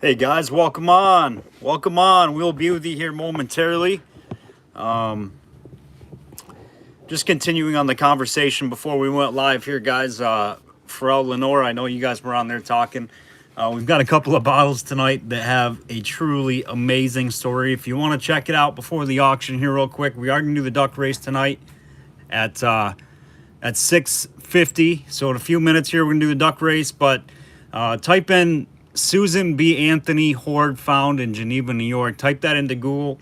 Hey guys, welcome on. Welcome on. We'll be with you here momentarily. Just continuing on the conversation before we went live here, guys. Pharrell, Lenore, I know you guys were on there talking. We've got a couple of bottles tonight that have a truly amazing story. If you want to check it out before the auction here real quick, we are going to do the duck race tonight at 6:50. So in a few minutes here, we're going to do the duck race, but type in Susan B. Anthony hoard found in Geneva, New York. Type that into Google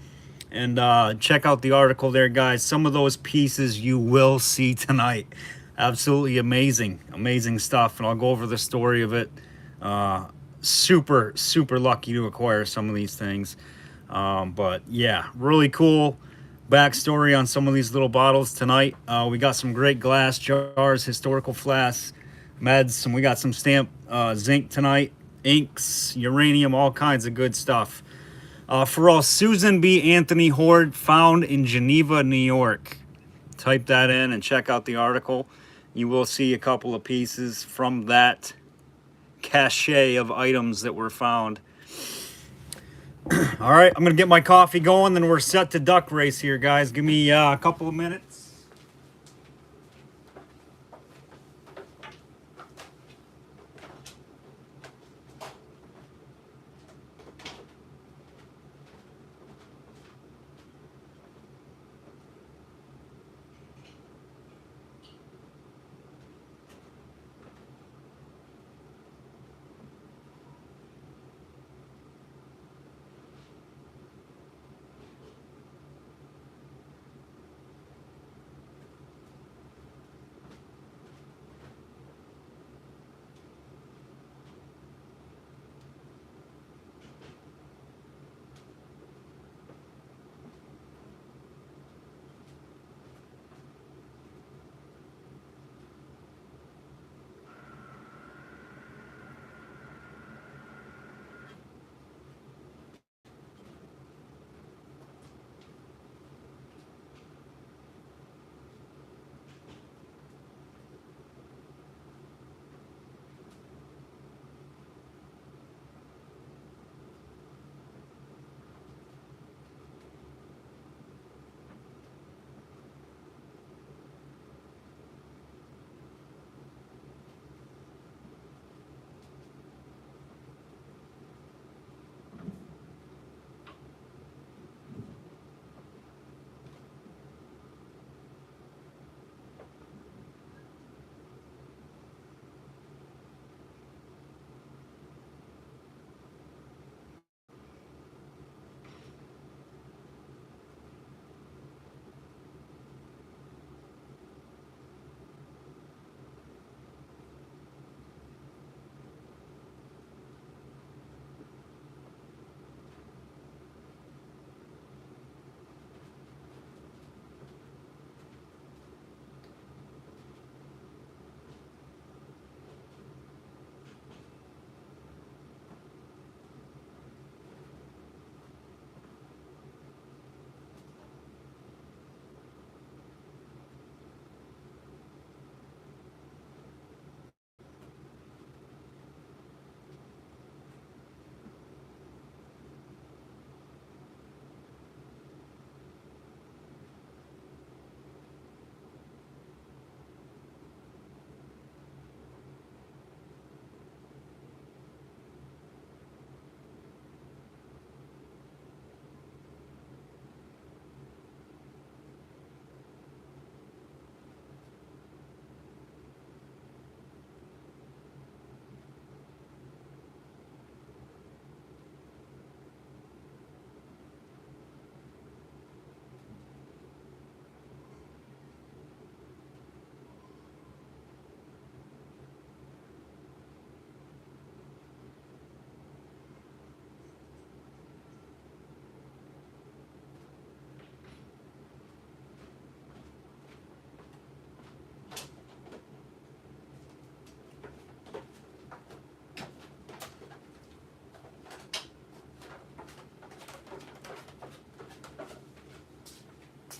and check out the article there, guys. Some of those pieces you will see tonight. Absolutely amazing, amazing stuff. And I'll go over the story of it. Super, super lucky to acquire some of these things. But yeah, really cool backstory on some of these little bottles tonight. We got some great glass jars, historical flasks, meds, and we got some stamp zinc tonight, inks, uranium, all kinds of good stuff. For all, Susan B. Anthony hoard found in Geneva, New York. Type that in and check out the article. You will see a couple of pieces from that cache of items that were found. All right, I'm gonna get my coffee going, then we're set to duck race here, guys. Give me a couple of minutes.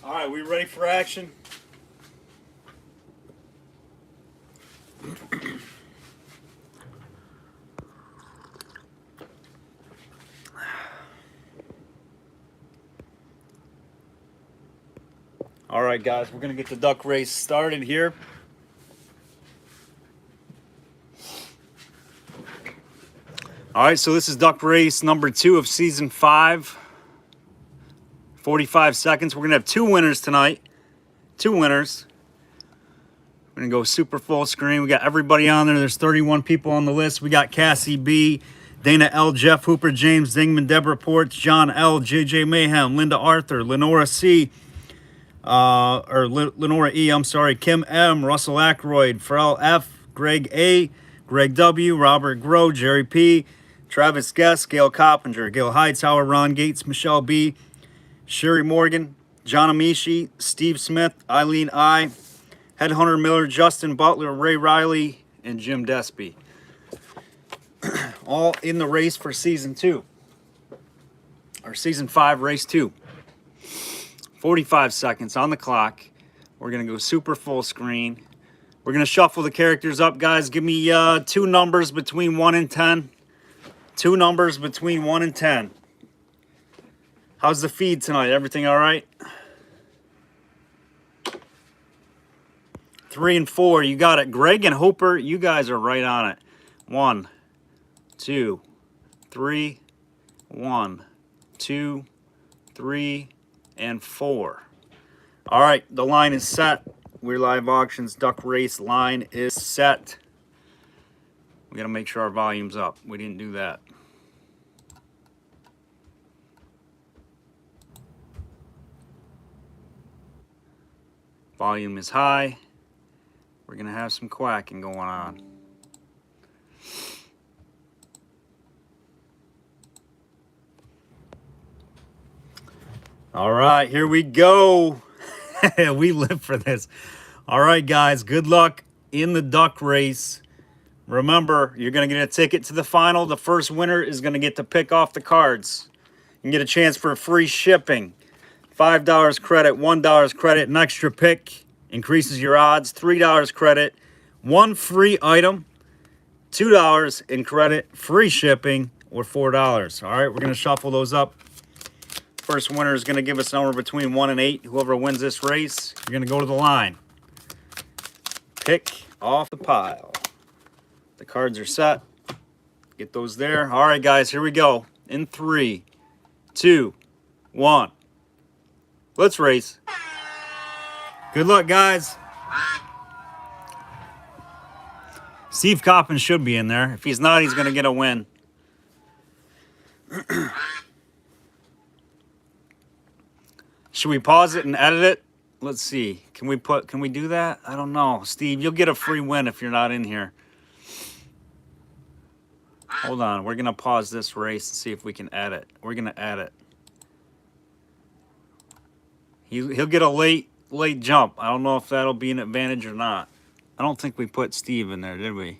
All right, we ready for action? All right, guys, we're going to get the duck race started here. All right, so this is duck race number 2 of season 5. 45 seconds. We're going to have 2 winners tonight. 2 winners. We're going to go super full screen. We got everybody on there. There's 31 people on the list. We got Cassie B, Dana L, Jeff Hooper, James Dingman, Deborah Ports, John L, JJ Mayhem, Linda Arthur, Lenora C, Lenora E, I'm sorry, Kim M, Russell Ackroyd, Pharrell F, Greg A, Greg W, Robert Groh, Jerry P, Travis Guest, Gail Coppinger, Gail Hightower, Ron Gates, Michelle B, Sherry Morgan, John Amishi, Steve Smith, Eileen I, Headhunter Miller, Justin Butler, Ray Riley, and Jim Despy. All in the race for season 2. Or season 5, race 2. 45 seconds on the clock. We're going to go super full screen. We're going to shuffle the characters up, guys. Give me 2 numbers between 1 and 10. 2 numbers between 1 and 10. How's the feed tonight? Everything all right? 3 and 4. You got it. Greg and Hooper, you guys are right on it. 1, 2, 3, 1, 2, 3, and 4. All right, the line is set. We'reLive Auctions duck race line is set. We got to make sure our volume's up. We didn't do that. Volume is high. We're going to have some quacking going on. All right, here we go. We live for this. All right, guys, good luck in the duck race. Remember, you're going to get a ticket to the final. The first winner is going to get to pick off the cards. You can get a chance for free shipping. $5 credit, $1 credit, an extra pick increases your odds. $3 credit, 1 free item, $2 in credit, free shipping, or $4. All right, we're going to shuffle those up. First winner is going to give us a number between 1 and 8. Whoever wins this race, you're going to go to the line. Pick off the pile. The cards are set. Get those there. All right, guys, here we go. In 3, 2, 1. Let's race. Good luck, guys. Steve Coppin should be in there. If he's not, he's going to get a win. Should we pause it and edit it? Let's see. Can we do that? I don't know. Steve, you'll get a free win if you're not in here. Hold on. We're going to pause this race and see if we can edit. We're going to edit. He'll get a late jump. I don't know if that'll be an advantage or not. I don't think we put Steve in there, did we?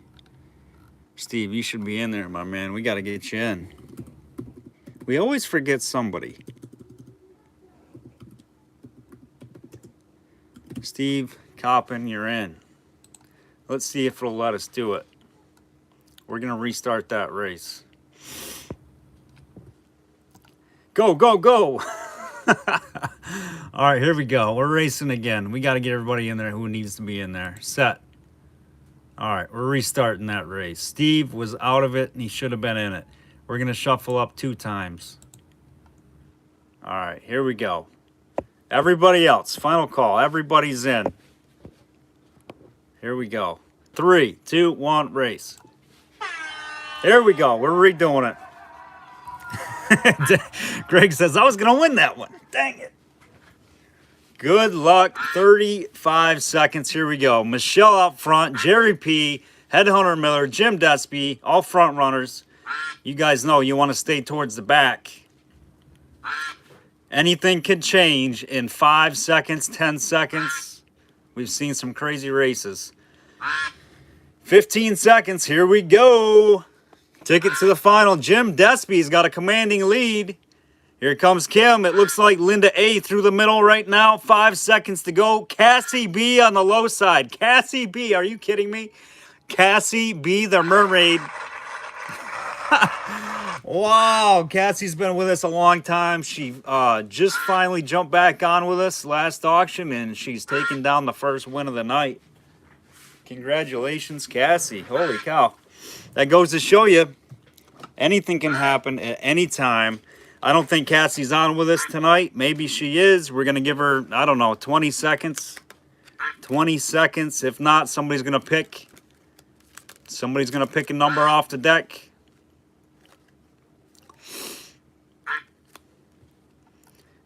Steve, you should be in there, my man. We got to get you in. We always forget somebody. Steve Coppin, you're in. Let's see if it'll let us do it. We're going to restart that race. Go, go, go. All right, here we go. We're racing again. We got to get everybody in there who needs to be in there. Set. All right, we're restarting that race. Steve was out of it, and he should have been in it. We're going to shuffle up 2 times. All right, here we go. Everybody else, final call. Everybody's in. Here we go. 3, 2, 1, race. Here we go. We're redoing it. Greg says, I was going to win that one. Dang it. Good luck. 35 seconds. Here we go. Michelle up front. Jerry P. Headhunter Miller. Jim Despy. All front runners. You guys know you want to stay towards the back. Anything can change in 5 seconds, 10 seconds. We've seen some crazy races. 15 seconds. Here we go. Ticket to the final. Jim Despy's got a commanding lead. Here comes Kim. It looks like Linda A through the middle right now. 5 seconds to go. Cassie B on the low side. Cassie B, are you kidding me? Cassie B, the mermaid. Wow, Cassie's been with us a long time. She just finally jumped back on with us last auction, and she's taken down the first win of the night. Congratulations, Cassie. Holy cow. That goes to show you anything can happen at any time. I don't think Cassie's on with us tonight. Maybe she is. We're going to give her, I don't know, 20 seconds. 20 seconds. If not, somebody's going to pick. Somebody's going to pick a number off the deck.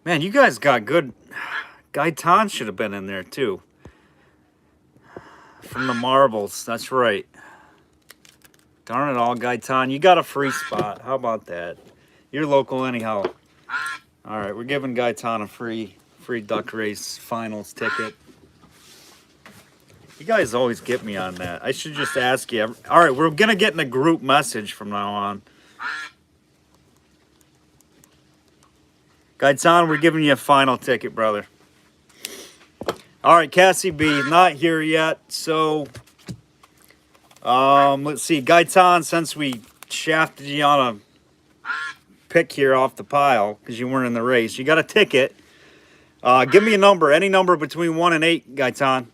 Man, you guys got good. Gaitan should have been in there too. From the marbles. That's right. Darn it all, Gaitan. You got a free spot. How about that? You're local anyhow. All right, we're giving Gaitan a free duck race finals ticket. You guys always get me on that. I should just ask you. All right, we're going to get in a group message from now on. Gaitan, we're giving you a final ticket, brother. All right, Cassie B, not here yet. So, let's see. Gaitan, since we shafted you on a pick here off the pile because you weren't in the race, you got a ticket. Give me a number, any number between 1 and 8, Gaitan.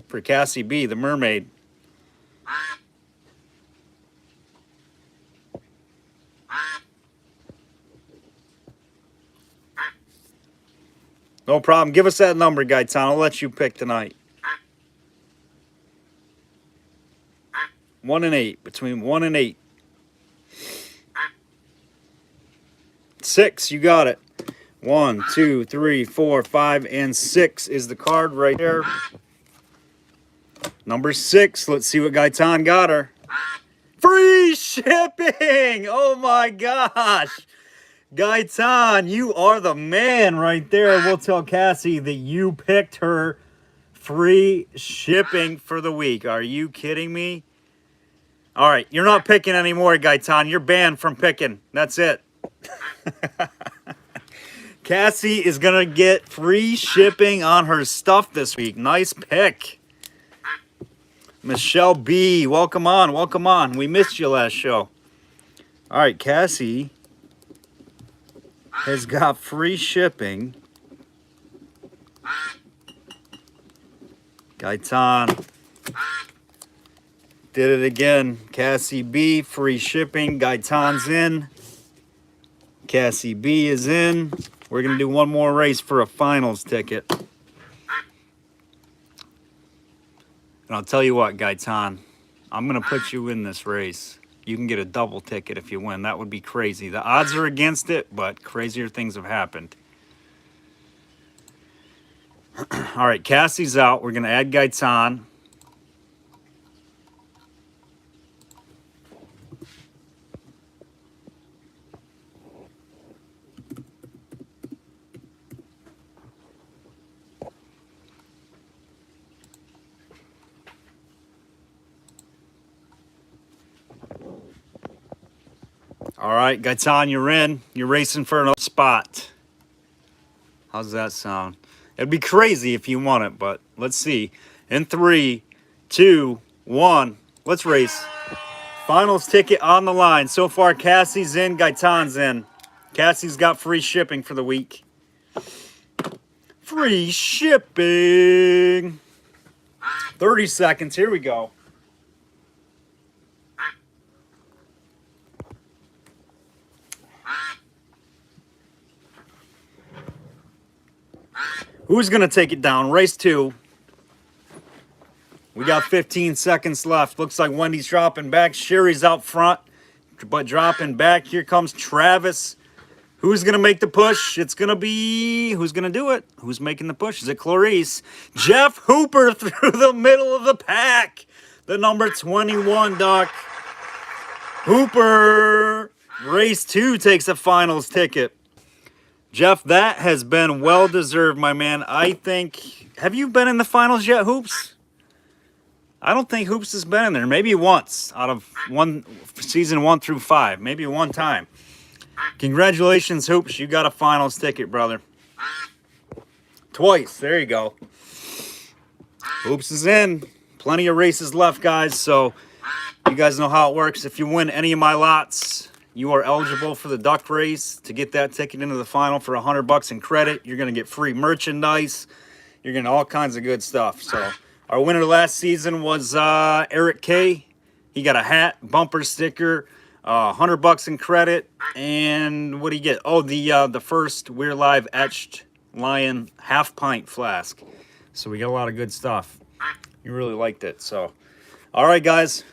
For Cassie B, the mermaid. No problem. Give us that number, Gaitan. I'll let you pick tonight. 1 and 8. Between 1 and 8. 6. You got it. 1, 2, 3, 4, 5, and 6 is the card right there. Number 6. Let's see what Gaitan got her. Free shipping! Oh my gosh! Gaitan, you are the man right there. We'll tell Cassie that you picked her free shipping for the week. Are you kidding me? All right, you're not picking anymore, Gaitan. You're banned from picking. That's it. Cassie is going to get free shipping on her stuff this week. Nice pick. Michelle B, welcome on, welcome on. We missed you last show. All right, Cassie has got free shipping. Gaitan did it again. Cassie B, free shipping. Gaitan's in. Cassie B is in. We're going to do one more race for a finals ticket. And I'll tell you what, Gaitan, I'm going to put you in this race. You can get a double ticket if you win. That would be crazy. The odds are against it, but crazier things have happened. All right, Cassie's out. We're going to add Gaitan. All right, Gaitan, you're in. You're racing for another spot. How's that sound? It'd be crazy if you won it, but let's see. In 3, 2, 1, let's race. Finals ticket on the line. So far, Cassie's in, Gaitan's in. Cassie's got free shipping for the week. Free shipping. 30 seconds. Here we go. Who's going to take it down? Race 2. We got 15 seconds left. Looks like Wendy's dropping back. Sherry's out front, but dropping back. Here comes Travis. Who's going to make the push? It's going to be... Who's going to do it? Who's making the push? Is it Clarice? Jeff Hooper through the middle of the pack. The number 21 duck. Hooper. Race 2 takes a finals ticket. Jeff, that has been well-deserved, my man. I think... Have you been in the finals yet, Hoops? I don't think Hoops has been in there. Maybe once out of season 1 through 5. Maybe one time. Congratulations, Hoops. You got a finals ticket, brother. Twice. There you go. Hoops is in. Plenty of races left, guys, so you guys know how it works. If you win any of my lots, you are eligible for the duck race to get that ticket into the final for $100 in credit. You're going to get free merchandise. You're getting all kinds of good stuff. So our winner last season was Eric K. He got a hat, bumper sticker, $100 in credit, and what did he get? Oh, the first We'reLive etched lion half pint flask. So we got a lot of good stuff. You really liked it. So, all right, guys.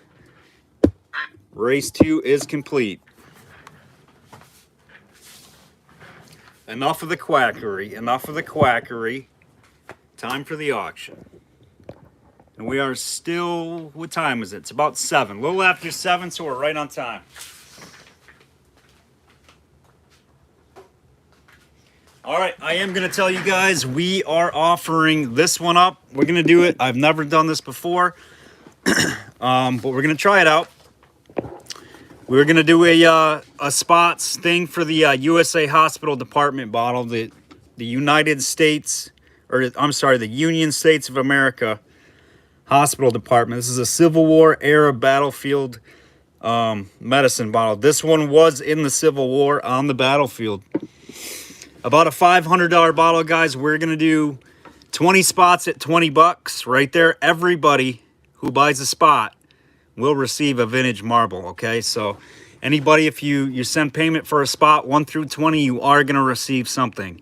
Race 2 is complete. Enough of the quackery. Enough of the quackery. Time for the auction. And we are still, what time is it? It's about 7. A little after 7, so we're right on time. All right, I am going to tell you guys, we are offering this one up. We're going to do it. I've never done this before, but we're going to try it out. We're going to do a spots thing for the USA Hospital Department bottle, the United States, or I'm sorry, the Union States of America Hospital Department. This is a Civil War era battlefield medicine bottle. This one was in the Civil War on the battlefield. About a $500 bottle, guys. We're going to do 20 spots at $20 right there. Everybody who buys a spot will receive a vintage marble, okay? So anybody, if you send payment for a spot 1 through 20, you are going to receive something.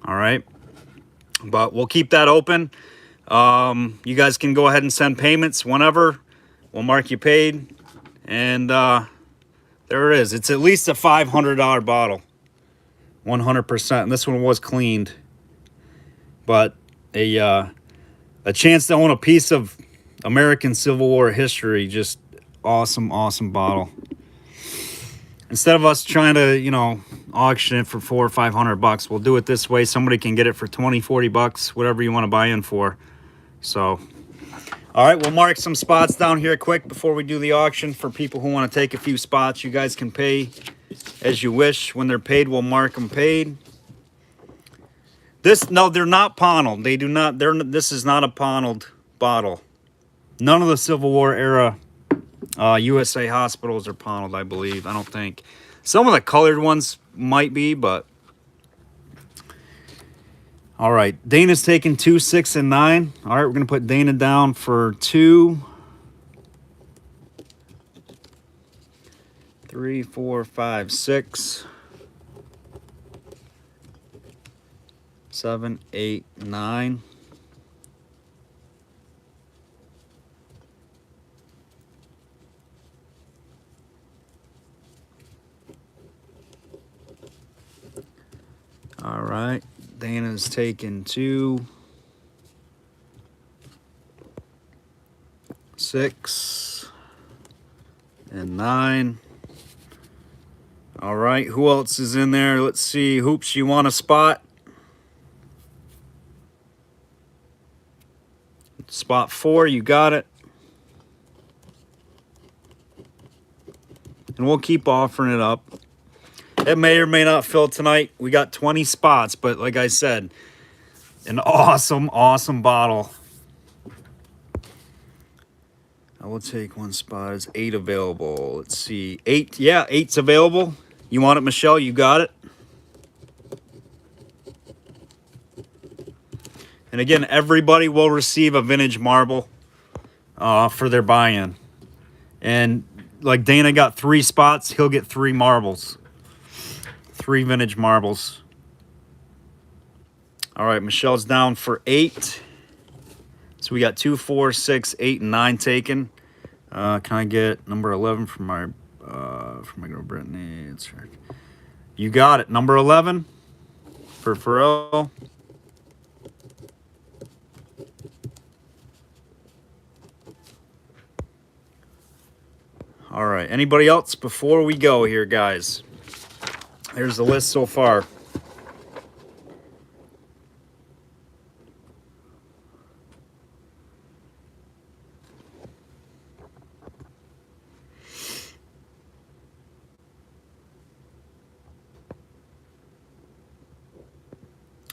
All right? But we'll keep that open. You guys can go ahead and send payments whenever. We'll mark you paid. And there it is. It's at least a $500 bottle. 100%. And this one was cleaned. But a chance to own a piece of American Civil War history. Just awesome, awesome bottle. Instead of us trying to, you know, auction it for $400 or $500, we'll do it this way. Somebody can get it for $20, $40, whatever you want to buy in for. So, all right, we'll mark some spots down here quick before we do the auction for people who want to take a few spots. You guys can pay as you wish. When they're paid, we'll mark them paid. No, they're not paneled. They do not. This is not a paneled bottle. None of the Civil War era USA hospitals are paneled, I believe. I don't think. Some of the colored ones might be, but. All right, Dana's taking 2, 6, and 9. All right, we're going to put Dana down for 2, 3, 4, 5, 6, 7, 8, 9. All right, Dana's taking 2, 6, and 9. All right, who else is in there? Let's see. Hoops, you want a spot? Spot 4, you got it. And we'll keep offering it up. It may or may not fill tonight. We got 20 spots, but like I said, an awesome, awesome bottle. I will take one spot. It's 8 available. Let's see. 8, yeah, 8's available. You want it, Michelle? You got it. And again, everybody will receive a vintage marble for their buy-in. And like Dana got 3 spots, he'll get 3 marbles. 3 vintage marbles. All right, Michelle's down for 8. So we got 2, 4, 6, 8, and 9 taken. Can I get number 11 from my girl Brittany? It's her. You got it. Number 11 for Pharrell. All right. Anybody else before we go here, guys? Here's the list so far.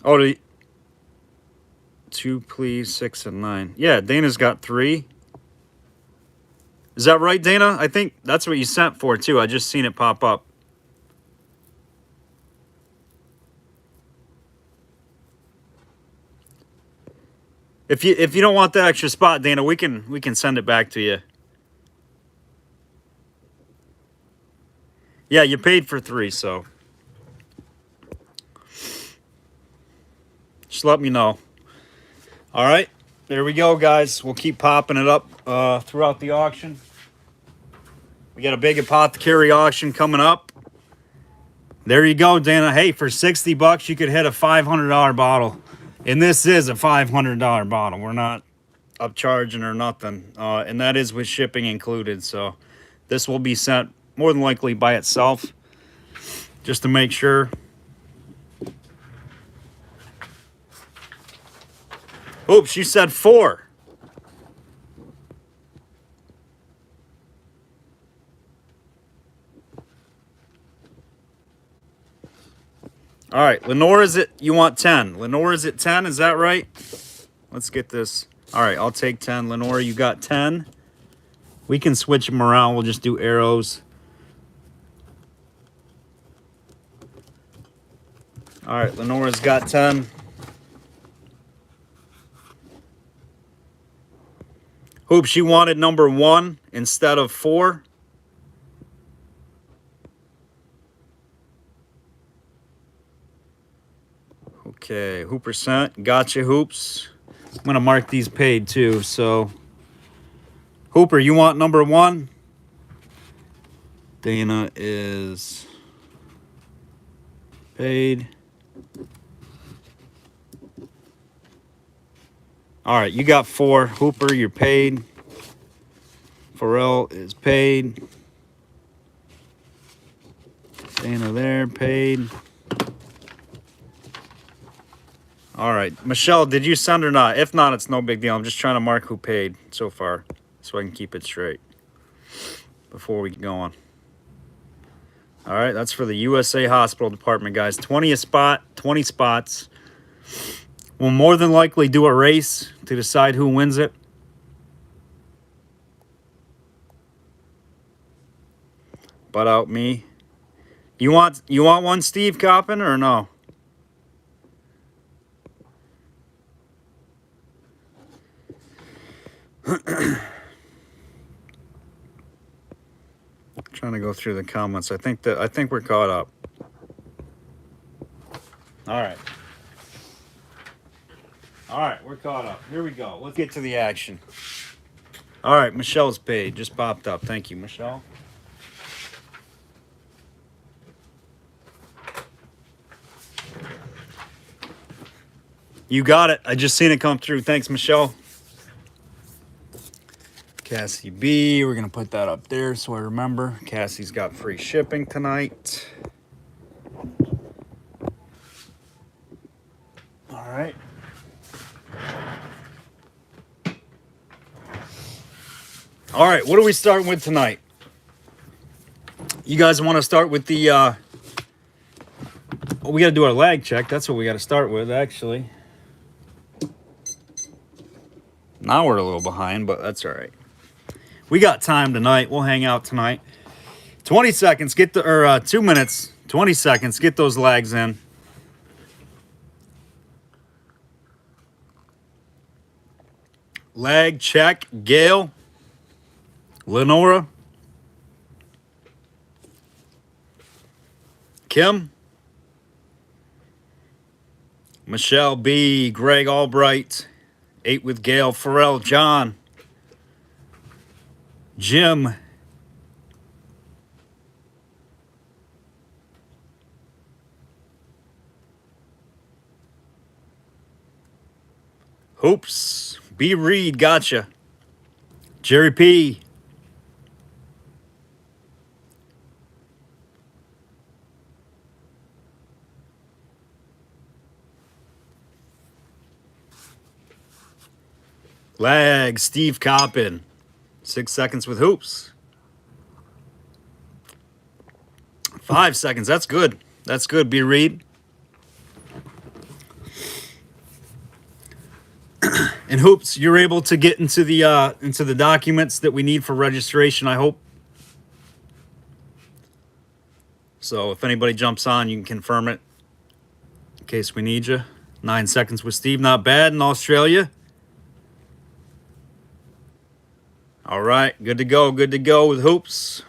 Oh, 2, 2, please. 6 and 9. Yeah, Dana's got 3. Is that right, Dana? I think that's what you sent for, too. I just seen it pop up. If you don't want that extra spot, Dana, we can send it back to you. Yeah, you paid for 3, so just let me know. All right, there we go, guys. We'll keep popping it up throughout the auction. We got a big apothecary auction coming up. There you go, Dana. Hey, for 60 bucks, you could hit a $500 bottle. And this is a $500 bottle. We're not upcharging or nothing. And that is with shipping included. So this will be sent more than likely by itself, just to make sure. Oops, you said 4. All right, Lenora's at, you want 10. Lenora's at 10, is that right? Let's get this. All right, I'll take 10. Lenora, you got 10. We can switch them around. We'll just do arrows. All right, Lenora's got 10. Hoops, she wanted number 1 instead of 4. Okay, Hooper sent. Gotcha, Hoops. I'm going to mark these paid too. So, Hooper, you want number 1? Dana is paid. All right, you got 4. Hooper, you're paid. Pharrell is paid. Dana there, paid. All right, Michelle, did you send or not? If not, it's no big deal. I'm just trying to mark who paid so far so I can keep it straight before we get going. All right, that's for the USA Hospital Department, guys. 20 a spot, 20 spots. We'll more than likely do a race to decide who wins it. Butt out me. You want one, Steve Coppin, or no? Trying to go through the comments. I think we're caught up. All right. All right, we're caught up. Here we go. Let's get to the action. All right, Michelle's paid. Just popped up. Thank you, Michelle. You got it. I just seen it come through. Thanks, Michelle. Cassie B, we're going to put that up there so I remember. Cassie's got free shipping tonight. All right. All right, what are we starting with tonight? You guys want to start with the, well, we got to do our lag check. That's what we got to start with, actually. Now we're a little behind, but that's all right. We got time tonight. We'll hang out tonight. 20 seconds, get the, or 2 minutes, 20 seconds, get those lags in. Lag check, Gail, Lenora, Kim, Michelle B, Greg Albright, 8 with Gail, Pharrell, John, Jim, Hoops, B Reed, gotcha, Jerry P, Lag, Steve Coppin, 6 seconds with Hoops. 5 seconds, that's good. That's good, B Reed. And Hoops, you're able to get into the documents that we need for registration, I hope. So if anybody jumps on, you can confirm it in case we need you. 9 seconds with Steve, not bad in Australia. All right, good to go with Hoops.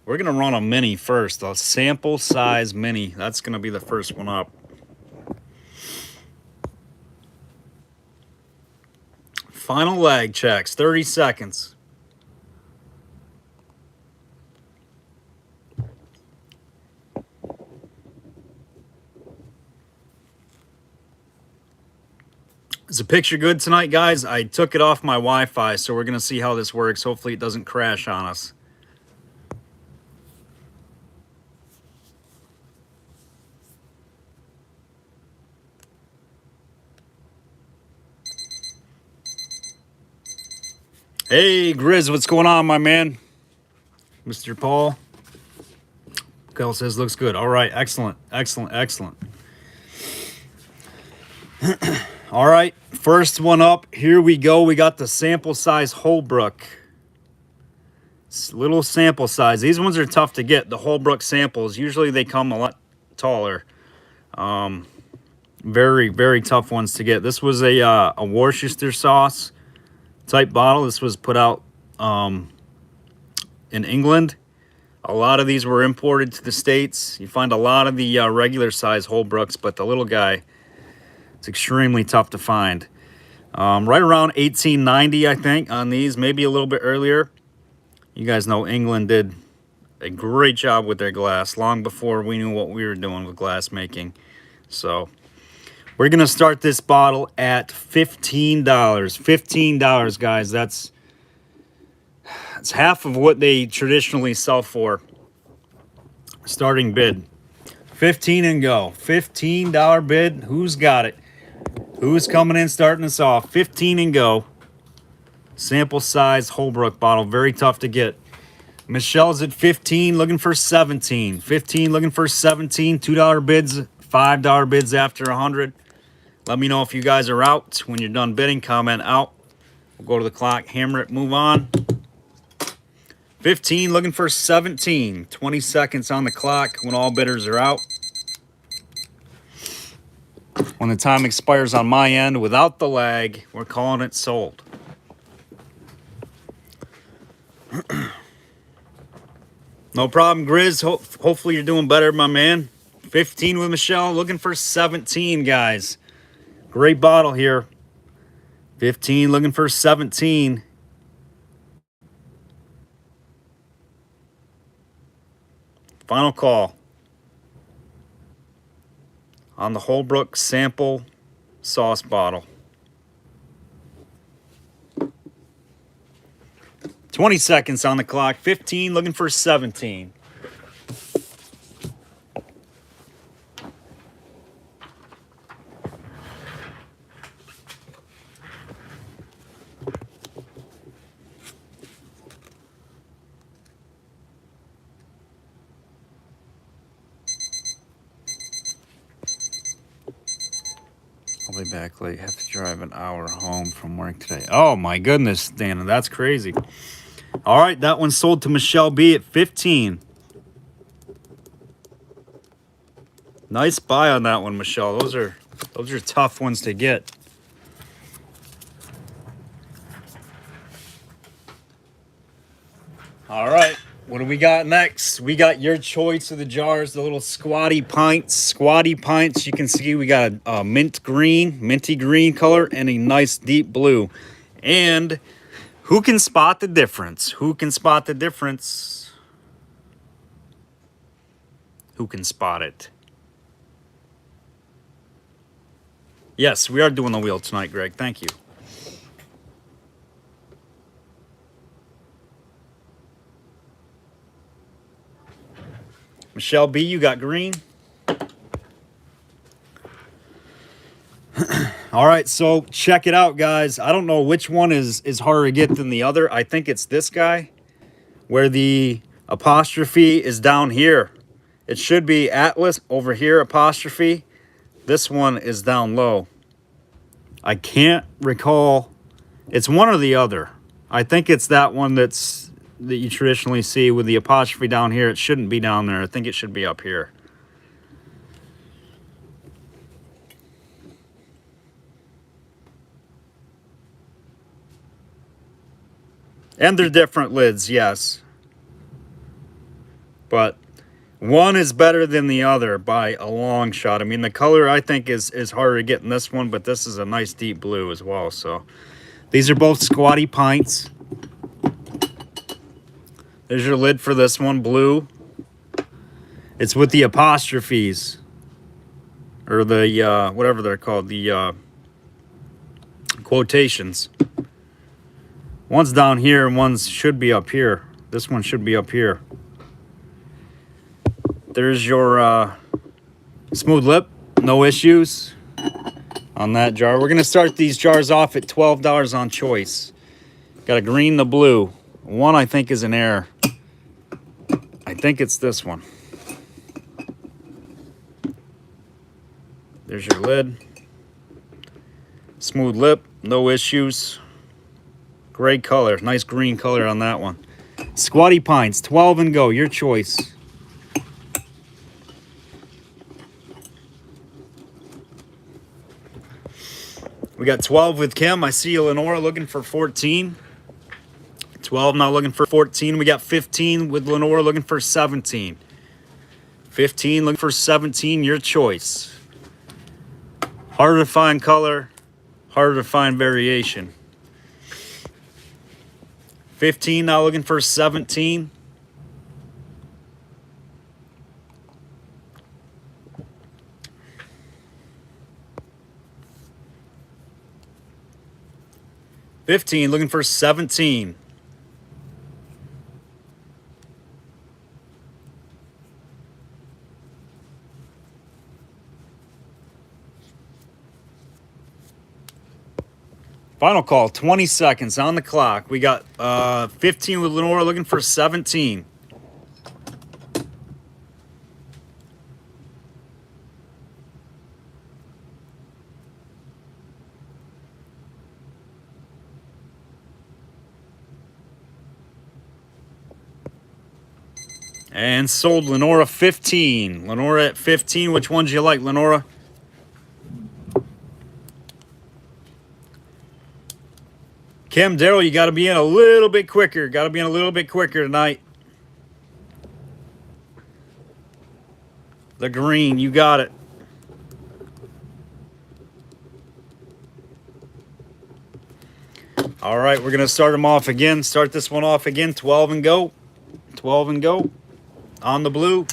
We're going to run a mini first, a sample size mini. That's going to be the first one up. Final leg checks, 30 seconds. Is the picture good tonight, guys? I took it off my Wi-Fi, so we're going to see how this works. Hopefully it doesn't crash on us. Hey, Grizz, what's going on, my man? Mr. Paul. Kel says looks good. All right, excellent. All right, first one up. Here we go. We got the sample size Holbrook. It's little sample size. These ones are tough to get. The Holbrook samples, usually they come a lot taller. Very, very tough ones to get. This was a Worcester sauce type bottle. This was put out in England. A lot of these were imported to the States. You find a lot of the regular size Holbrooks, but the little guy, it's extremely tough to find. Right around 1890, I think, on these, maybe a little bit earlier. You guys know England did a great job with their glass long before we knew what we were doing with glass making. So we're going to start this bottle at $15. $15, guys. That's half of what they traditionally sell for. Starting bid. 15 and go. $15 bid. Who's got it? Who's coming in starting us off? 15 and go. Sample size Holbrook bottle. Very tough to get. Michelle's at 15, looking for 17. 15, looking for 17. $2 bids, $5 bids after 100. Let me know if you guys are out. When you're done bidding, comment out. We'll go to the clock, hammer it, move on. 15, looking for 17. 20 seconds on the clock when all bidders are out. When the time expires on my end, without the lag, we're calling it sold. No problem, Grizz. Hopefully you're doing better, my man. 15 with Michelle, looking for 17, guys. Great bottle here. 15, looking for 17. Final call on the Holbrook sample sauce bottle. 20 seconds on the clock. 15, looking for 17. I'll be back late. Have to drive an hour home from work today. Oh my goodness, Dana, that's crazy. All right, that one sold to Michelle B at 15. Nice buy on that one, Michelle. Those are tough ones to get. All right, what do we got next? We got your choice of the jars, the little squatty pints. Squatty pints, you can see we got a minty green color and a nice deep blue. And who can spot the difference? Who can spot the difference? Who can spot it? Yes, we are doing the wheel tonight, Greg. Thank you. Michelle B, you got green. All right, so check it out, guys. I don't know which one is harder to get than the other. I think it's this guy, where the apostrophe is down here. It should be Atlas over here, apostrophe. This one is down low. I can't recall. It's one or the other. I think it's that one that you traditionally see with the apostrophe down here. It shouldn't be down there. I think it should be up here. And they're different lids, yes. But one is better than the other by a long shot. I mean, the color I think is harder to get in this one, but this is a nice deep blue as well. So these are both squatty pints. There's your lid for this one, blue. It's with the apostrophes, or the whatever they're called, the quotations. One's down here and one should be up here. This one should be up here. There's your smooth lip, no issues on that jar. We're gonna start these jars off at $12 on choice. Got a green, the blue. One I think is an error. I think it's this one. There's your lid. Smooth lip, no issues. Great color, nice green color on that one. Squatty Pints, 12 and go, your choice. We got 12 with Kim. I see Lenora looking for 14. 12 not looking for 14. We got 15 with Lenora looking for 17. 15 looking for 17, your choice. Harder to find color, harder to find variation. 15 now looking for 17. Looking for 17. Final call, 20 seconds on the clock. We got 15 with Lenora looking for 17. And sold Lenora 15. Lenora at 15. Which ones you like, Lenora? Kim, Daryl, you got to be in a little bit quicker. Got to be in a little bit quicker tonight. The green, you got it. All right, we're going to start them off again. Start this one off again. 12 and go. 12 and go. On the blue.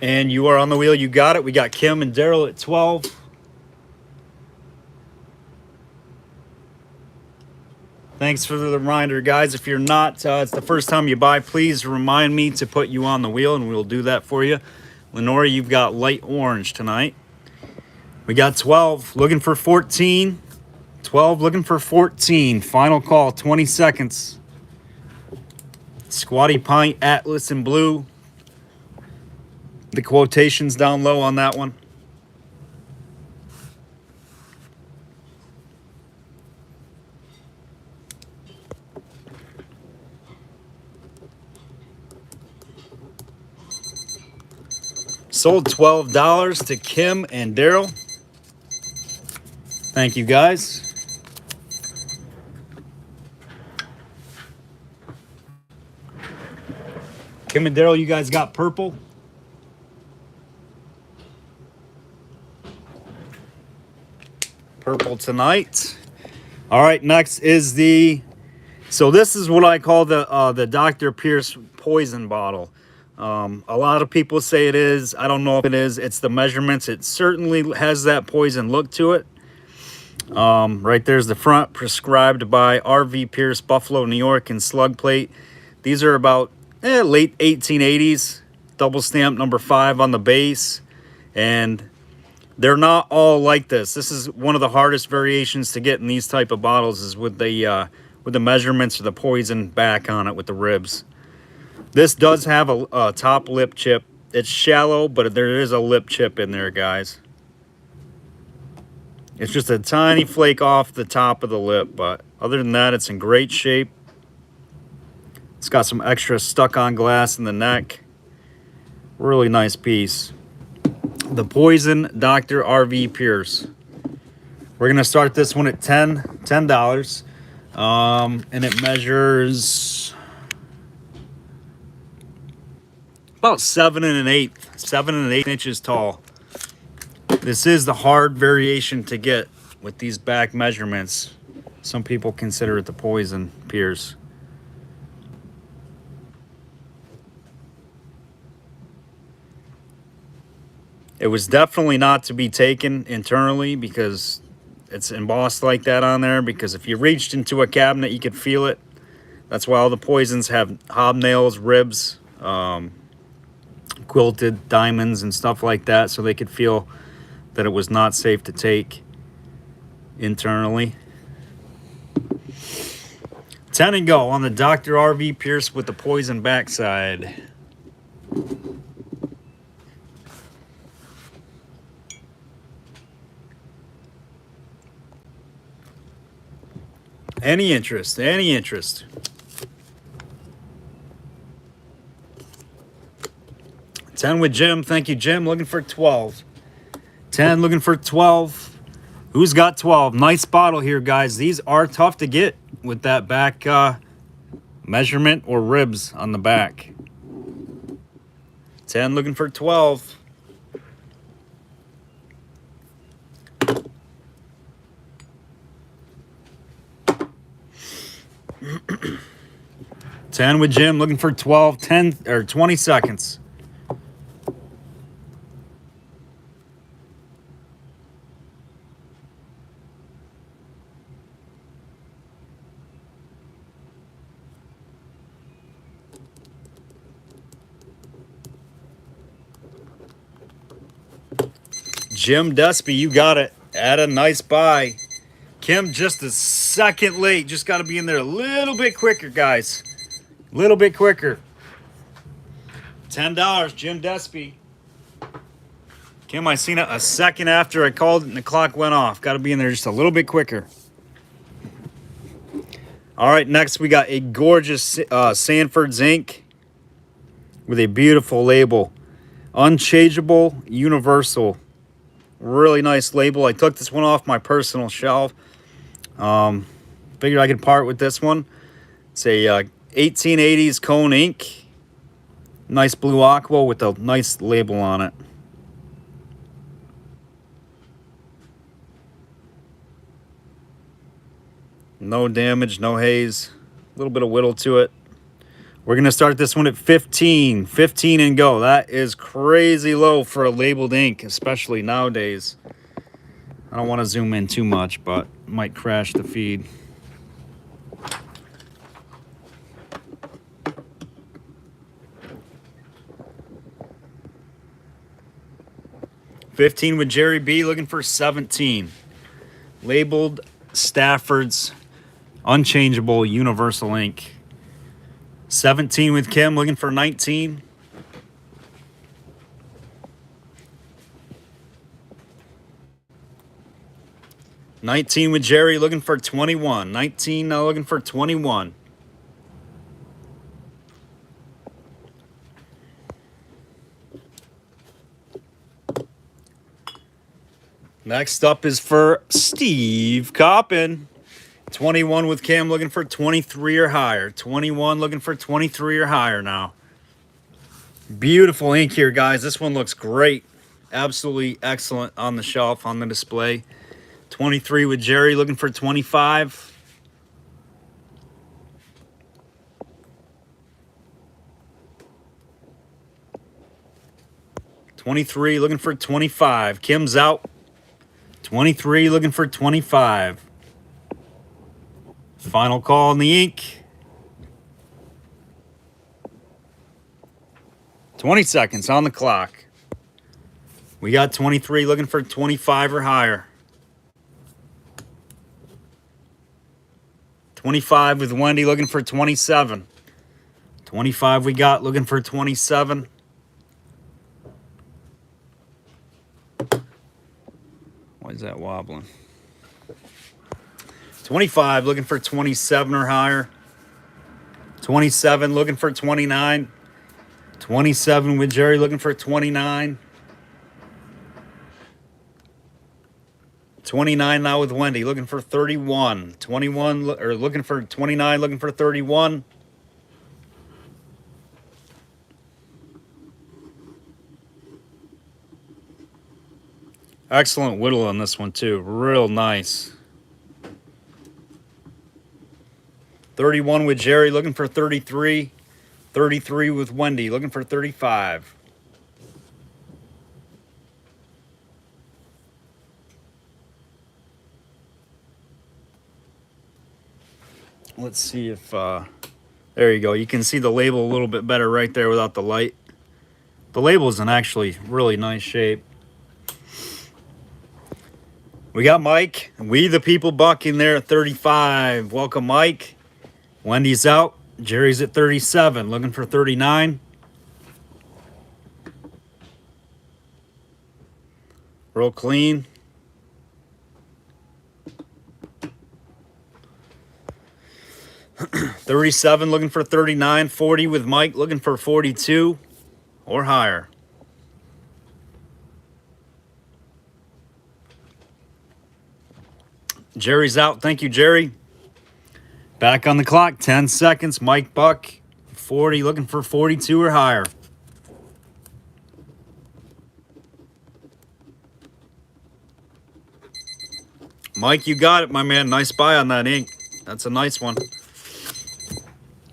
And you are on the wheel. You got it. We got Kim and Daryl at 12. Thanks for the reminder, guys. If you're not, it's the first time you buy, please remind me to put you on the wheel, and we'll do that for you. Lenora, you've got light orange tonight. We got 12 looking for 14. 12 looking for 14. Final call, 20 seconds. Squatty Pint, Atlas, and blue. The quotations down low on that one. Sold $12 to Kim and Daryl. Thank you, guys. Kim and Daryl, you guys got purple. Purple tonight. All right, next is so this is what I call the Dr. Pierce poison bottle. A lot of people say it is. I don't know if it is. It's the measurements. It certainly has that poison look to it. Right there's the front, prescribed by R.V. Pierce, Buffalo, New York, and slug plate. These are about late 1880s. double stamp number 5 on the base. And they're not all like this. This is one of the hardest variations to get in these type of bottles, is with the measurements of the poison back on it with the ribs. This does have a top lip chip. It's shallow, but there is a lip chip in there, guys. It's just a tiny flake off the top of the lip, but other than that, it's in great shape. It's got some extra stuck-on glass in the neck. Really nice piece. The Poison Dr. R.V. Pierce. We're gonna start this one at $10. And it measures about 7 1/8 inches tall. This is the hard variation to get with these back measurements. Some people consider it the Poison Pierce. It was definitely not to be taken internally because it's embossed like that on there, because if you reached into a cabinet, you could feel it. That's why all the poisons have hobnails, ribs, quilted diamonds and stuff like that, so they could feel that it was not safe to take internally. 10 and go on the Dr. R.V. Pierce with the poison backside. Any interest? Any interest? $10 with Jim. Thank you, Jim. Looking for 12. 10, looking for 12. Who's got 12? Nice bottle here, guys. These are tough to get with that back measurement or ribs on the back. 10, looking for 12. $10 with Jim, looking for 12, 10 or 20 seconds. Jim Despy, you got it. Add a nice buy. Kim, just a second late. Just got to be in there a little bit quicker, guys. A little bit quicker. $10, Jim Despy. Kim, I seen it a second after I called it and the clock went off. Got to be in there just a little bit quicker. All right, next we got a gorgeous Sanford zinc with a beautiful label. Unchangeable Universal. Really nice label. I took this one off my personal shelf. Figured I could part with this one. It's a 1880's cone ink. Nice blue aqua with a nice label on it. No damage, no haze. A little bit of whittle to it. We're going to start this one at 15. 15 and go. That is crazy low for a labeled ink, especially nowadays. I don't want to zoom in too much, but it might crash the feed. $15 with Jerry B, looking for 17. Labeled Stafford's Unchangeable Universal Ink. 17 with Kim, looking for 19. $19 with Jerry, looking for 21. 19 now, looking for 21. Next up is for Steve Coppin. 21 with Kim, looking for 23 or higher. 21 looking for 23 or higher now. Beautiful ink here, guys. This one looks great. Absolutely excellent on the shelf, on the display. 23 with Jerry, looking for 25. $23 looking for 25. Kim's out. 23 looking for 25. Final call on the ink. 20 seconds on the clock. We got 23 looking for 25 or higher. 25 with Wendy looking for 27. 25 we got looking for 27. Why is that wobbling? 25 looking for 27 or higher. 27 looking for 29. 27 with Jerry looking for 29. 29 now with Wendy looking for 31. 21 or looking for 29 looking for 31. Excellent whittle on this one too. Real nice. 31 with Jerry looking for 33. 33 with Wendy looking for 35. Let's see if, there you go. You can see the label a little bit better right there without the light. The label is in actually really nice shape. We got Mike, We the People Buck in there at 35. Welcome, Mike. Wendy's out. Jerry's at 37, looking for 39. Real clean. $37 looking for 39. 40 with Mike looking for 42 or higher. Jerry's out. Thank you, Jerry. Back on the clock. 10 seconds. Mike Buck. 40 looking for 42 or higher. Mike, you got it, my man. Nice buy on that ink. That's a nice one.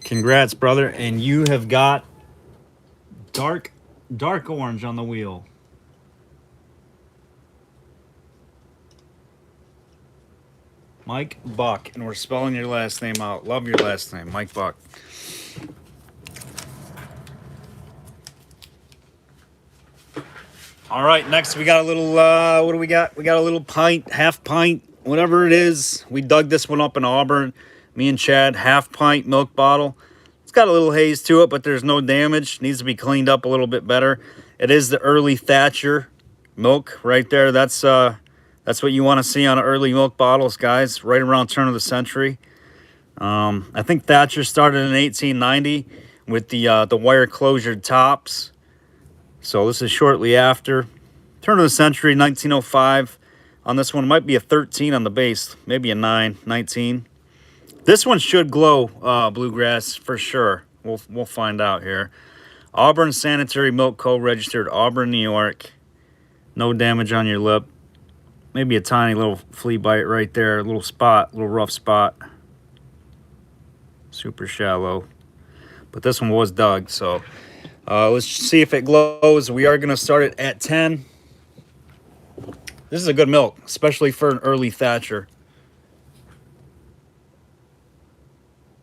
Congrats, brother. And you have got dark orange on the wheel. Mike Buck, and we're spelling your last name out. Love your last name, Mike Buck. All right, next we got a little, what do we got? We got a little pint, half pint, whatever it is. We dug this one up in Auburn. Me and Chad, half pint milk bottle. It's got a little haze to it, but there's no damage. Needs to be cleaned up a little bit better. It is the early Thatcher milk right there. That's what you want to see on early milk bottles, guys, right around turn of the century. I think Thatcher started in 1890 with the wire closured tops. So this is shortly after. Turn of the century, 1905. On this one, might be a 13 on the base, maybe a 9, 19. This one should glow bluegrass for sure. We'll find out here. Auburn Sanitary Milk Co. registered Auburn, New York. No damage on your lip. Maybe a tiny little flea bite right there. A little spot, little rough spot. Super shallow. But this one was dug, so let's see if it glows. We are going to start it at 10. This is a good milk, especially for an early Thatcher.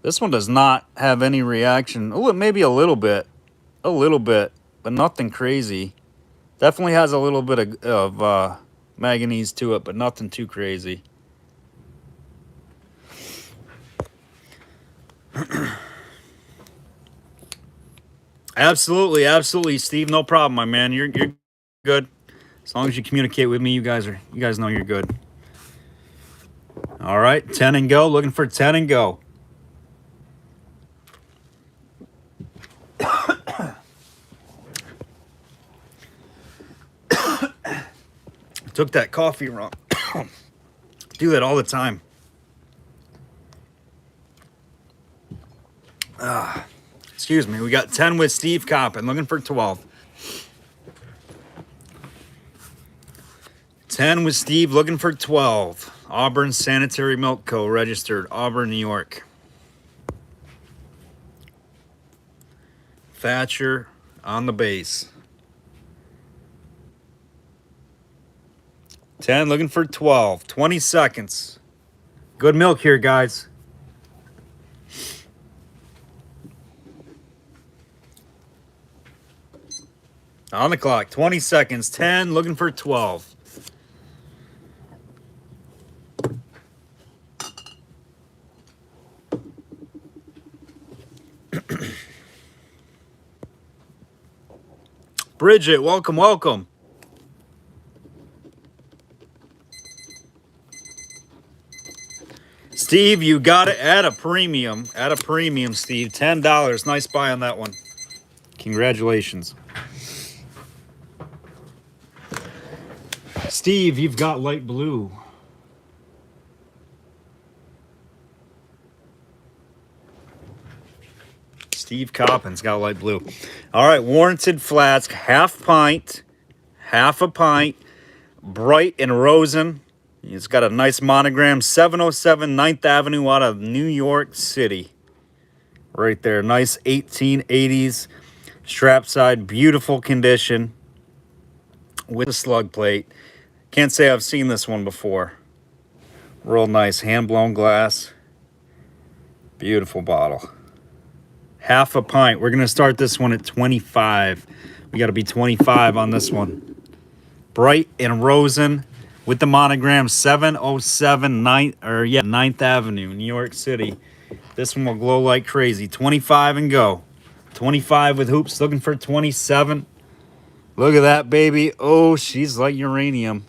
This one does not have any reaction. Oh, maybe a little bit, but nothing crazy. Definitely has a little bit of manganese to it, but nothing too crazy. Absolutely, Steve. No problem, my man. You're good. As long as you communicate with me, you guys know you're good. All right, 10 and go. Looking for 10 and go. Took that coffee wrong. Do that all the time. Excuse me. We got 10 with Steve Coppin. Looking for 12. 10 with Steve. Looking for 12. Auburn Sanitary Milk Co. registered Auburn, New York. Thatcher on the base. 10, looking for 12. 20 seconds. Good milk here, guys. On the clock, 20 seconds, 10, looking for 12. Bridget, welcome, welcome. Steve, you got it at a premium. At a premium, Steve. $10. Nice buy on that one. Congratulations. Steve, you've got light blue. Steve Coppin's got light blue. All right, Warranted Flask, half a pint, bright and rosin. It's got a nice monogram, 707 9th Avenue out of New York City. Right there, nice 1880s strap side, beautiful condition with a slug plate. Can't say I've seen this one before. Real nice, hand-blown glass. Beautiful bottle. Half a pint. We're going to start this one at 25. We got to be 25 on this one. Bright and rosin with the monogram 707 9th Avenue, New York City. This one will glow like crazy. 25 and go. 25 with hoops, looking for 27. Look at that, baby. Oh, she's like uranium.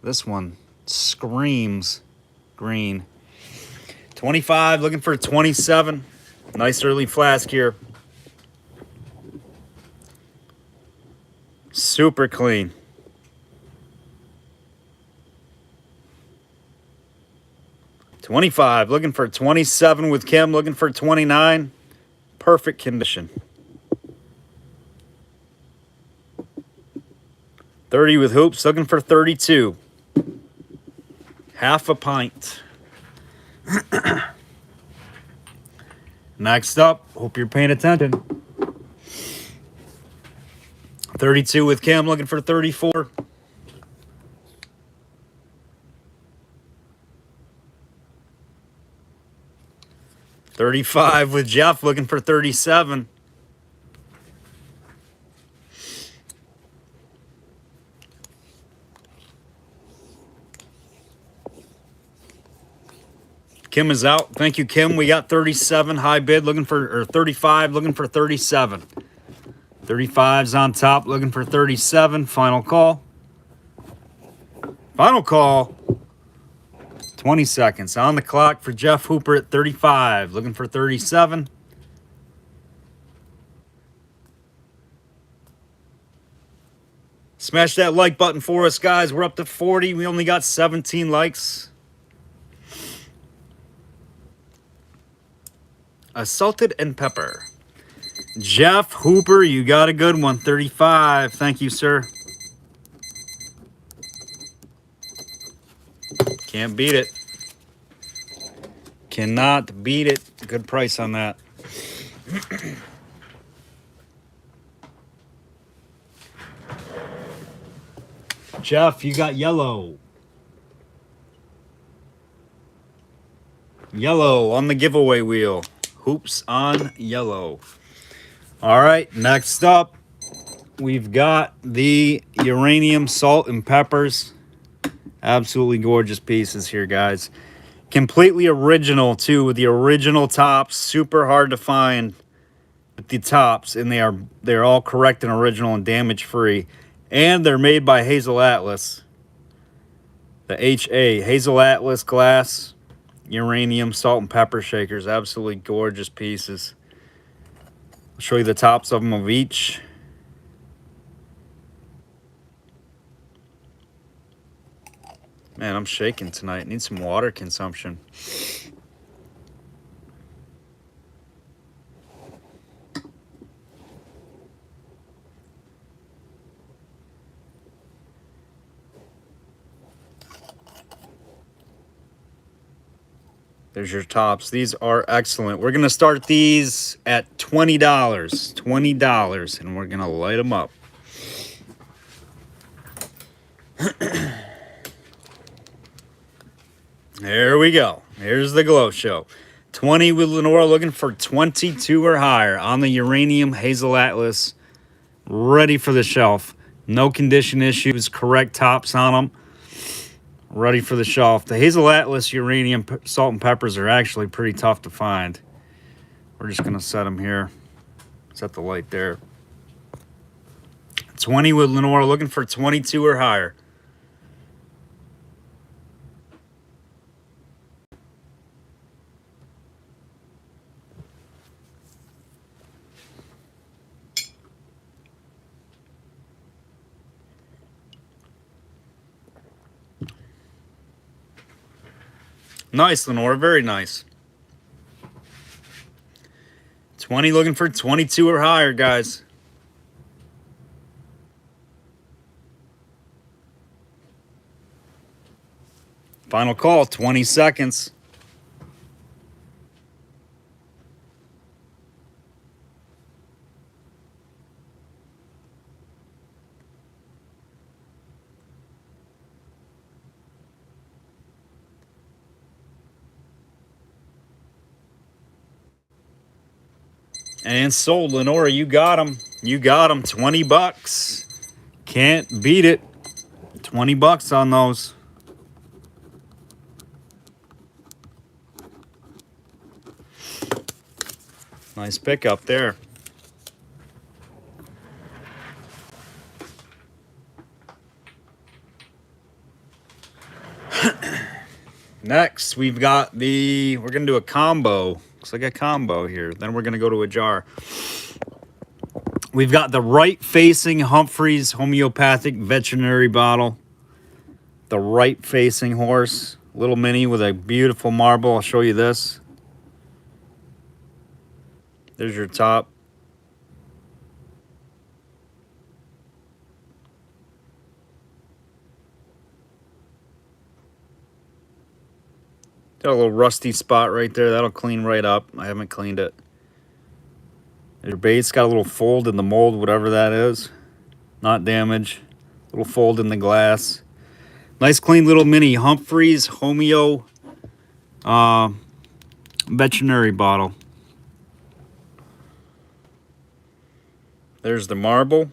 This one screams green. 25, looking for 27. Nice early flask here. Super clean. $25, looking for 27 with Kim, looking for 29. Perfect condition. 30 with hoops, looking for 32. Half a pint. Next up, hope you're paying attention. 32 with Kim, looking for 34. $35 with Jeff, looking for 37. Kim is out. Thank you, Kim. We got 37 high bid, looking for, or 35, looking for 37. 35's on top, looking for 37. Final call. Final call. 20 seconds on the clock for Jeff Hooper at 35, looking for 37. Smash that like button for us, guys. We're up to 40. We only got 17 likes. Salted and pepper. Jeff Hooper, you got a good one. 35. Thank you, sir. Can't beat it. Cannot beat it. Good price on that. Jeff, you got yellow. Yellow on the giveaway wheel. Hoops on yellow. All right, next up, we've got the Uranium salt and peppers. Absolutely gorgeous pieces here, guys. Completely original, too, with the original tops. Super hard to find with the tops, and they're all correct and original and damage-free. And they're made by Hazel Atlas. The HA, Hazel Atlas glass, Uranium salt and pepper shakers. Absolutely gorgeous pieces. I'll show you the tops of them of each. Man, I'm shaking tonight. Need some water consumption. There's your tops. These are excellent. We're going to start these at $20. $20, and we're going to light them up. There we go. Here's the glow show. 20 with Lenora, looking for 22 or higher on the Uranium Hazel Atlas ready for the shelf. No condition issues, correct tops on them. Ready for the shelf. The Hazel Atlas Uranium salt and peppers are actually pretty tough to find. We're just going to set them here. Set the light there. 20 with Lenore, looking for 22 or higher. Nice, Lenore, very nice. 20 looking for 22 or higher, guys. Final call, 20 seconds. And sold, Lenore, you got them. You got them, 20 bucks. Can't beat it. 20 bucks on those. Nice pickup there. Next, we've got we're going to do a combo. Looks like a combo here. Then we're going to go to a jar. We've got the right-facing Humphreys homeopathic veterinary bottle. The right-facing horse. Little mini with a beautiful marble. I'll show you this. There's your top. Got a little rusty spot right there. That'll clean right up. I haven't cleaned it. Your base got a little fold in the mold, whatever that is. Not damage. Little fold in the glass. Nice clean little mini Humphreys Homeo veterinary bottle. There's the marble.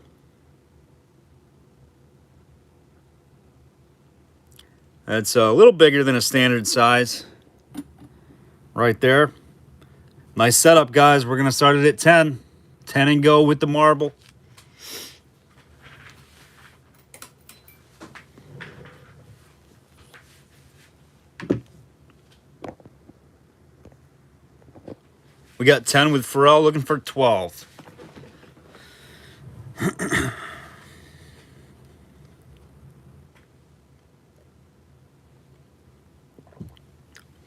That's a little bigger than a standard size. Right there. Nice setup, guys. We're going to start it at 10. 10 and go with the marble. We got 10 with Pharrell, looking for 12.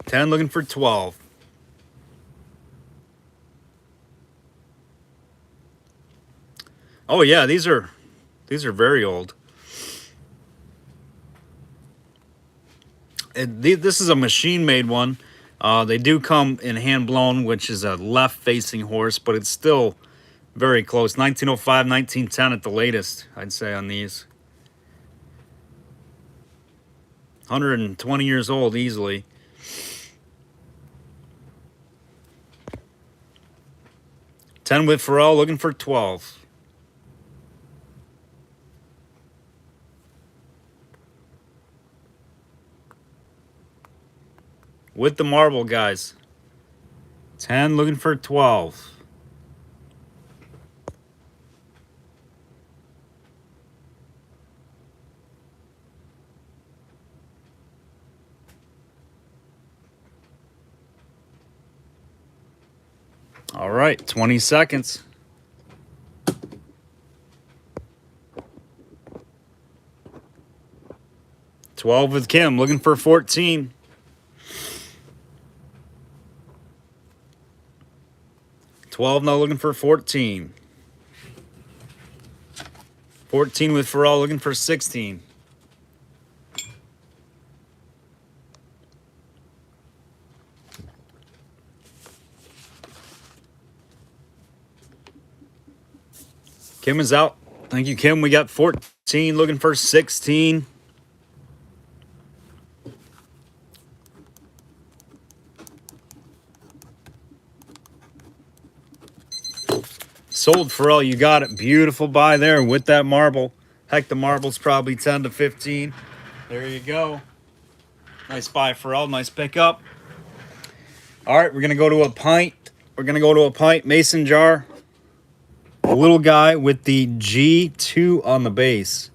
10 looking for 12. Oh yeah, these are very old. This is a machine-made one. They do come in hand-blown, which is a left-facing horse, but it's still very close. 1905, 1910 at the latest, I'd say, on these. 120 years old easily. Ten with Pharrell, looking for 12. With the marble, guys. 10 looking for 12. All right, 20 seconds. $12 with Kim, looking for 14. $12 now, looking for 14. 14 with Pharrell, looking for 16. Kim is out. Thank you, Kim. We got 14, looking for 16. Sold for all you got it. Beautiful buy there with that marble. Heck, the marble's probably 10 to 15. There you go. Nice buy for all. Nice pickup. All right, we're going to go to a pint. We're going to go to a pint mason jar. A little guy with the G2 on the base.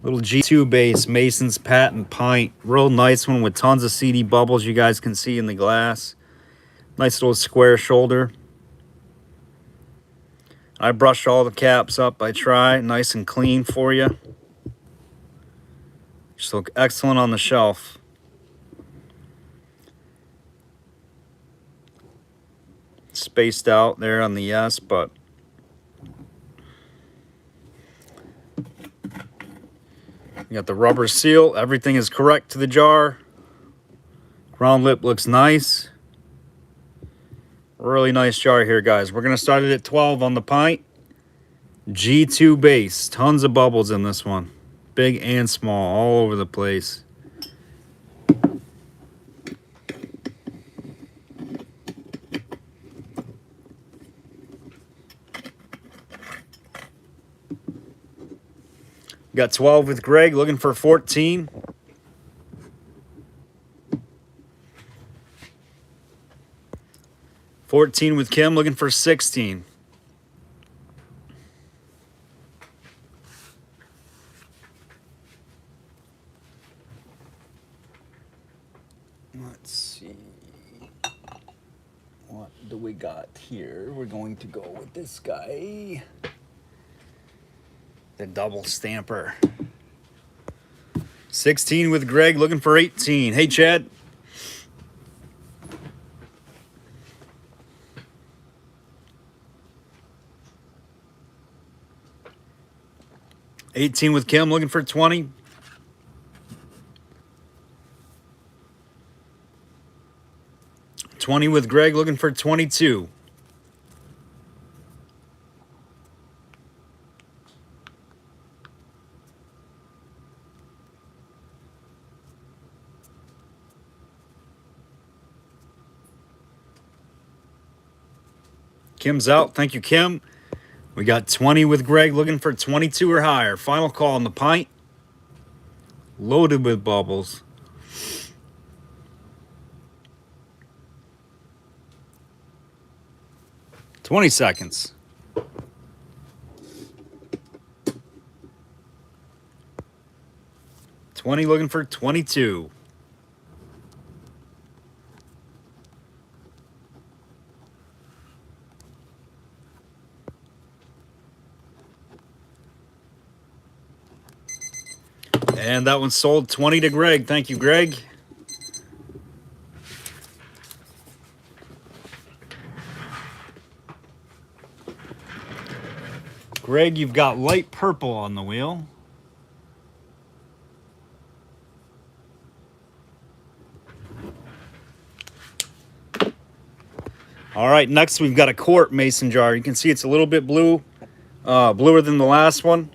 Little G2 base, Mason's patent pint. Real nice one with tons of CD bubbles you guys can see in the glass. Nice little square shoulder. I brush all the caps up. I try. Nice and clean for you. Just look excellent on the shelf. Spaced out there on the yes, but you got the rubber seal. Everything is correct to the jar. Ground lip looks nice. Really nice jar here, guys. We're going to start it at 12 on the pint. G2 base. Tons of bubbles in this one. Big and small, all over the place. Got 12 with Greg, looking for 14. $14 with Kim, looking for 16. Let's see. What do we got here? We're going to go with this guy. The double stamper. 16 with Greg, looking for 18. Hey, Chad. $18 with Kim, looking for 20. $20 with Greg, looking for 22. Kim's out. Thank you, Kim. We got 20 with Greg, looking for 22 or higher. Final call on the pint. Loaded with bubbles. $20 seconds. $20 looking for 22. And that one sold. 20 to Greg. Thank you, Greg. Greg, you've got light purple on the wheel. All right, next we've got a quart mason jar. You can see it's a little bit blue, bluer than the last one.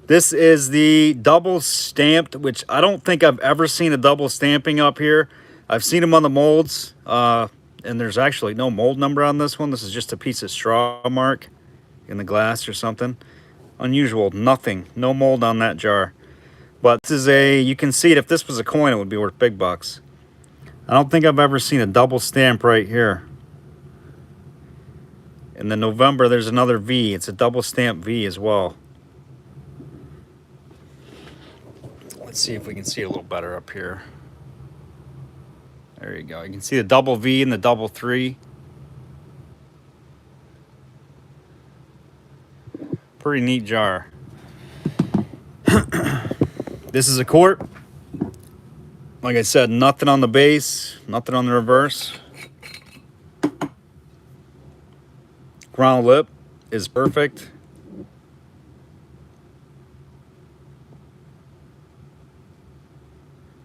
This is the double stamped, which I don't think I've ever seen a double stamping up here. I've seen them on the molds, and there's actually no mold number on this one. This is just a piece of straw mark in the glass or something. Unusual, nothing, no mold on that jar. But this is a, you can see it, if this was a coin, it would be worth big bucks. I don't think I've ever seen a double stamp right here. In the November, there's another V. It's a double stamp V as well. Let's see if we can see a little better up here. There you go. You can see the double V and the double 3. Pretty neat jar. This is a quart. Like I said, nothing on the base, nothing on the reverse. Ground lip is perfect.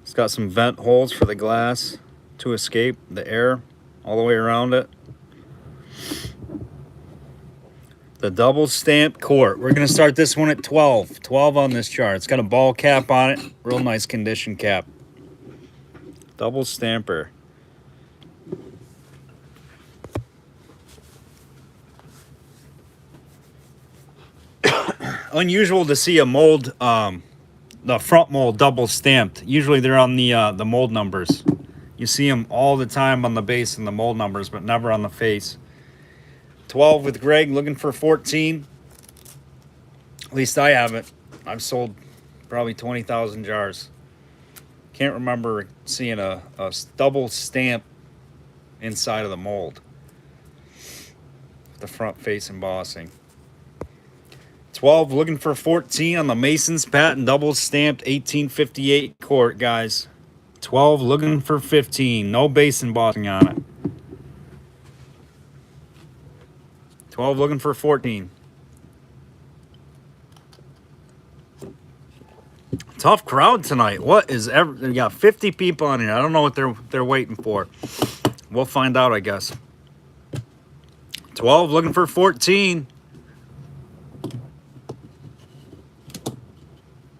It's got some vent holes for the glass to escape the air all the way around it. The double stamp quart. We're going to start this one at 12. 12 on this jar. It's got a ball cap on it. Real nice condition cap. Double stamper. unusual to see a mold, the front mold double stamped. Usually they're on the mold numbers. You see them all the time on the base and the mold numbers, but never on the face. 12 with Greg, looking for 14. At least I haven't. I've sold probably 20,000 jars. Can't remember seeing a double stamp inside of the mold. The front face embossing. 12 looking for 14 on the Mason's patent double stamped 1858 quart, guys. 12 looking for 15. No base embossing on it. 12 looking for 14. Tough crowd tonight. What is ever? We got 50 people on here. I don't know what they're waiting for. We'll find out, I guess. 12 looking for 14.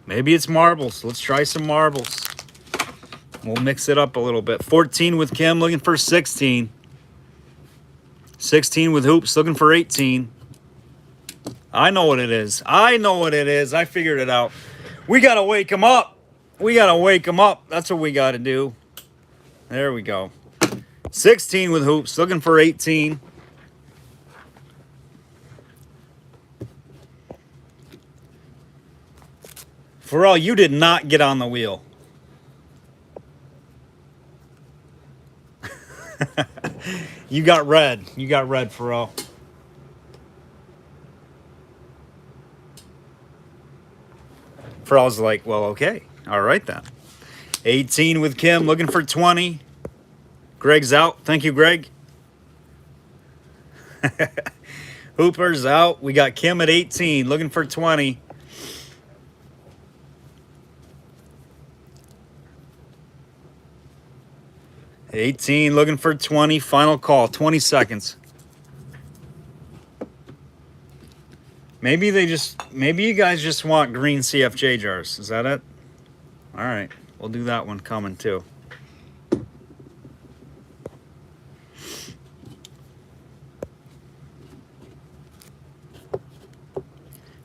Maybe it's marbles. Let's try some marbles. We'll mix it up a little bit. 14 with Kim looking for 16. 16 with Hoops looking for 18. I know what it is. I know what it is. I figured it out. We got to wake him up. We got to wake him up. That's what we got to do. There we go. 16 with Hoops looking for 18. Pharrell, you did not get on the wheel. You got red. You got red, Pharrell. Pharrell's like, well, okay. All right, then. 18 with Kim, looking for 20. Greg's out. Thank you, Greg. Hooper's out. We got Kim at 18, looking for 20. $18 looking for 20. Final call. 20 seconds. Maybe you guys just want green CFJ jars. Is that it? All right. We'll do that one coming too.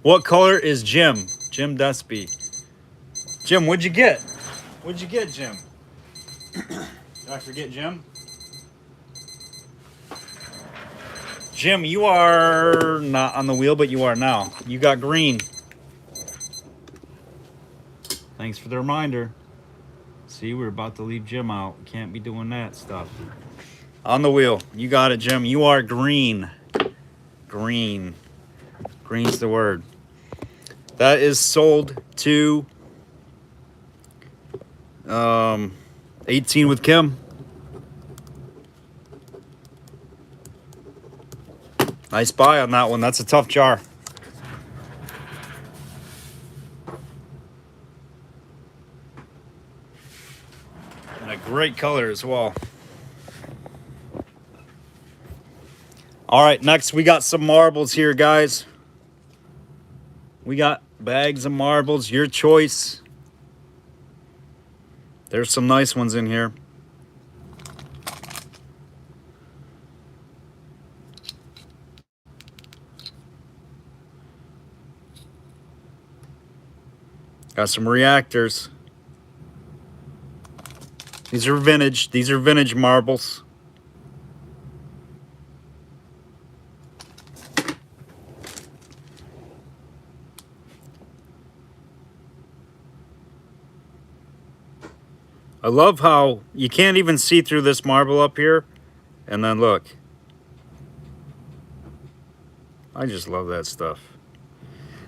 What color is Jim? Jim Despy. Jim, what'd you get? What'd you get, Jim? Did I forget Jim? Jim, you are not on the wheel, but you are now. You got green. Thanks for the reminder. See, we're about to leave Jim out. Can't be doing that stuff. On the wheel. You got it, Jim. You are green. Green. Green's the word. That is sold to 18 with Kim. Nice buy on that one. That's a tough jar. And a great color as well. All right, next we got some marbles here, guys. We got bags of marbles, your choice. There's some nice ones in here. Got some reactors. These are vintage. These are vintage marbles. I love how you can't even see through this marble up here. And then look. I just love that stuff.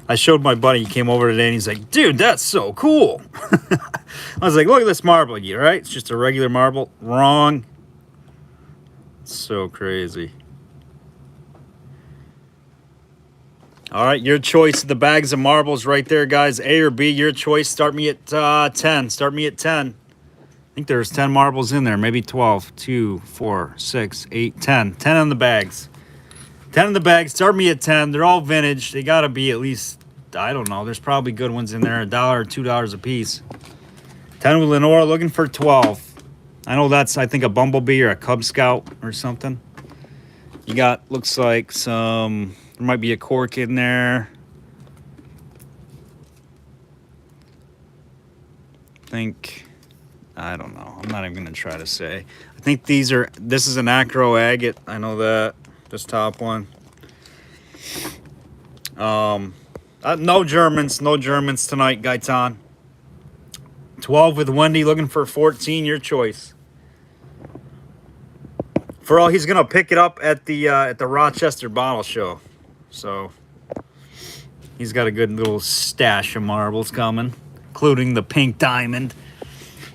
I showed my buddy, he came over today and he's like, dude, that's so cool. I was like, look at this marble, you right? It's just a regular marble. Wrong. So crazy. All right, your choice of the bags of marbles right there, guys. A or B, your choice. Start me at 10. Start me at 10. I think there's 10 marbles in there, maybe 12. 2, 4, 6, 8, 10. 10 on the bags. 10 in the bag. Start me at 10. They're all vintage. They got to be at least, I don't know. There's probably good ones in there. $1 or $2 a piece. 10 with Lenora, looking for 12. I know that's, I think, a Bumblebee or a Cub Scout or something. You got, looks like some, there might be a cork in there. think, I don't know. I'm not even going to try to say. I think this is an acro agate. I know that. This top one. No Germans tonight, Gaitan. 12 with Wendy, looking for 14, your choice. For all, he's gonna pick it up at the Rochester Bottle Show, so he's got a good little stash of marbles coming, including the pink diamond.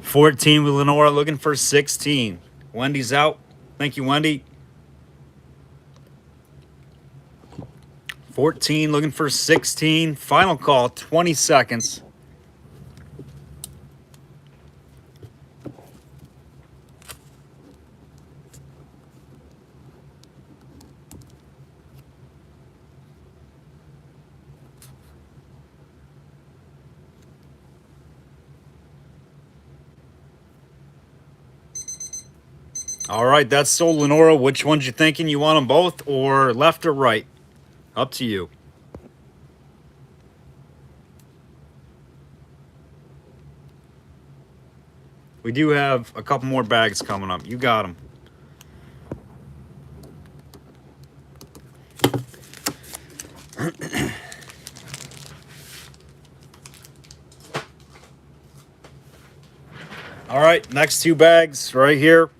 14 with Lenora, looking for 16. Wendy's out. Thank you, Wendy. 14, looking for 16. Final call, 20 seconds. All right, that's sold, Lenora. Which ones you thinking? You want them both or left or right? Up to you. We do have a couple more bags coming up. You got them. All right, next two bags right here.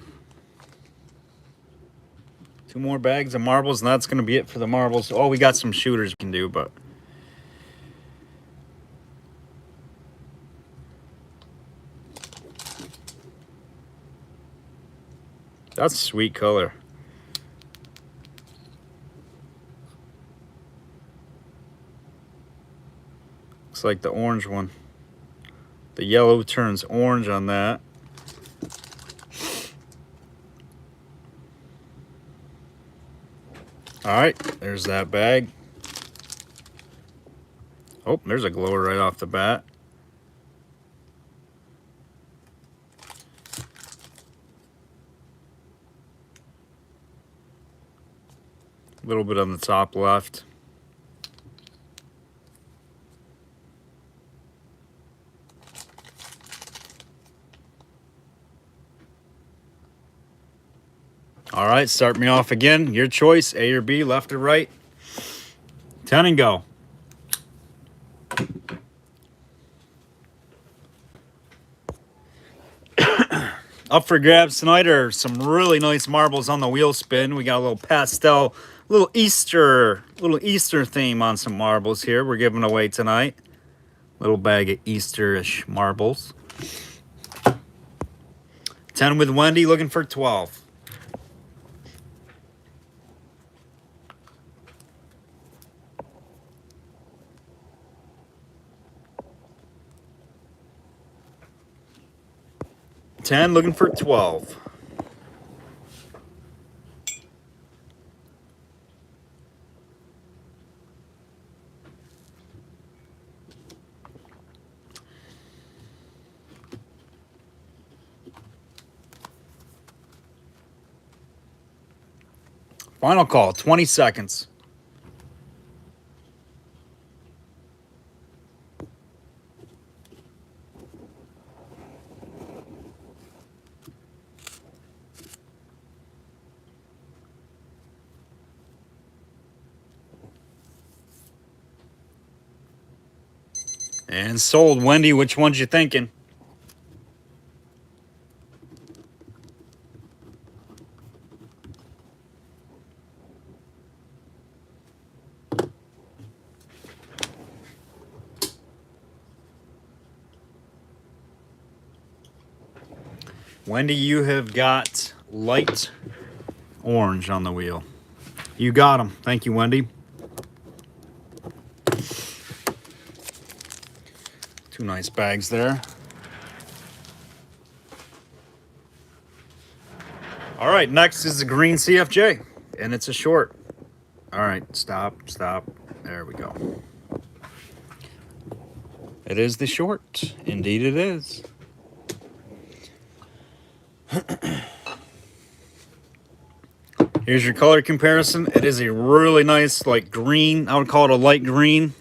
Two more bags of marbles, and that's going to be it for the marbles. Oh, we got some shooters we can do, but... That's a sweet color. Looks like the orange one. The yellow turns orange on that. All right, there's that bag. Oh, there's a glower right off the bat. A little bit on the top left. All right, start me off again. Your choice, A or B, left or right. 10 and go. Up for grabs tonight are some really nice marbles on the wheel spin. We got a little pastel, little Easter theme on some marbles here we're giving away tonight. Little bag of Easter-ish marbles. 10 with Wendy, looking for 12. $10, looking for 12. Final call, 20 seconds. And sold. Wendy, which ones you thinking? Wendy, you have got light orange on the wheel. You got them. Thank you, Wendy. Two nice bags there. All right, next is the green CFJ, and it's a short. All right, stop. There we go. It is the short. Indeed it is. Here's your color comparison. It is a really nice, like, green. I would call it a light green.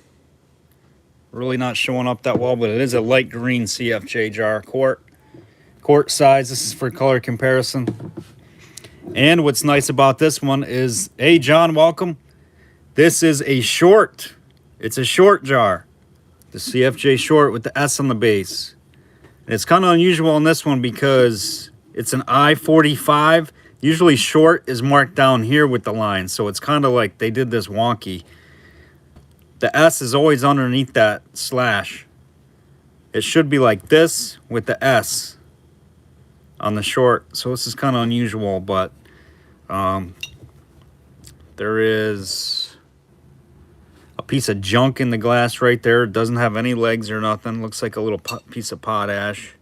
Really not showing up that well, but it is a light green CFJ jar, quart size. This is for color comparison. And what's nice about this one is, hey John, welcome. This is a short. It's a short jar. The CFJ short with the S on the base. And it's kind of unusual on this one because it's an I-45. Usually short is marked down here with the line, so it's kind of like they did this wonky. The S is always underneath that slash. It should be like this with the S on the short. So this is kind of unusual, but there is a piece of junk in the glass right there. It doesn't have any legs or nothing. Looks like a little piece of potash.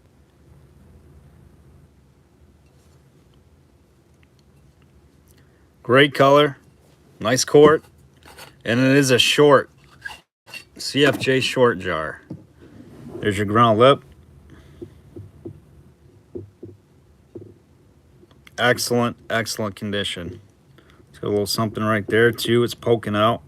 Great color. Nice quart. And it is a short. CFJ short jar. There's your ground lip. Excellent, excellent condition. It's got a little something right there too. It's poking out.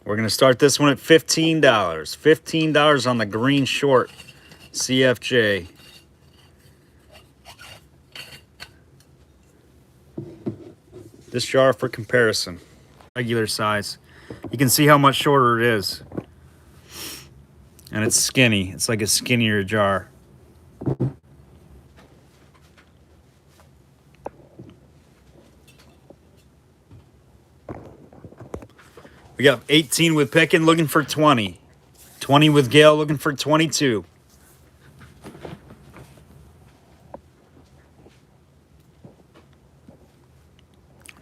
We're going to start this one at $15. $15 on the green short CFJ. This jar for comparison. Regular size. You can see how much shorter it is. And it's skinny. It's like a skinnier jar. We got 18 with Pickin looking for 20. 20 with Gail looking for 22.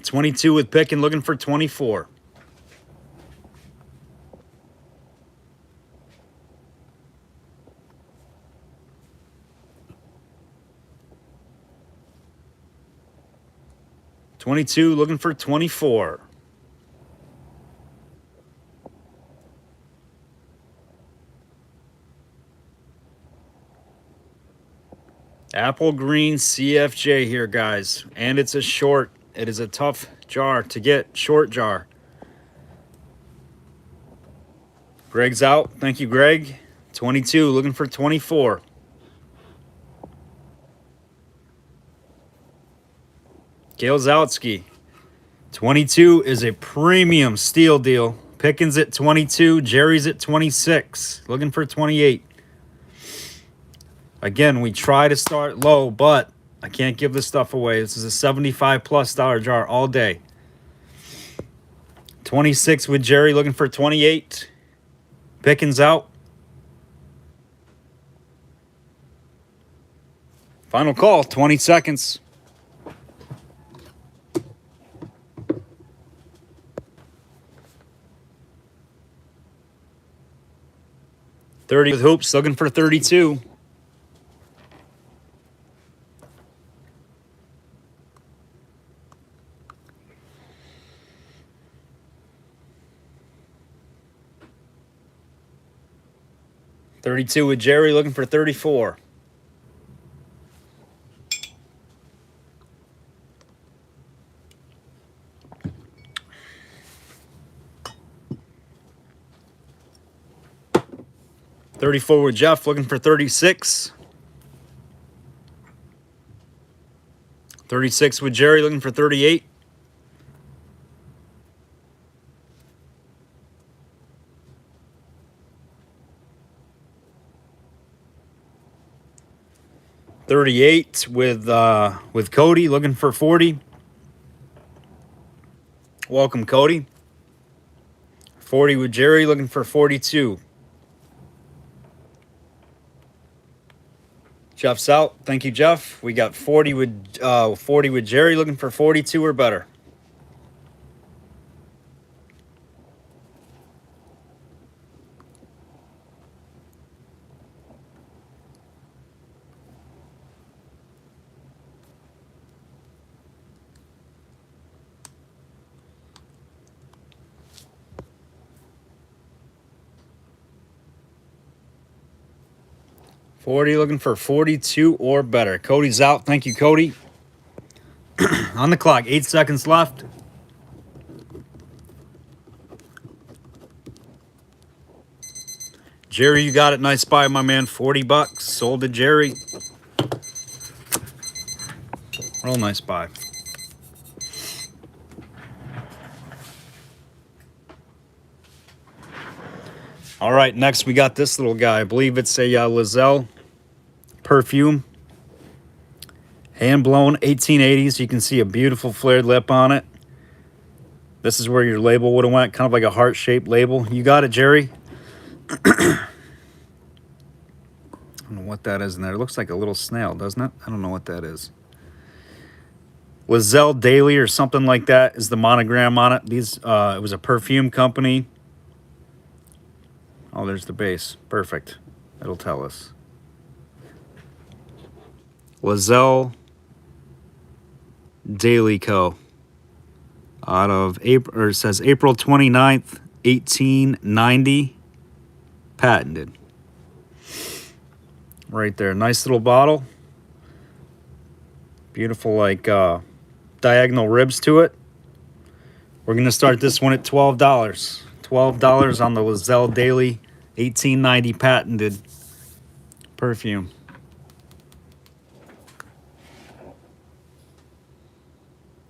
$22 with Pickin looking for 24. $22 looking for 24. Apple green CFJ here, guys. And it's a short. It is a tough jar to get. Short jar. Greg's out. Thank you, Greg. 22 looking for 24. Gail Zaltsky. 22 is a premium steel deal. Pickens at 22. Jerry's at 26. Looking for 28. Again, we try to start low, but I can't give this stuff away. This is a $75+ jar all day. 26 with Jerry looking for 28. Pickens out. Final call, 20 seconds. $30 with Hoops looking for 32. $32 with Jerry looking for 34. $34 with Jeff looking for 36. 36 with Jerry looking for 38. $38 with Cody looking for 40. Welcome, Cody. 40 with Jerry looking for 42. Jeff's out. Thank you, Jeff. We got 40 with Jerry looking for 42 or better. $40 looking for 42 or better. Cody's out. Thank you, Cody. On the clock, 8 seconds left. Jerry, you got it. Nice buy, my man. 40 bucks. Sold to Jerry. Real nice buy. All right, next we got this little guy. I believe it's a Lazelle perfume. Hand-blown 1880s. You can see a beautiful flared lip on it. This is where your label would have went, kind of like a heart-shaped label. You got it, Jerry. I don't know what that is in there. It looks like a little snail, doesn't it? I don't know what that is. Lazelle Daily or something like that is the monogram on it. It was a perfume company. Oh, there's the base. Perfect. It'll tell us. Lazelle Daily Co. Out of April, or it says April 29th, 1890. Patented. Right there. Nice little bottle. Beautiful, like, diagonal ribs to it. We're going to start this one at $12. $12 on the Lazelle Daily 1890 patented perfume.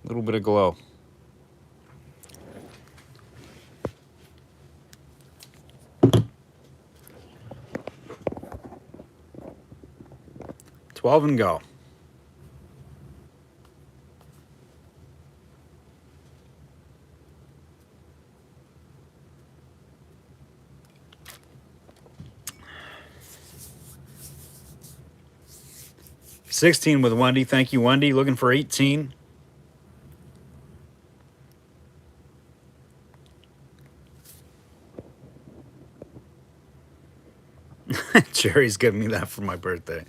A little bit of glow. $12 and go. $16 with Wendy. Thank you, Wendy. Looking for 18. Jerry's giving me that for my birthday.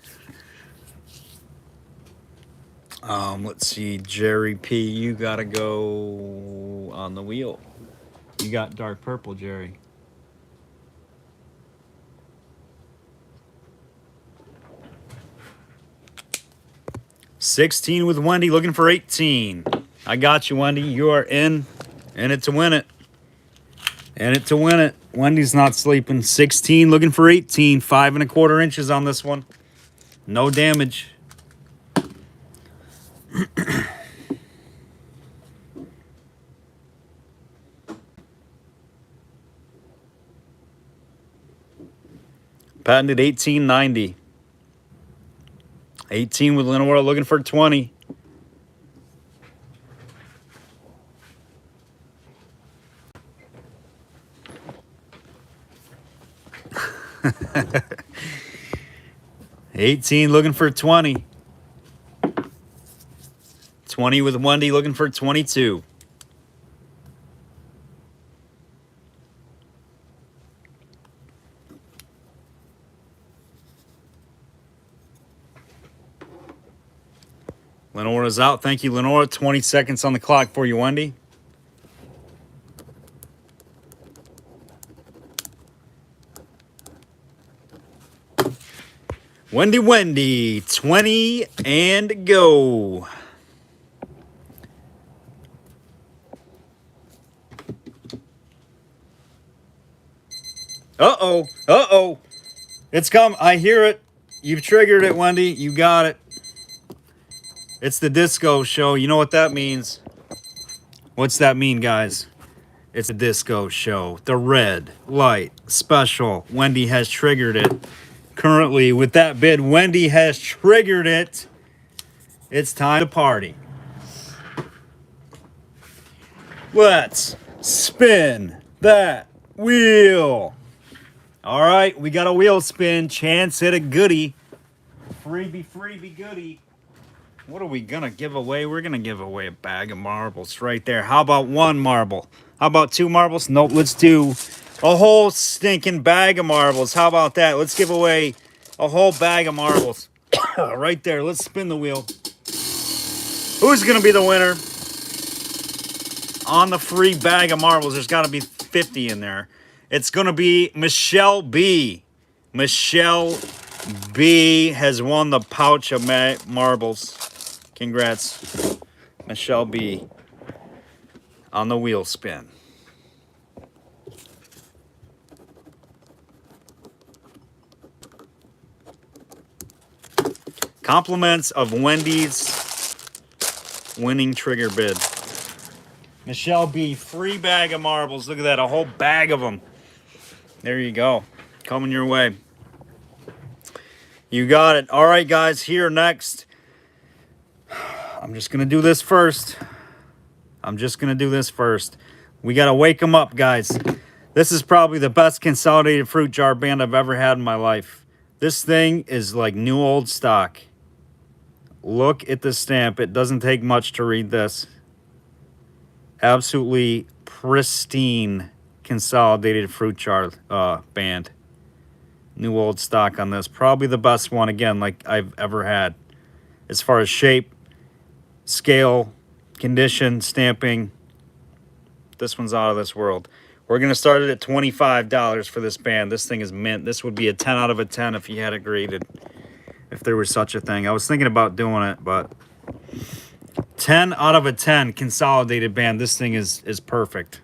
Let's see, Jerry P, you gotta go on the wheel. You got dark purple, Jerry. $16 with Wendy, looking for 18. I got you, Wendy. You are in it to win it. In it to win it. Wendy's not sleeping. 16, looking for 18. 5 1/4 inches on this one. No damage. Patented 1890. 18 with Lenore, looking for 20. $18 looking for 20. 20 with Wendy looking for 22. Lenore is out. Thank you, Lenore. 20 seconds on the clock for you, Wendy. Wendy, 20 and go. Uh-oh, uh-oh. It's come. I hear it. You've triggered it, Wendy. You got it. It's the disco show. You know what that means. What's that mean, guys? It's a disco show. The red light special. Wendy has triggered it. Currently, with that bid, Wendy has triggered it. It's time to party. Let's spin that wheel. All right, we got a wheel spin. Chance at a goodie. Freebie goodie. What are we going to give away? We're going to give away a bag of marbles right there. How about one marble? How about two marbles? Nope, let's do a whole stinking bag of marbles. How about that? Let's give away a whole bag of marbles. Right there. Let's spin the wheel. Who's going to be the winner on the free bag of marbles? There's got to be 50 in there. It's going to be Michelle B. Michelle B has won the pouch of marbles. Congrats. Michelle B on the wheel spin. Compliments of Wendy's winning trigger bid. Michelle B, free bag of marbles. Look at that, a whole bag of them. There you go. Coming your way. You got it. All right, guys, here next. I'm just going to do this first. We got to wake them up, guys. This is probably the best consolidated fruit jar band I've ever had in my life. This thing is like new old stock. Look at the stamp. It doesn't take much to read this. Absolutely pristine consolidated fruit jar band. New old stock on this. Probably the best one, again, like I've ever had. As far as shape, scale, condition, stamping. This one's out of this world. We're going to start it at $25 for this band. This thing is mint. This would be a 10 out of a 10 if you had it graded. If there was such a thing. I was thinking about doing it, but 10 out of a 10 consolidated band. This thing is perfect.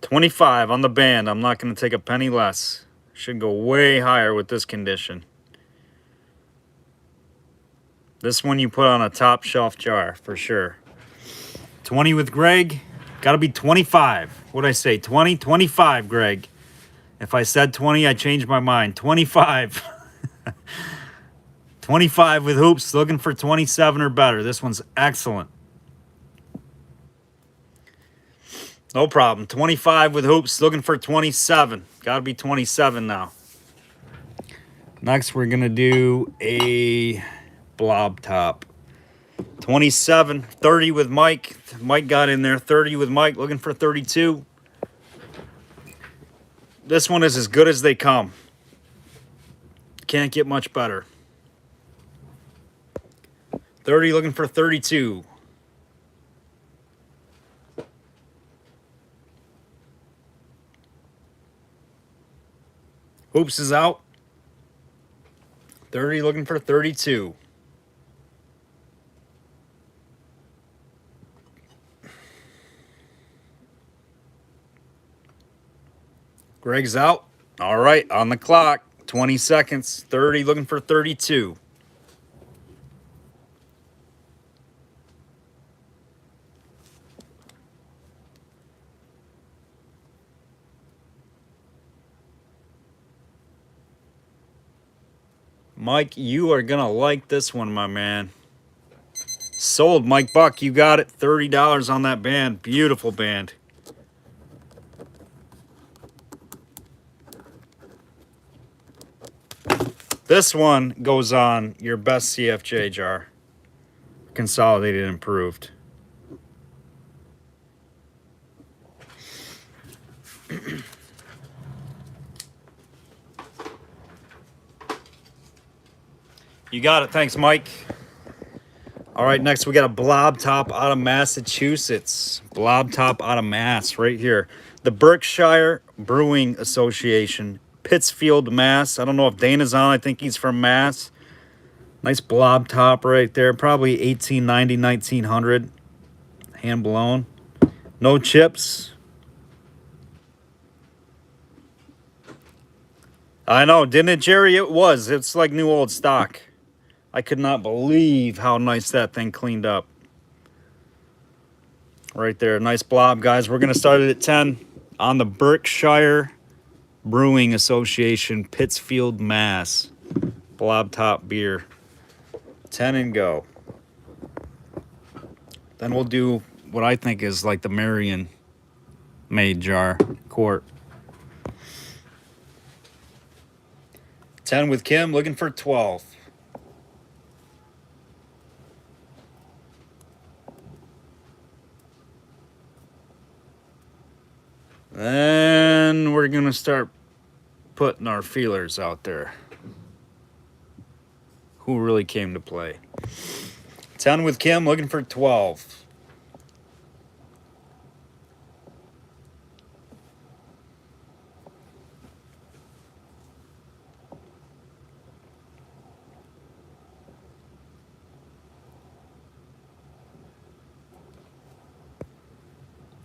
$25 on the band. I'm not going to take a penny less. Should go way higher with this condition. This one you put on a top shelf jar for sure. 20 with Greg. Got to be 25. What'd I say? 20? 25, Greg. If I said 20, I changed my mind. 25. 25 with hoops. Looking for 27 or better. This one's excellent. No problem. 25 with hoops. Looking for 27. Got to be 27 now. Next, we're going to do a blob top. 27. 30 with Mike. Mike got in there. 30 with Mike. Looking for 32. This one is as good as they come. Can't get much better. 30 looking for 32. Hoops is out. 30 looking for 32. Greg's out. All right, on the clock. 20 seconds. 30 looking for 32. Mike, you are going to like this one, my man. Sold, Mike Buck. You got it. $30 on that band. Beautiful band. This one goes on your best CFJ jar. Consolidated and improved. You got it. Thanks, Mike. All right, next we got a blob top out of Massachusetts. Blob top out of Mass right here. The Berkshire Brewing Association, Pittsfield, Mass. I don't know if Dana's on. I think he's from Mass. Nice blob top right there. Probably 1890, 1900. Hand blown. No chips. I know, didn't it, Jerry? It was. It's like new old stock. I could not believe how nice that thing cleaned up. Right there. Nice blob, guys. We're going to start it at 10 on the Berkshire Brewing Association, Pittsfield, Mass. Blob top beer. 10 and go. Then we'll do what I think is like the Marion-made jar, quart. 10 with Kim, looking for 12. Then we're going to start putting our feelers out there. Who really came to play? 10 with Kim, looking for 12.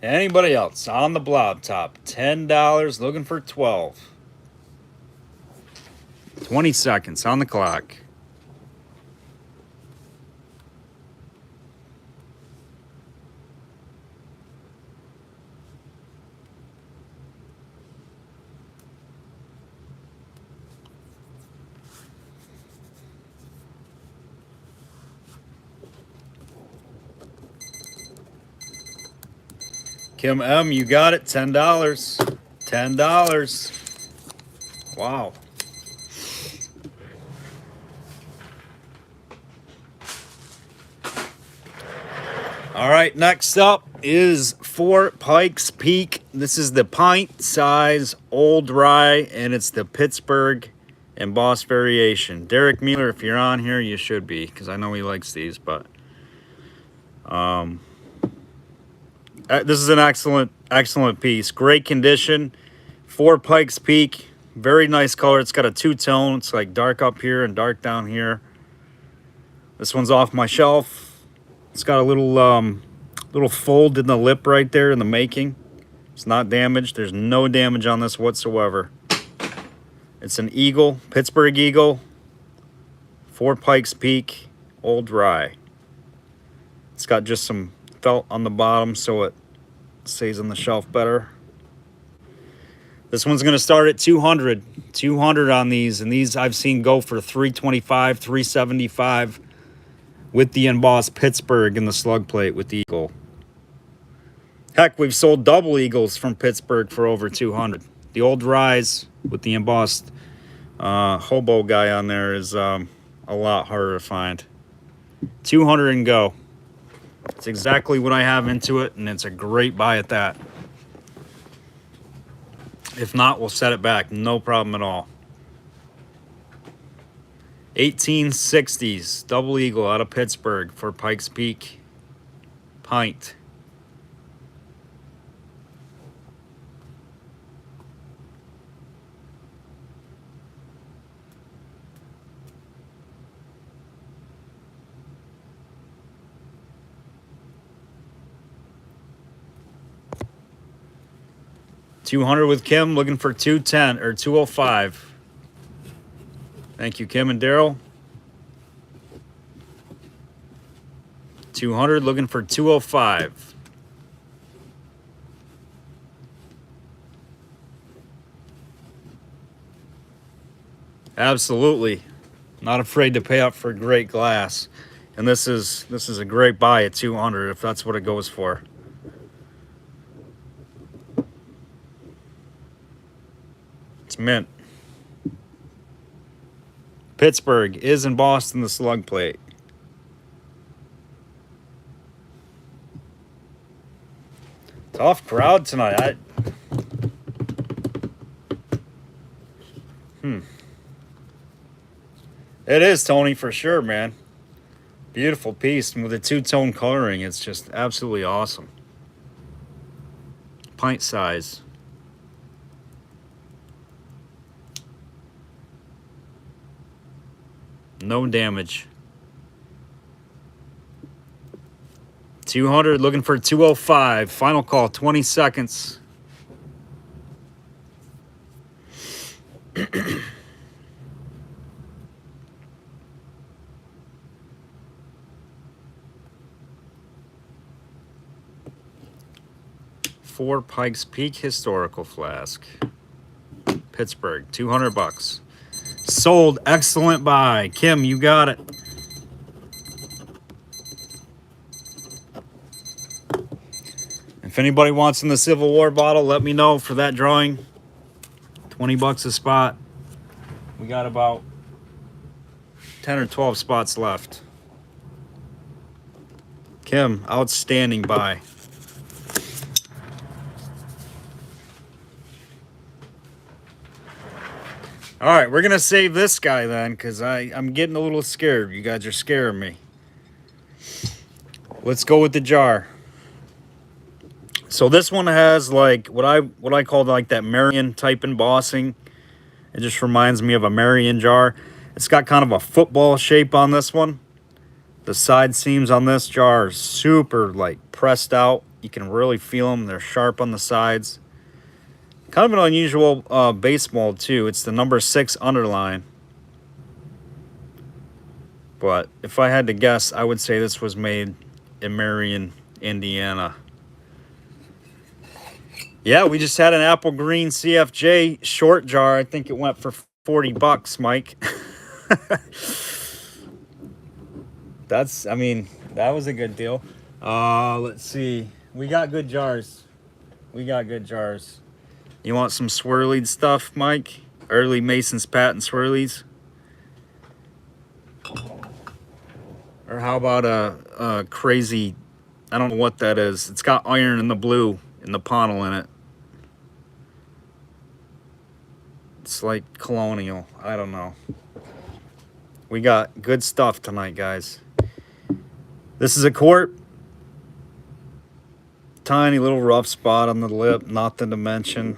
Anybody else on the Blob top? $10, looking for 12. 20 seconds on the clock. Kim M, you got it. $10. $10. Wow. All right, next up is Fort Pikes Peak. This is the pint size old rye, and it's the Pittsburgh embossed variation. Derek Mueller, if you're on here, you should be, because I know he likes these, but this is an excellent piece. Great condition. Fort Pikes Peak. Very nice color. It's got a two-tone. It's like dark up here and dark down here. This one's off my shelf. It's got a little fold in the lip right there in the making. It's not damaged. There's no damage on this whatsoever. It's an Eagle, Pittsburgh Eagle, Fort Pikes Peak, old rye. It's got just some felt on the bottom so it stays on the shelf better. This one's going to start at 200 on these, and these I've seen go for 325, 375 with the embossed Pittsburgh and the slug plate with the Eagle. Heck, we've sold double Eagles from Pittsburgh for over 200. The old ryes with the embossed hobo guy on there is a lot harder to find. 200 and go. It's exactly what I have into it, and it's a great buy at that. If not, we'll set it back. No problem at all. 1860's Double Eagle out of Pittsburgh for Pikes Peak. Pint. $200 with Kim, looking for 210 or 205. Thank you, Kim and Daryl. 200, looking for 205. Absolutely. Not afraid to pay up for great glass. And this is a great buy at 200 if that's what it goes for. It's mint. Pittsburgh is embossed in the slug plate. Tough crowd tonight. It is, Tony, for sure, man. Beautiful piece. And with the two-tone coloring, it's just absolutely awesome. Pint size. No damage. 200, looking for 205. Final call, 20 seconds. Fort Pikes Peak Historical Flask. Pittsburgh, 200 bucks. Sold. Excellent buy. Kim, you got it. If anybody wants in the Civil War bottle, let me know for that drawing. 20 bucks a spot. We got about 10 or 12 spots left. Kim, outstanding buy. All right, we're going to save this guy then because I'm getting a little scared. You guys are scaring me. Let's go with the jar. So this one has like what I call like that Marion type embossing. It just reminds me of a Marion jar. It's got kind of a football shape on this one. The side seams on this jar are super like pressed out. You can really feel them. They're sharp on the sides. Kind of an unusual base mold too. It's the number 6 underline. But if I had to guess, I would say this was made in Marion, Indiana. Yeah, we just had an apple green CFJ short jar. I think it went for 40 bucks, Mike. I mean, that was a good deal. Let's see. We got good jars. You want some swirlied stuff, Mike? Early Mason's patent swirlies? Or how about a crazy, I don't know what that is. It's got iron in the blue and the panel in it. It's like colonial. I don't know. We got good stuff tonight, guys. This is a quart. Tiny little rough spot on the lip, nothing to mention.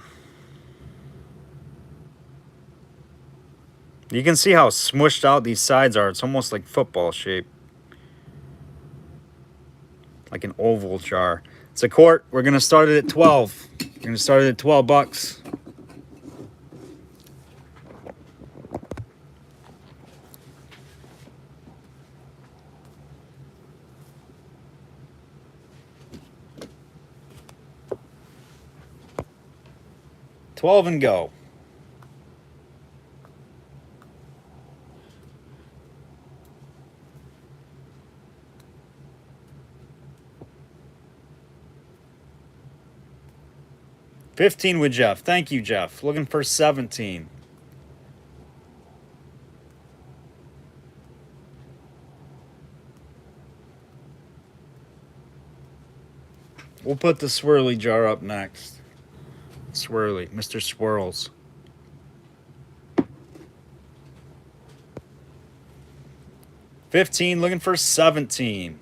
You can see how smushed out these sides are. It's almost like football shape. Like an oval jar. It's a quart. We're going to start it at 12. We're going to start it at 12 bucks. $12 and go. $15 with Jeff. Thank you, Jeff. Looking for 17. We'll put the swirly jar up next. Swirly, Mr. Swirls. $15, looking for 17.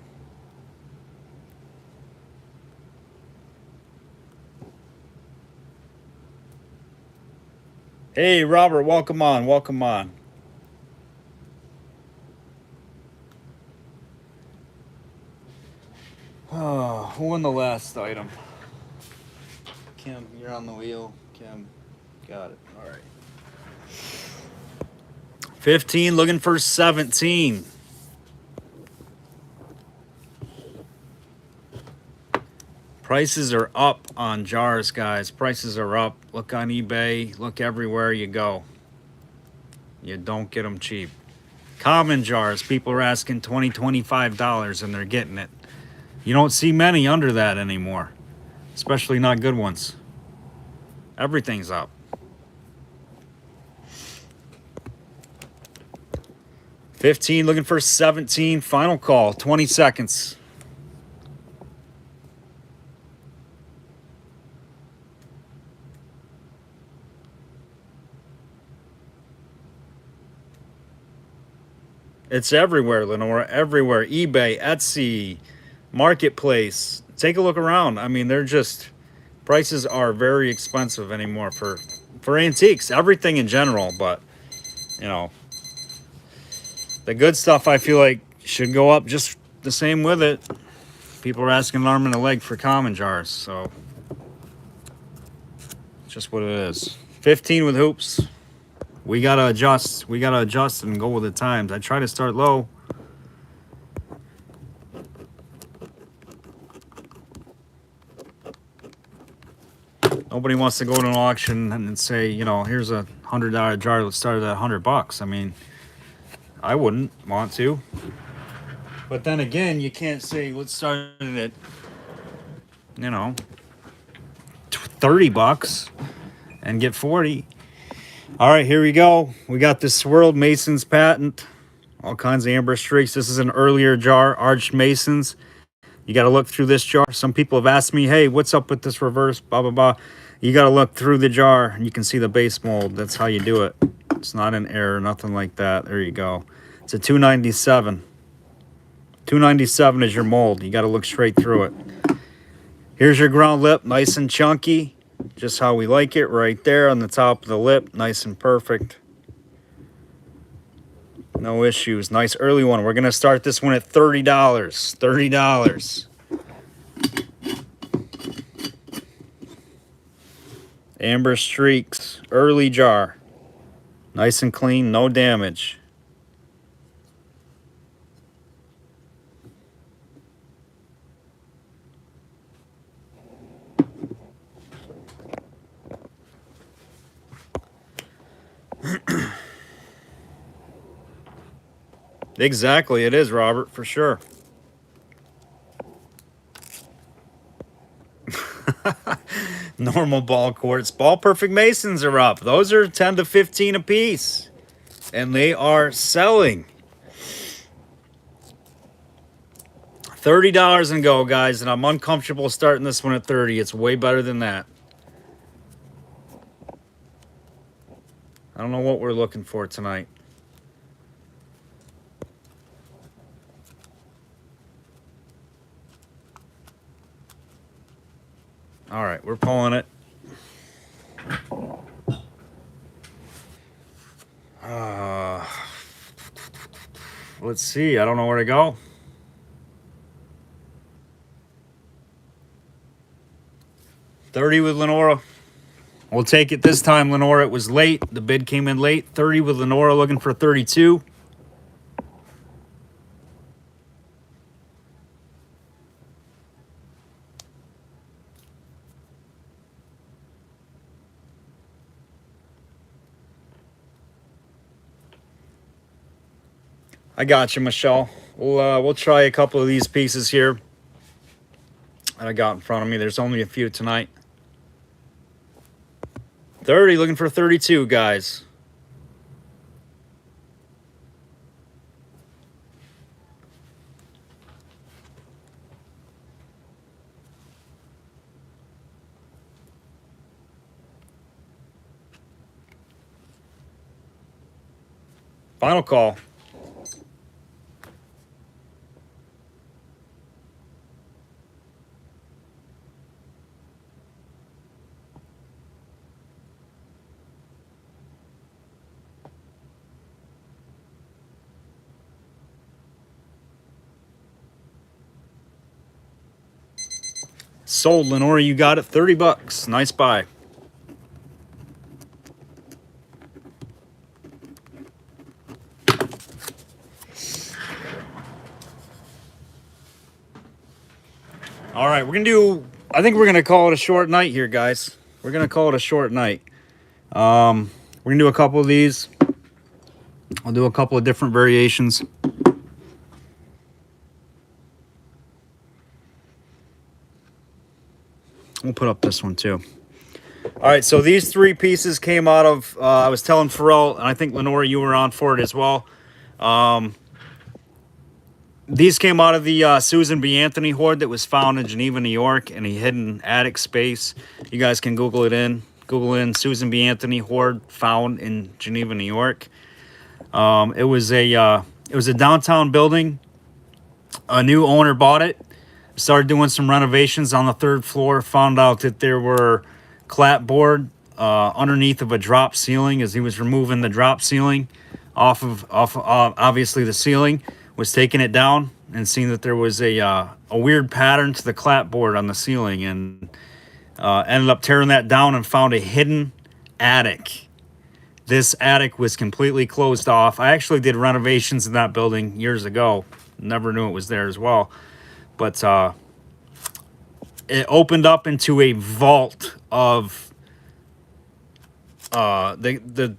Hey, Robert, welcome on, welcome on. Oh, who won the last item? Kim, you're on the wheel. Kim, got it. All right. 15, looking for 17. Prices are up on jars, guys. Prices are up. Look on eBay. Look everywhere you go. You don't get them cheap. Common jars. People are asking $20, $25 and they're getting it. You don't see many under that anymore. Especially not good ones. Everything's up. $15, looking for 17. Final call. 20 seconds. It's everywhere, Lenore. Everywhere. eBay, Etsy, Marketplace. Take a look around. I mean, they're just... Prices are very expensive anymore for antiques. Everything in general, but, you know... The good stuff, I feel like, should go up just the same with it. People are asking an arm and a leg for common jars, so... Just what it is. 15 with hoops. We gotta adjust. We gotta adjust and go with the times. I try to start low. Nobody wants to go to an auction and say, you know, here's a $100 jar. Let's start at $100. I mean, I wouldn't want to. But then again, you can't say let's start it at, you know, $30 and get 40. All right, here we go. We got this swirled Mason's patent. All kinds of amber streaks. This is an earlier jar, arched Masons. You got to look through this jar. Some people have asked me, hey, what's up with this reverse, blah, blah, blah. You got to look through the jar, and you can see the base mold. That's how you do it. It's not an error, nothing like that. There you go. It's a 297. 297 is your mold. You got to look straight through it. Here's your ground lip, nice and chunky. Just how we like it, right there on the top of the lip, nice and perfect. No issues. Nice early one. We're going to start this one at $30. $30. Amber streaks, early jar. Nice and clean, no damage. Exactly, it is, Robert, for sure. Normal ball quarts. Ball perfect Masons are up. Those are 10 to 15 a piece. And they are selling. $30 and go, guys. And I'm uncomfortable starting this one at 30. It's way better than that. I don't know what we're looking for tonight. All right, we're pulling it. Let's see. I don't know where to go. $30 with Lenora. We'll take it this time, Lenora. It was late. The bid came in late. $30 with Lenora, looking for 32. I got you, Michelle. We'll try a couple of these pieces here that I got in front of me. There's only a few tonight. 30, looking for 32, guys. Final call. Sold, Lenora. You got it. 30 bucks. Nice buy. All right, I think we're going to call it a short night here, guys. We're going to call it a short night. We're going to do a couple of these. I'll do a couple of different variations. We'll put up this one too. All right, so these three pieces came out of, I was telling Pharrell, and I think Lenora, you were on for it as well. These came out of the Susan B. Anthony hoard that was found in Geneva, New York, in a hidden attic space. You guys can Google it in. Google in Susan B. Anthony hoard found in Geneva, New York. It was a downtown building. A new owner bought it. Started doing some renovations on the third floor. Found out that there were clapboard underneath of a drop ceiling as he was removing the drop ceiling off of obviously the ceiling. Was taking it down and seeing that there was a weird pattern to the clapboard on the ceiling, and ended up tearing that down and found a hidden attic. This attic was completely closed off. I actually did renovations in that building years ago. Never knew it was there as well. But it opened up into a vault of the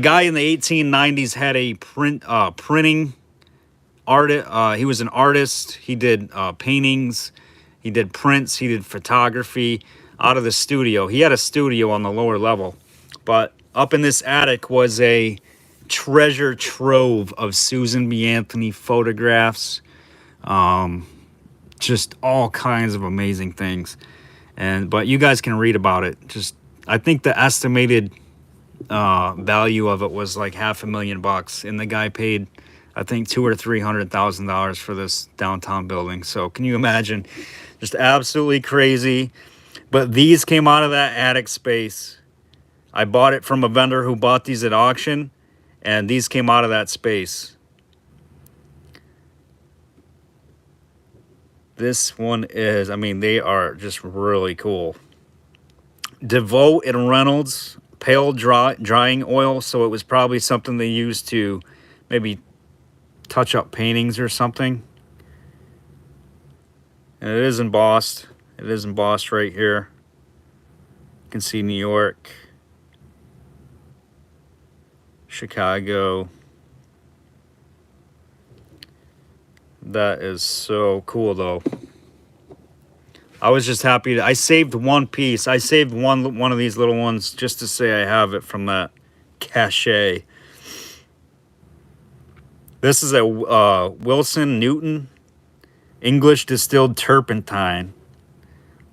guy in the 1890s had a printing art. He was an artist. He did paintings. He did prints. He did photography out of the studio. He had a studio on the lower level, but up in this attic was a treasure trove of Susan B. Anthony photographs. Just all kinds of amazing things. But you guys can read about it. I think the estimated value of it was like $500,000, and the guy paid, I think, $200,000 or $300,000 for this downtown building. So can you imagine? Just absolutely crazy. But these came out of that attic space. I bought it from a vendor who bought these at auction, and these came out of that space. This one is, I mean, they are just really cool. DeVoe and Reynolds pale drying oil, so it was probably something they used to maybe touch up paintings or something. And it is embossed. It is embossed right here. You can see New York, Chicago. That is so cool though. I was just happy I saved one piece. I saved one of these little ones just to say I have it from that cachet. This is a Wilson Newton English distilled turpentine.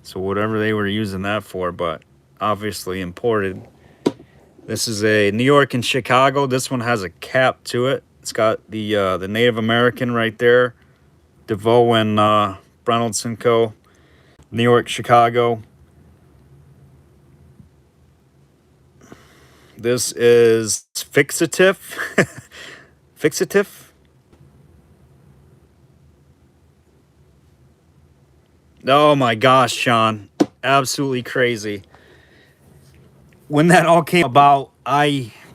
So whatever they were using that for, but obviously imported. This is a New York and Chicago. This one has a cap to it. It's got the Native American right there. DeVoe and Reynolds & Co. New York, Chicago. This is fixative. Fixative. Oh my gosh, Sean. Absolutely crazy. When that all came about,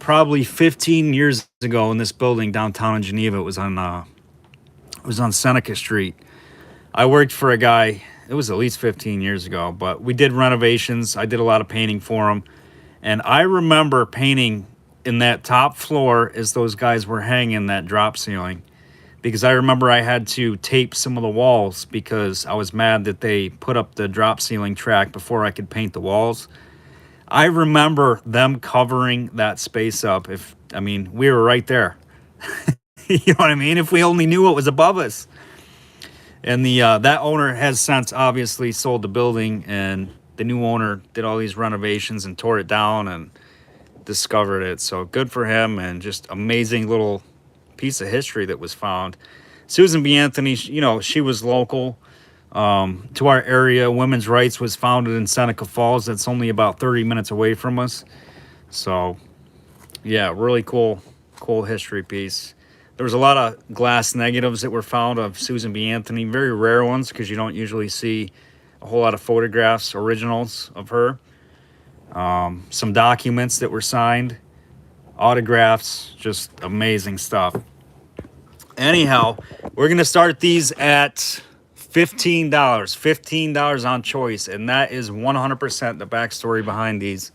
probably 15 years ago in this building downtown in Geneva, it was on Seneca Street. I worked for a guy, it was at least 15 years ago, but we did renovations. I did a lot of painting for him. And I remember painting in that top floor as those guys were hanging that drop ceiling. Because I remember I had to tape some of the walls because I was mad that they put up the drop ceiling track before I could paint the walls. I remember them covering that space up. We were right there. You know what I mean? If we only knew what was above us. And that owner has since obviously sold the building, and the new owner did all these renovations and tore it down and discovered it. So good for him, and just amazing little piece of history that was found. Susan B. Anthony, she was local to our area. Women's Rights was founded in Seneca Falls. That's only about 30 minutes away from us. So yeah, really cool history piece. There was a lot of glass negatives that were found of Susan B. Anthony, very rare ones because you don't usually see a whole lot of photographs, originals of her. Some documents that were signed, autographs, just amazing stuff. Anyhow, we're going to start these at $15. $15 on choice, and that is 100% the backstory behind these.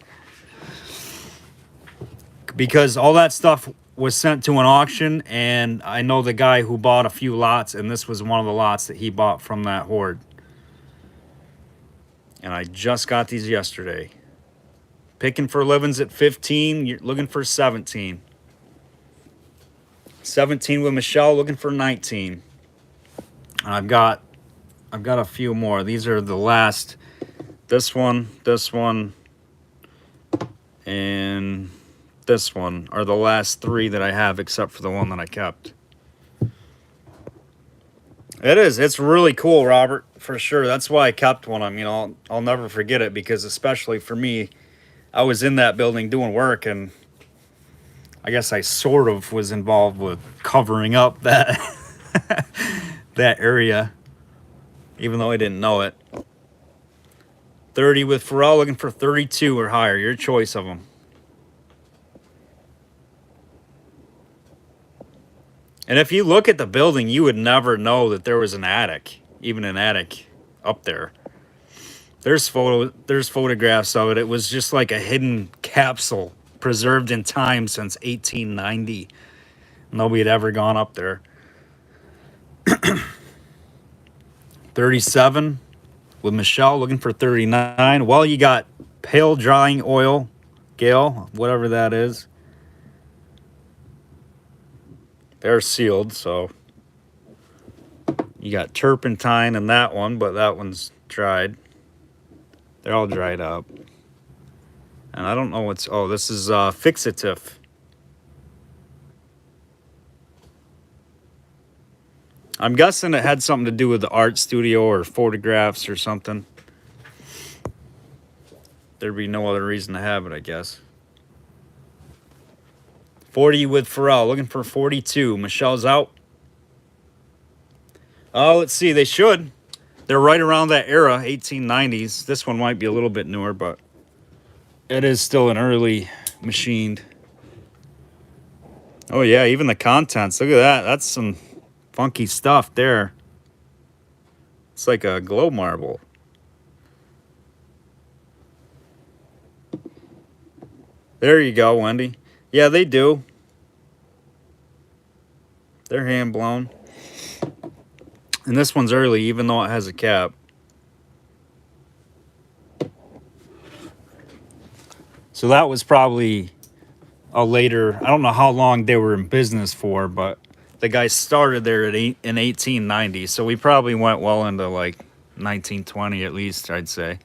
Because all that stuff was sent to an auction, and I know the guy who bought a few lots, and this was one of the lots that he bought from that horde. And I just got these yesterday. Picking for livings at 15, you're looking for 17. 17 with Michelle, looking for 19. I've got a few more. These are the last. This one, and this one are the last three that I have, except for the one that I kept. It's really cool, Robert, for sure. That's why I kept one. I'll never forget it, because especially for me, I was in that building doing work, and I guess I sort of was involved with covering up that that area, even though I didn't know it. 30 with Pharrell, looking for 32 or higher. Your choice of them. And if you look at the building, you would never know that there was an attic, even an attic up there. There's photographs of it. It was just like a hidden capsule preserved in time since 1890. Nobody had ever gone up there. 37 with Michelle, looking for 39. Well, you got pale drying oil, Gail, whatever that is. They're sealed, so you got turpentine in that one, but that one's dried. They're all dried up. And I don't know what's... Oh, this is fixative. I'm guessing it had something to do with the art studio or photographs or something. There'd be no other reason to have it, I guess. 40 with Pharrell, looking for 42. Michelle's out. Oh, let's see. They should. They're right around that era, 1890s. This one might be a little bit newer, but It is still an early machined. Oh yeah, even the contents. Look at that. That's some funky stuff there. It's like a glow marble. There you go, Wendy. Yeah, they do. They're hand blown. And this one's early, even though it has a cap. So that was probably a later, I don't know how long they were in business for, but the guy started there in 1890. So we probably went well into like 1920 at least, I'd say.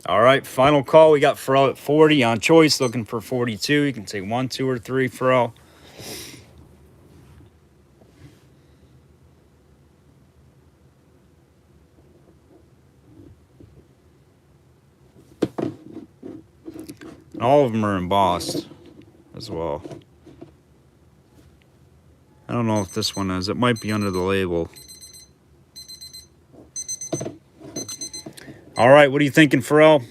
All right, final call. We got Pharrell at 40 on choice, looking for 42. You can take 1, 2, or 3, Pharrell. And all of them are embossed as well. I don't know if this one is. It might be under the label. All right, what are you thinking, Pharrell?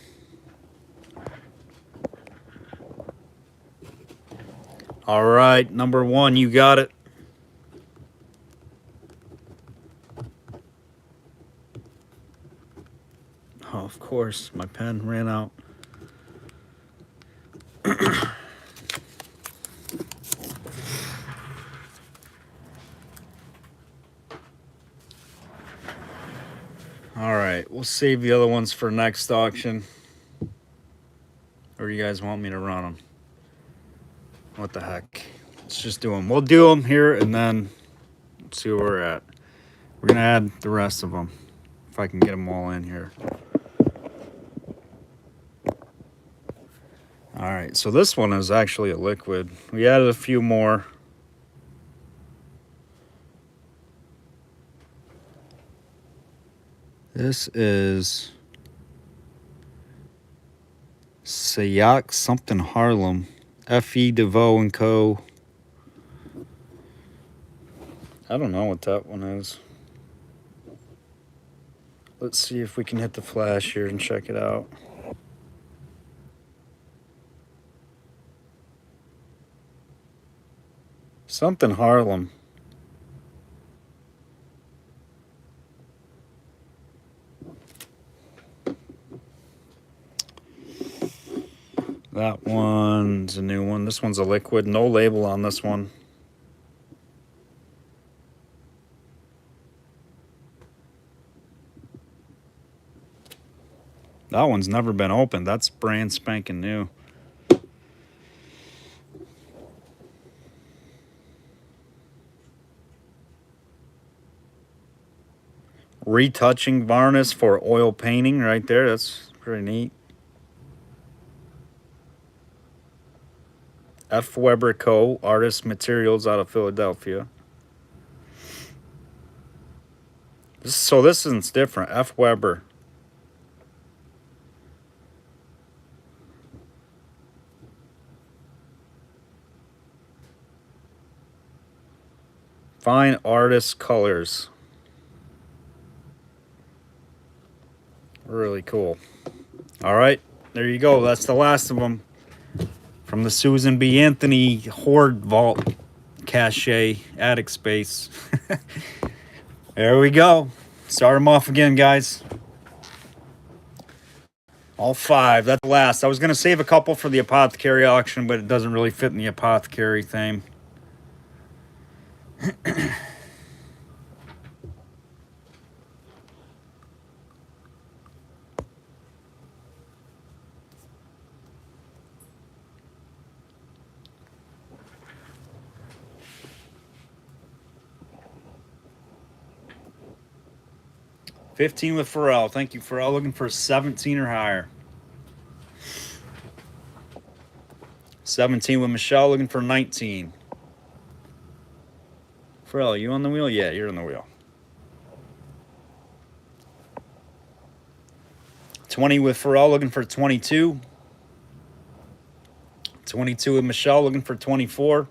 All right, number 1, you got it. Oh, of course, my pen ran out. All right, we'll save the other ones for next auction. Or you guys want me to run them? What the heck? Let's just do them. We'll do them here and then see where we're at. We're going to add the rest of them if I can get them all in here. All right, so this one is actually a liquid. We added a few more. This is Sayak something Harlem. F.E. DeVoe and Co. I don't know what that one is. Let's see if we can hit the flash here and check it out. Something Harlem. That one's a new one. This one's a liquid. No label on this one. That one's never been opened. That's brand spanking new. Retouching varnish for oil painting right there. That's pretty neat. F. Weber Co. Artist Materials out of Philadelphia. So this is different. F. Weber. Fine Artist Colors. Really cool. All right, there you go. That's the last of them. From the Susan B. Anthony Hoard Vault Cache Attic Space. There we go. Start them off again, guys. All 5. That's the last. I was going to save a couple for the apothecary auction, but it doesn't really fit in the apothecary theme. 15 with Pharrell. Thank you, Pharrell. Looking for 17 or higher. 17 with Michelle. Looking for 19. Pharrell, you on the wheel? Yeah, you're on the wheel. 20 with Pharrell. Looking for 22. 22 with Michelle. Looking for 24.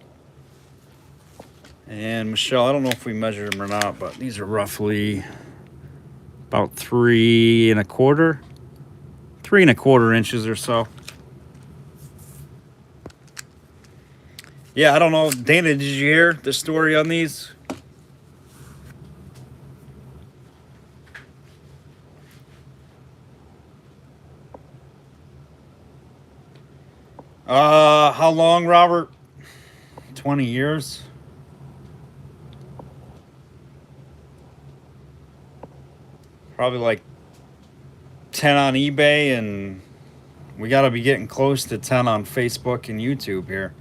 And Michelle, I don't know if we measured them or not, but these are roughly about 3¼ inches or so. Yeah, I don't know. Dana, did you hear the story on these? How long, Robert? 20 years? Probably like 10 on eBay, and we got to be getting close to 10 on Facebook and YouTube here.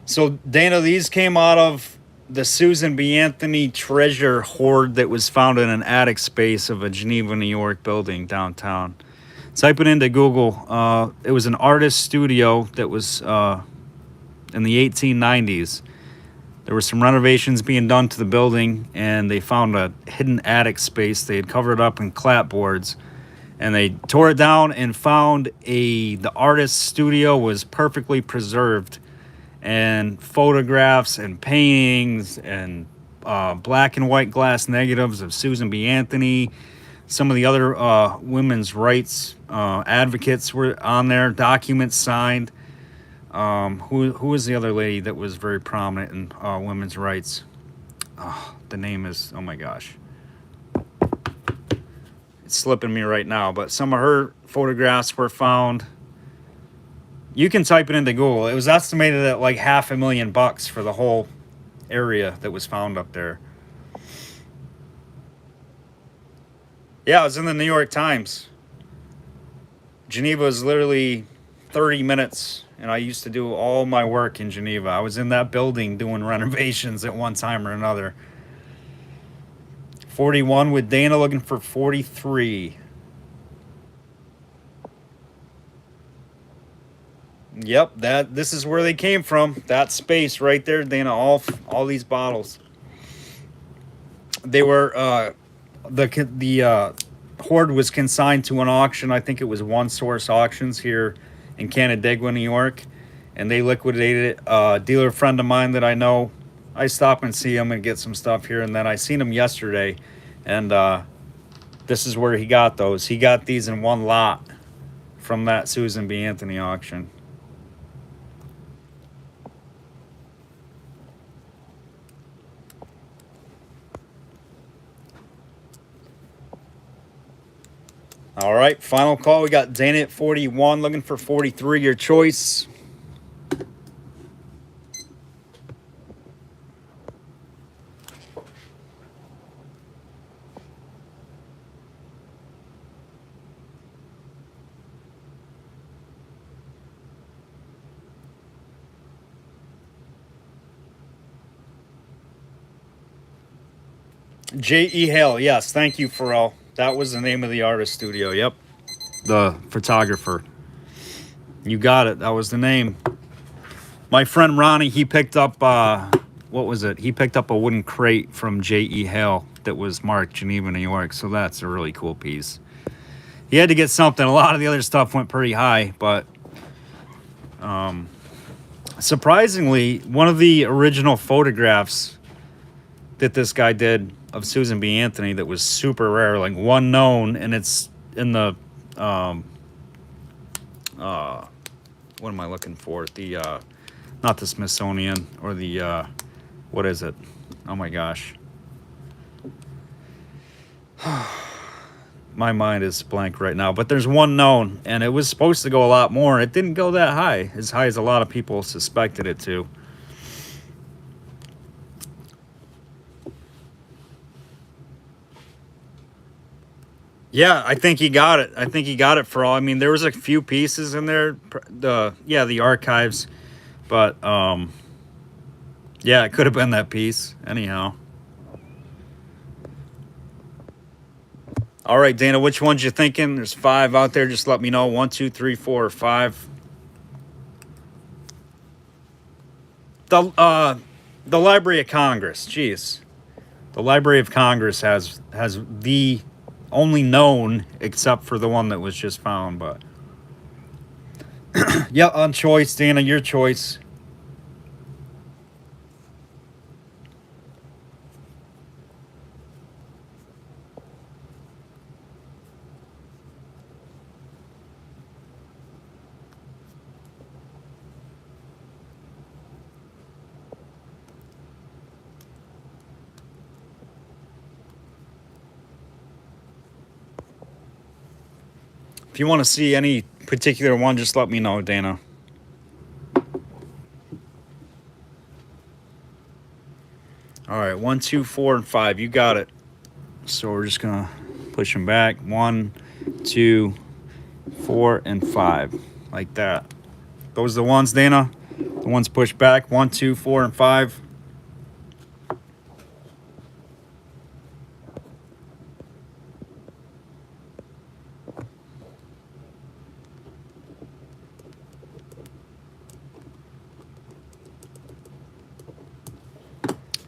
So, Dana, these came out of the Susan B. Anthony treasure hoard that was found in an attic space of a Geneva, New York building downtown. Type it into Google. It was an artist studio that was in the 1890s. There were some renovations being done to the building, and they found a hidden attic space. They had covered it up in clapboards, and they tore it down and found the artist's studio was perfectly preserved, and photographs and paintings and black and white glass negatives of Susan B. Anthony. Some of the other women's rights advocates were on there, documents signed. Who was the other lady that was very prominent in women's rights? The name is, oh my gosh. It's slipping me right now, but some of her photographs were found. You can type it into Google. It was estimated at like $500,000 for the whole area that was found up there. Yeah, it was in the New York Times. Geneva is literally 30 minutes, and I used to do all my work in Geneva. I was in that building doing renovations at one time or another. 41 with Dana looking for 43. Yep, this is where they came from. That space right there, Dana, all these bottles. They were the hoard was consigned to an auction. I think it was One Source Auctions here in Canandaigua, New York, and they liquidated it. A dealer friend of mine that I know, I stop and see him and get some stuff here, and then I seen him yesterday, and this is where he got those. He got these in one lot from that Susan B. Anthony auction. All right, final call. We got Dana at 41, looking for 43. Your choice. J.E. Hale, yes, thank you, Pharrell. That was the name of the artist studio, yep. The photographer. You got it, that was the name. My friend Ronnie, he picked up, what was it? He picked up a wooden crate from J.E. Hale that was marked Geneva, New York, so that's a really cool piece. He had to get something. A lot of the other stuff went pretty high, but surprisingly, one of the original photographs that this guy did of Susan B. Anthony that was super rare, like one known, and it's in the what am I looking for? The not the Smithsonian, or the what is it? Oh my gosh. My mind is blank right now, but there's one known, and it was supposed to go a lot more. It didn't go that high as a lot of people suspected it to. Yeah, I think he got it. I think he got it for all. I mean, there was a few pieces in there, the archives, but yeah, it could have been that piece. Anyhow. All right, Dana, which ones you thinking? There's 5 out there. Just let me know. 1, 2, 3, 4, or 5. The Library of Congress. Jeez, the Library of Congress has the only known, except for the one that was just found. But yeah, on choice, Dana, your choice. If you want to see any particular one, just let me know, Dana. All right, 1, 2, 4, and 5. You got it. So we're just gonna push them back. 1, 2, 4, and 5, like that. Those are the ones, Dana. The ones pushed back. 1, 2, 4, and 5.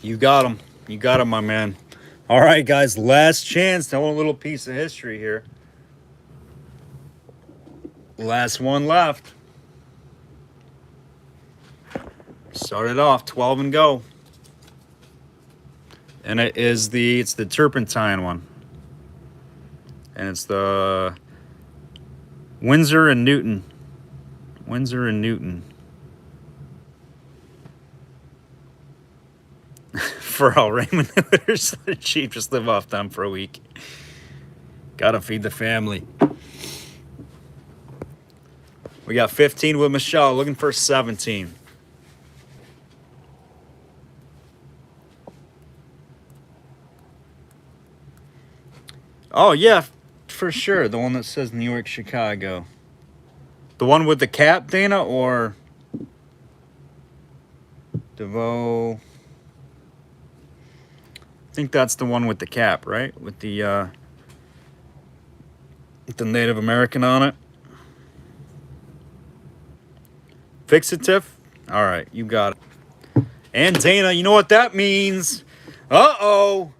You got them. You got them, my man. All right, guys. Last chance. Tell a little piece of history here. Last one left. Started off 12 and go. And it's the turpentine one. And it's the Windsor and Newton. Windsor and Newton. For all ramen noodles. They're cheap. Just live off them for a week. Gotta feed the family. We got 15 with Michelle. Looking for 17. Oh, yeah, for sure. The one that says New York, Chicago. The one with the cap, Dana, or DeVoe? I think that's the one with the cap, right? With the Native American on it. Fixative? All right, you got it. And Dana, you know what that means? Uh-oh.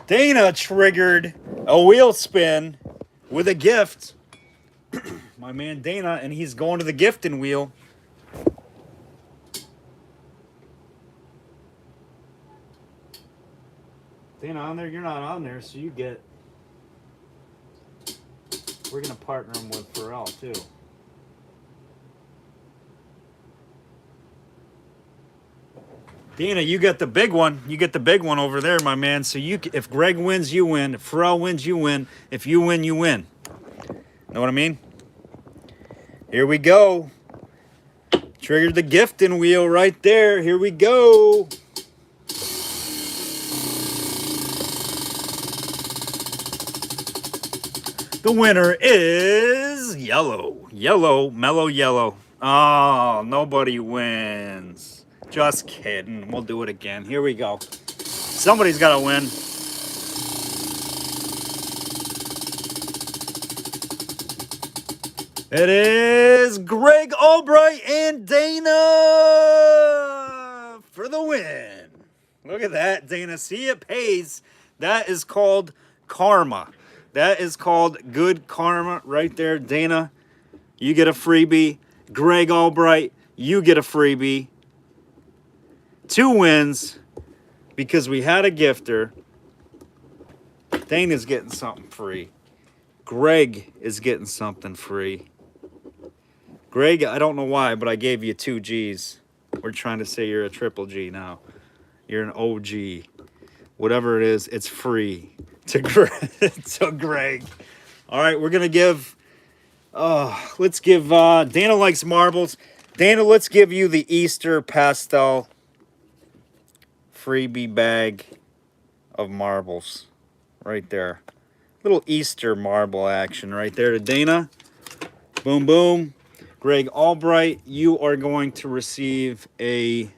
Dana triggered a wheel spin with a gift. My man Dana, and he's going to the gifting wheel. Dana, on there, you're not on there, so you get... We're going to partner him with Pharrell, too. Dana, you get the big one. You get the big one over there, my man. So if Greg wins, you win. If Pharrell wins, you win. If you win, you win. Know what I mean? Here we go. Triggered the gifting wheel right there. Here we go. The winner is yellow. Yellow, mellow yellow. Oh, nobody wins. Just kidding. We'll do it again. Here we go. Somebody's got to win. It is Greg Albright and Dana for the win. Look at that, Dana. See, it pays. That is called karma. That is called good karma right there, Dana. You get a freebie. Greg Albright, you get a freebie. 2 wins because we had a gifter. Dana's getting something free. Greg is getting something free. Greg, I don't know why, but I gave you 2 G's. We're trying to say you're a triple G now. You're an OG. Whatever it is, it's free to Greg. All right, we're going to give... let's give... Dana likes marbles. Dana, let's give you the Easter pastel freebie bag of marbles. Right there. Little Easter marble action right there to Dana. Boom, boom. Greg Albright, you are going to receive a...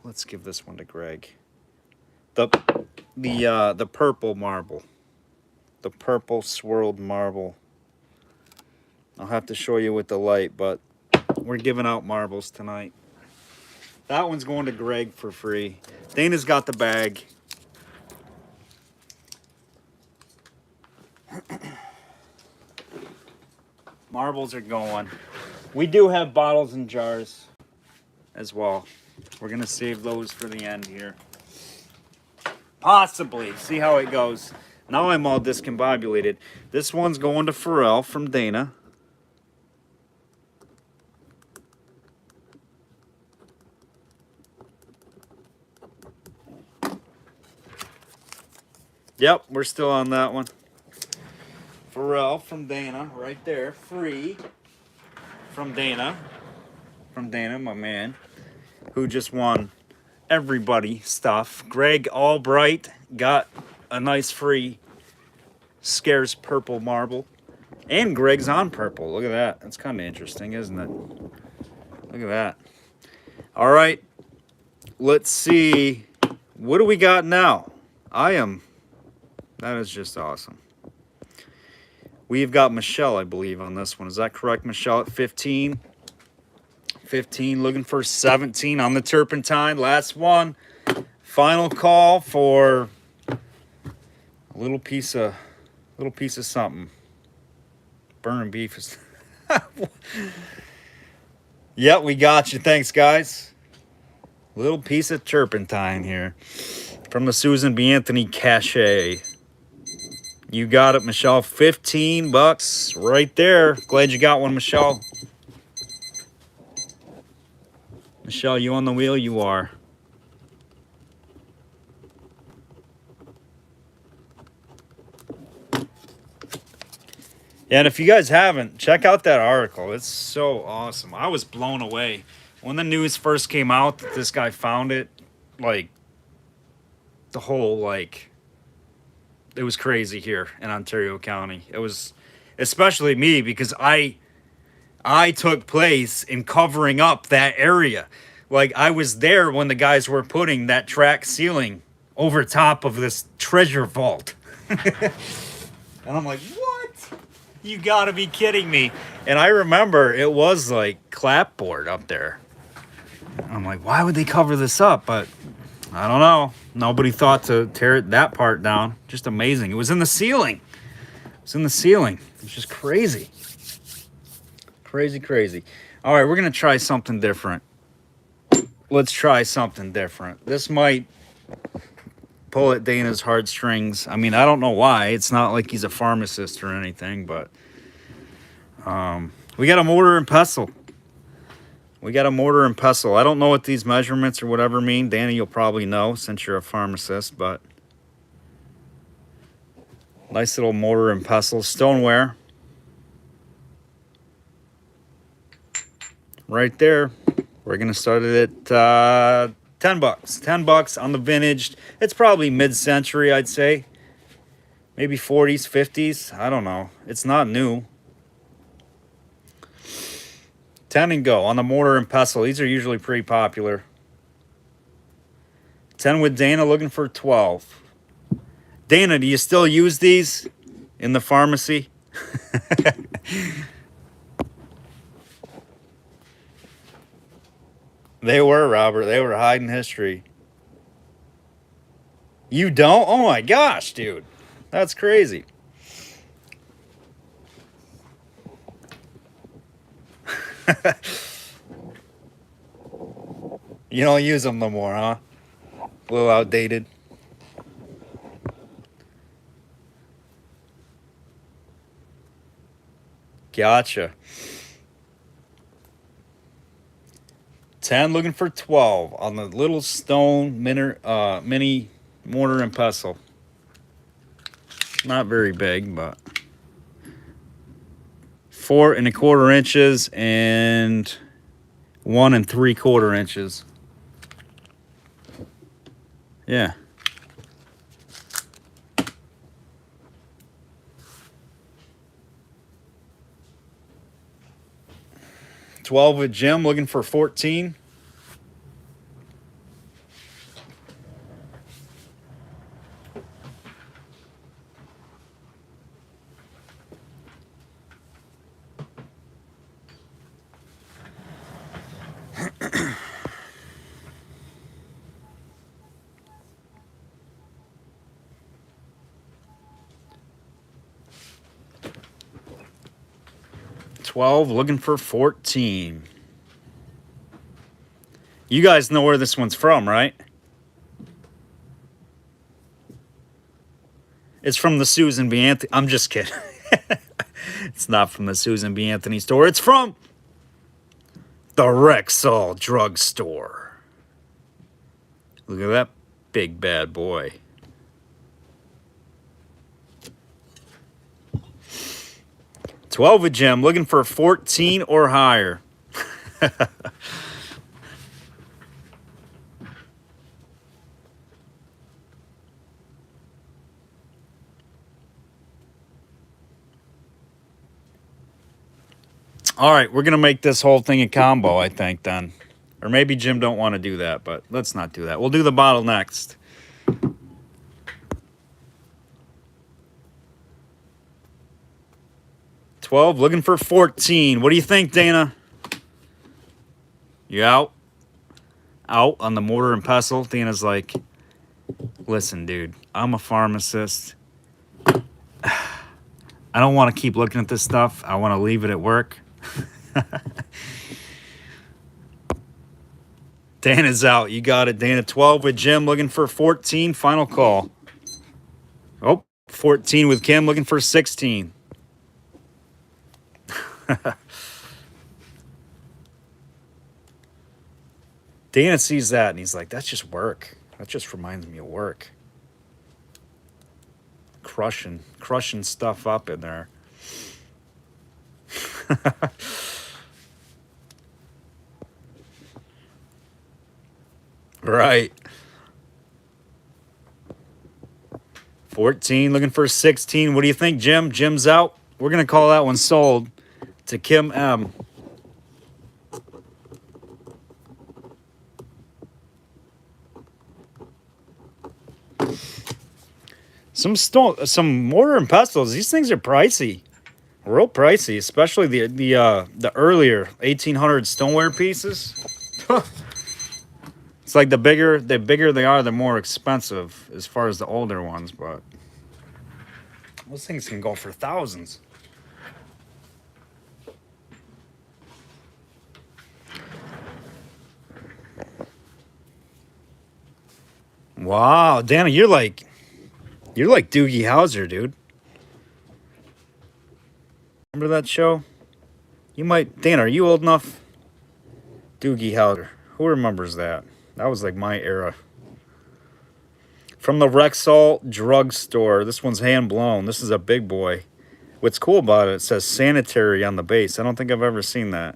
Let's give this one to Greg. The purple marble. The purple swirled marble. I'll have to show you with the light, but we're giving out marbles tonight. That one's going to Greg for free. Dana's got the bag. Marbles are going. We do have bottles and jars as well. We're going to save those for the end here. Possibly. See how it goes. Now I'm all discombobulated. This one's going to Pharrell from Dana. Yep, we're still on that one. Pharrell Morel from Dana, right there, free from Dana. From Dana, my man, who just won everybody stuff. Greg Albright got a nice free Scares purple marble. And Greg's on purple. Look at that. That's kind of interesting, isn't it? Look at that. All right. Let's see. What do we got now? That is just awesome. We've got Michelle, I believe, on this one. Is that correct, Michelle, at 15? 15, looking for 17 on the turpentine. Last one. Final call for a little piece of something. Burning beef is... Yep, we got you. Thanks, guys. Little piece of turpentine here from the Susan B. Anthony Cachet. You got it, Michelle. 15 bucks right there. Glad you got one, Michelle. Michelle, you on the wheel? You are. Yeah, and if you guys haven't, check out that article. It's so awesome. I was blown away. When the news first came out that this guy found it, like, the whole, like, it was crazy here in Ontario County. It was, especially me, because I took place in covering up that area. Like, I was there when the guys were putting that track ceiling over top of this treasure vault. And I'm like, what? You gotta be kidding me. And I remember it was like clapboard up there. I'm like, why would they cover this up? But I don't know. Nobody thought to tear that part down. Just amazing. It was in the ceiling. It was in the ceiling. It's just crazy. Crazy, crazy. All right, we're going to try something different. Let's try something different. This might pull at Dana's heartstrings. I mean, I don't know why. It's not like he's a pharmacist or anything, but we got a mortar and pestle. We got a mortar and pestle. I don't know what these measurements or whatever mean. Dana, you'll probably know since you're a pharmacist, but nice little mortar and pestle. Stoneware. Right there. We're going to start it at 10 bucks. 10 bucks on the vintage. It's probably mid-century, I'd say. Maybe 40s, 50s. I don't know. It's not new. 10 and go on the mortar and pestle. These are usually pretty popular. 10 with Dana, looking for 12. Dana, do you still use these in the pharmacy? They were, Robert. They were hiding history. You don't? Oh my gosh, dude. That's crazy. You don't use them no more, huh? A little outdated. Gotcha. 10 looking for 12 on the little stone mini mortar and pestle. Not very big, but 4 1/4 inches and 1 3/4 inches. Yeah. $12 with Jim, looking for 14. $12, looking for 14. You guys know where this one's from, right? It's from the Susan B. Anthony. I'm just kidding. It's not from the Susan B. Anthony store. It's from the Rexall drugstore. Look at that big bad boy. 12 with Jim, looking for 14 or higher. All right, we're going to make this whole thing a combo, I think, then. Or maybe Jim don't want to do that, but let's not do that. We'll do the bottle next. $12, looking for 14. What do you think, Dana? You out? Out on the mortar and pestle? Dana's like, listen, dude, I'm a pharmacist. I don't want to keep looking at this stuff. I want to leave it at work. Dana's out. You got it, Dana. 12 with Jim, looking for 14. Final call. Oh, 14 with Kim, looking for 16. Dana sees that and he's like, that's just work. That just reminds me of work. Crushing stuff up in there. Right. 14, looking for 16. What do you think, Jim? Jim's out. We're going to call that one sold to Kim M. Some mortar and pestles. These things are pricey. Real pricey, especially the earlier 1800 stoneware pieces. It's like the bigger they are, the more expensive as far as the older ones, but those things can go for thousands. Wow, Dana, you're like Doogie Howser, dude. Remember that show? You might, Dana, are you old enough? Doogie Howser. Who remembers that? That was like my era. From the Rexall drugstore. This one's hand blown. This is a big boy. What's cool about it, it says sanitary on the base. I don't think I've ever seen that.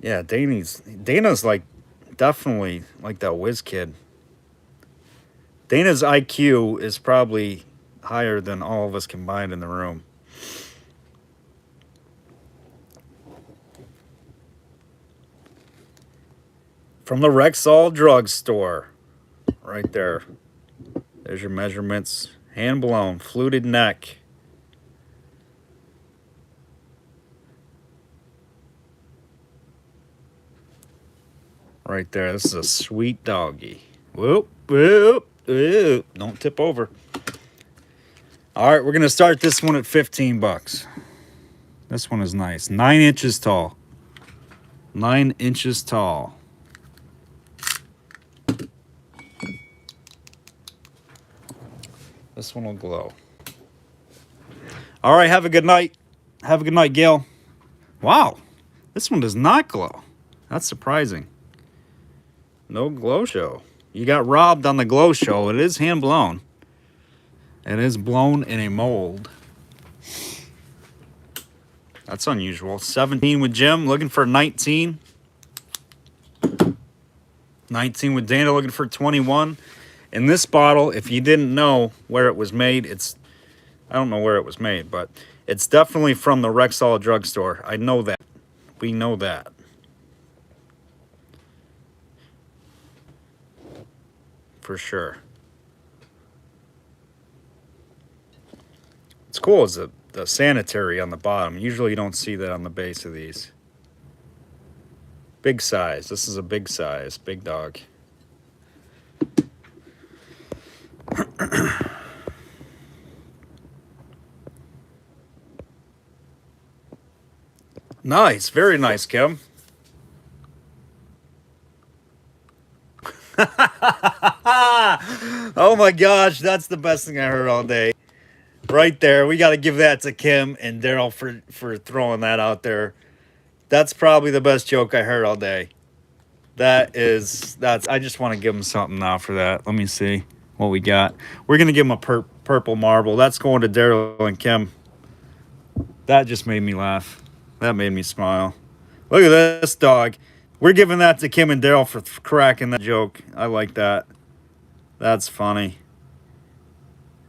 Yeah, Dana's like definitely like that whiz kid. Dana's IQ is probably higher than all of us combined in the room. From the Rexall drugstore. Right there. There's your measurements. Hand blown. Fluted neck. Right there. This is a sweet doggy. Whoop, whoop, whoop. Don't tip over. All right, we're going to start this one at 15 bucks. This one is nice. 9 inches tall. 9 inches tall. This one will glow. All right, have a good night. Have a good night, Gail. Wow, this one does not glow. That's surprising. No glow show. You got robbed on the glow show. It is hand blown. It is blown in a mold. That's unusual. 17 with Jim, looking for 19. 19 with Dana, looking for 21. In this bottle, if you didn't know where it was made, I don't know where it was made, but it's definitely from the Rexall drugstore. I know that. We know that. For sure. What's cool is the sanitary on the bottom. Usually you don't see that on the base of these. Big size. This is a big size. Big dog. Nice. Very nice, Kim. Oh my gosh, that's the best thing I heard all day. Right there. We got to give that to Kim and Daryl for throwing that out there. That's probably the best joke I heard all day. I just want to give them something now for that. Let me see what we got. We're going to give them a Purple marble. That's going to Daryl and Kim. That just made me laugh. That made me smile. Look at this dog. We're giving that to Kim and Daryl for cracking that joke. I like that. That's funny.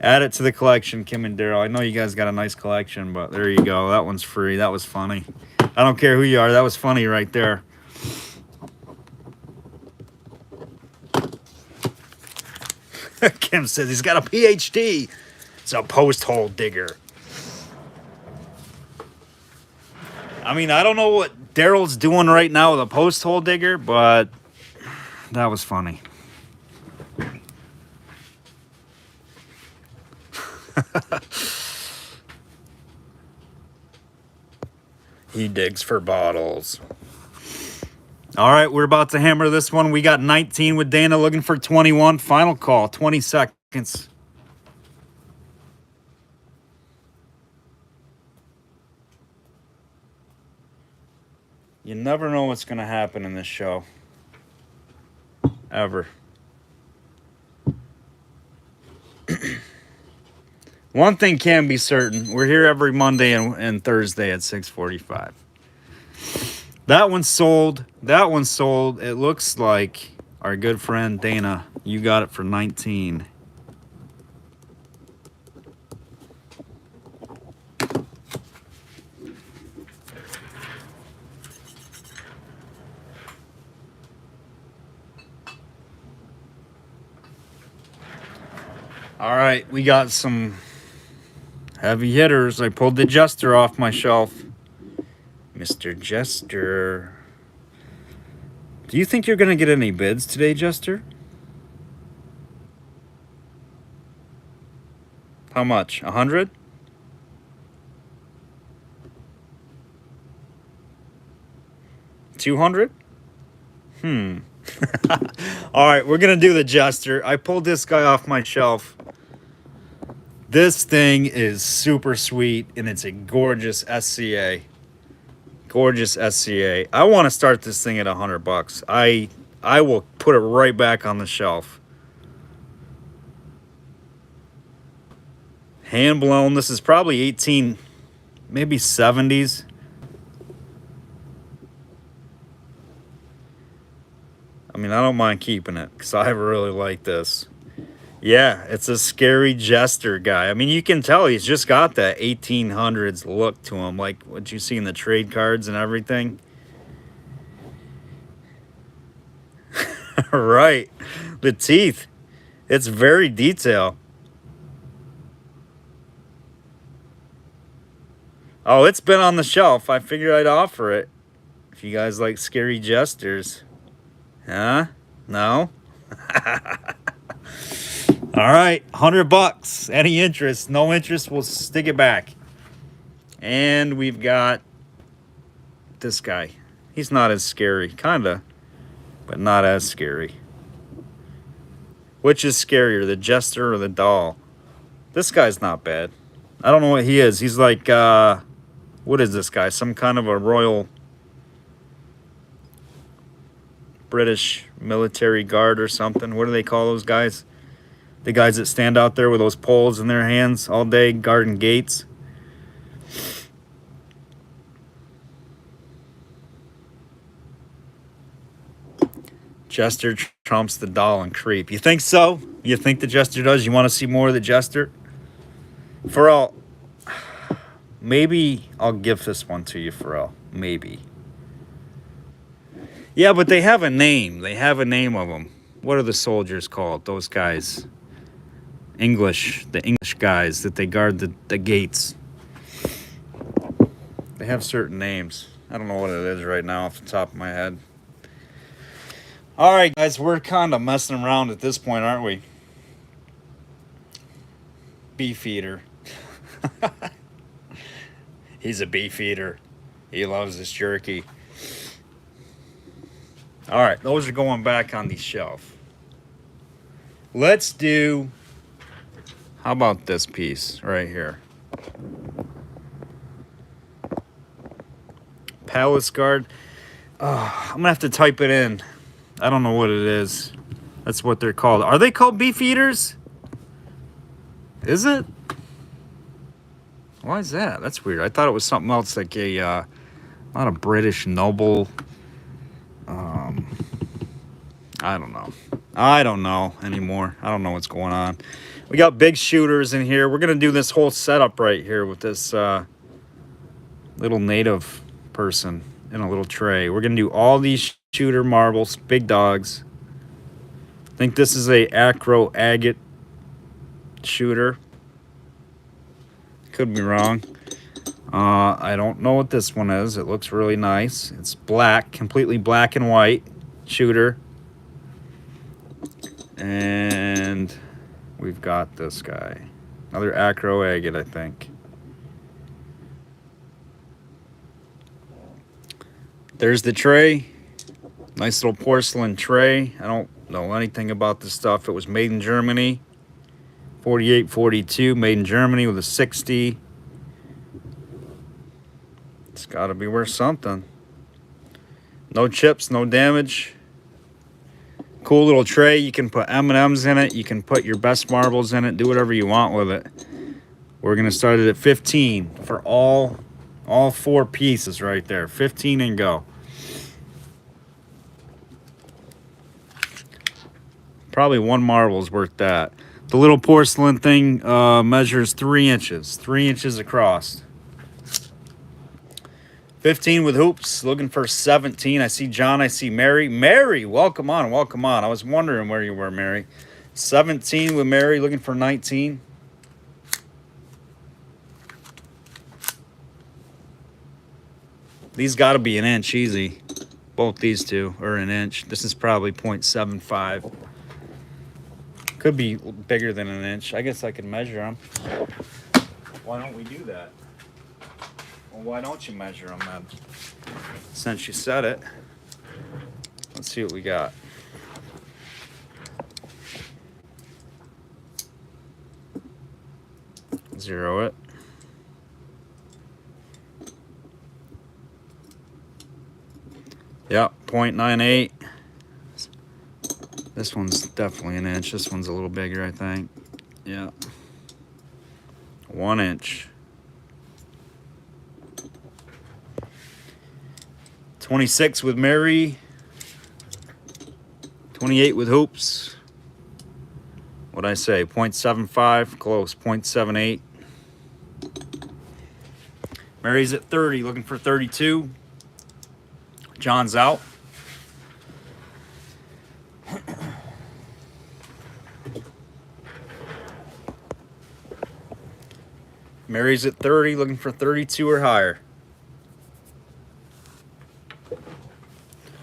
Add it to the collection, Kim and Daryl. I know you guys got a nice collection, but there you go. That one's free. That was funny. I don't care who you are. That was funny right there. Kim says he's got a PhD. It's a post hole digger. I mean, I don't know what Daryl's doing right now with a post hole digger, but that was funny. He digs for bottles. All right, we're about to hammer this one. We got 19 with Dana looking for 21. Final call, 20 seconds. You never know what's going to happen in this show. Ever. One thing can be certain. We're here every Monday and Thursday at 6:45. That one's sold. That one's sold. It looks like our good friend Dana, you got it for 19. All right, we got some heavy hitters. I pulled the Jester off my shelf. Mr. Jester. Do you think you're going to get any bids today, Jester? How much? 100? $200? All right, we're going to do the Jester. I pulled this guy off my shelf. This thing is super sweet, and it's a gorgeous SCA. Gorgeous SCA. I want to start this thing at $100. I will put it right back on the shelf. Hand blown. This is probably 18, maybe 70s. I mean, I don't mind keeping it because I really like this. Yeah, it's a scary Jester guy. I mean, you can tell he's just got that 1800s look to him, like what you see in the trade cards and everything. Right. The teeth. It's very detailed. Oh, it's been on the shelf. I figured I'd offer it. If you guys like scary Jesters. Huh? No? All right, $100. Any interest? No interest, we'll stick it back. And we've got this guy. He's not as scary, kinda, but not as scary. Which is scarier, the Jester or the doll? This guy's not bad. I don't know what he is. He's like, what is this guy? Some kind of a royal British military guard or something. What do they call those guys? The guys that stand out there with those poles in their hands all day guarding gates. Jester trumps the doll and creep. You think so? You think the Jester does? You want to see more of the Jester? Pharrell, maybe I'll give this one to you, Pharrell. Maybe. Yeah, but they have a name. They have a name of them. What are the soldiers called? Those guys. The English guys that they guard the gates. They have certain names. I don't know what it is right now off the top of my head. All right, guys, we're kind of messing around at this point, aren't we? Beef eater. He's a beef eater. He loves his jerky. All right, those are going back on the shelf. Let's do... How about this piece right here? Palace Guard. I'm going to have to type it in. I don't know what it is. That's what they're called. Are they called beef eaters? Is it? Why is that? That's weird. I thought it was something else, like a not a British noble. I don't know. I don't know anymore. I don't know what's going on. We got big shooters in here. We're gonna do this whole setup right here with this little native person in a little tray. We're gonna do all these shooter marbles, big dogs. I think this is a acro agate shooter. Could be wrong. I don't know what this one is. It looks really nice. It's black, completely black and white shooter. And we've got this guy. Another acro agate, I think. There's the tray. Nice little porcelain tray. I don't know anything about this stuff. It was made in Germany. 4842, made in Germany with a 60. It's got to be worth something. No chips, no damage. Cool little tray. You can put M&Ms in it. You can put your best marbles in it. Do whatever you want with it. We're going to start it at 15 for all 4 pieces right there. 15 and go. Probably 1 marble is worth that. The little porcelain thing measures 3 inches. 3 inches across. 15 with hoops, looking for 17. I see John, I see Mary. Mary, welcome on, welcome on. I was wondering where you were, Mary. 17 with Mary, looking for 19. These got to be an inch easy. Both these two are an inch. This is probably 0.75. Could be bigger than an inch. I guess I could measure them. Why don't we do that? Well, why don't you measure them then? Since you said it. Let's see what we got. Zero it. Yep, 0.98. This one's definitely an inch. This one's a little bigger, I think. Yeah. 1 inch. 26 with Mary. 28 with hoops. What'd I say? 0.75. Close. 0.78. Mary's at 30, looking for 32. John's out. Mary's at 30, looking for 32 or higher.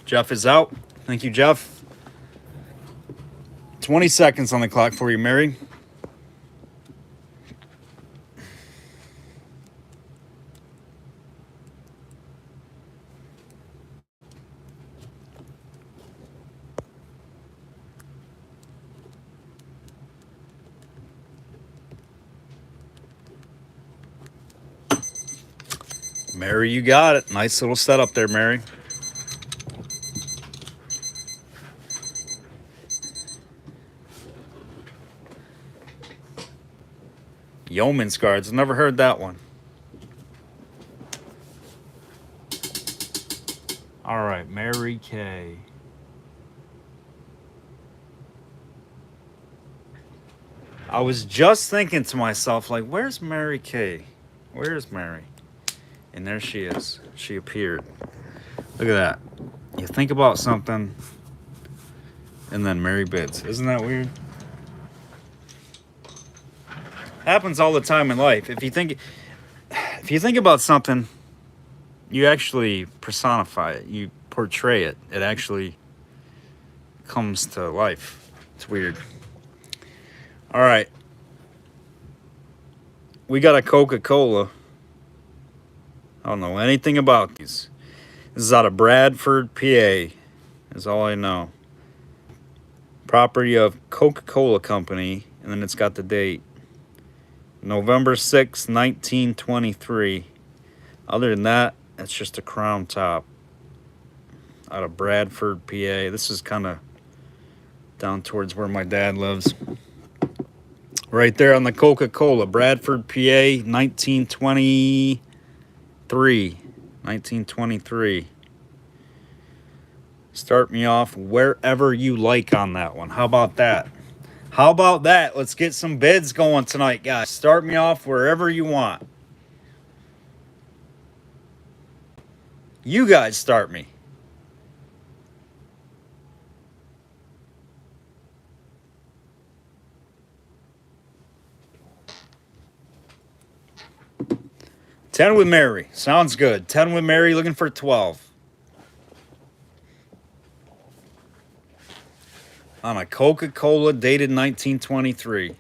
Jeff is out. Thank you, Jeff. 20 seconds on the clock for you, Mary. Mary, you got it. Nice little setup there, Mary. Yeoman's guards. Never heard that one. All right, Mary K. I was just thinking to myself, like, where's Mary K? Where's Mary? And there she is. She appeared. Look at that. You think about something, and then Mary bids. Isn't that weird? Happens all the time in life. If you think about something, you actually personify it. You portray it. It actually comes to life. It's weird. All right. We got a Coca-Cola. I don't know anything about these. This is out of Bradford, PA. Is all I know. Property of Coca-Cola Company. And then it's got the date. November 6, 1923. Other than that, it's just a crown top. Out of Bradford, PA. This is kind of down towards where my dad lives. Right there on the Coca-Cola, Bradford, PA, 1923. 1923. Start me off wherever you like on that one. How about that? How about that? Let's get some bids going tonight, guys. Start me off wherever you want. You guys start me. $10 with Mary. Sounds good. $10 with Mary, looking for 12. On a Coca-Cola dated 1923.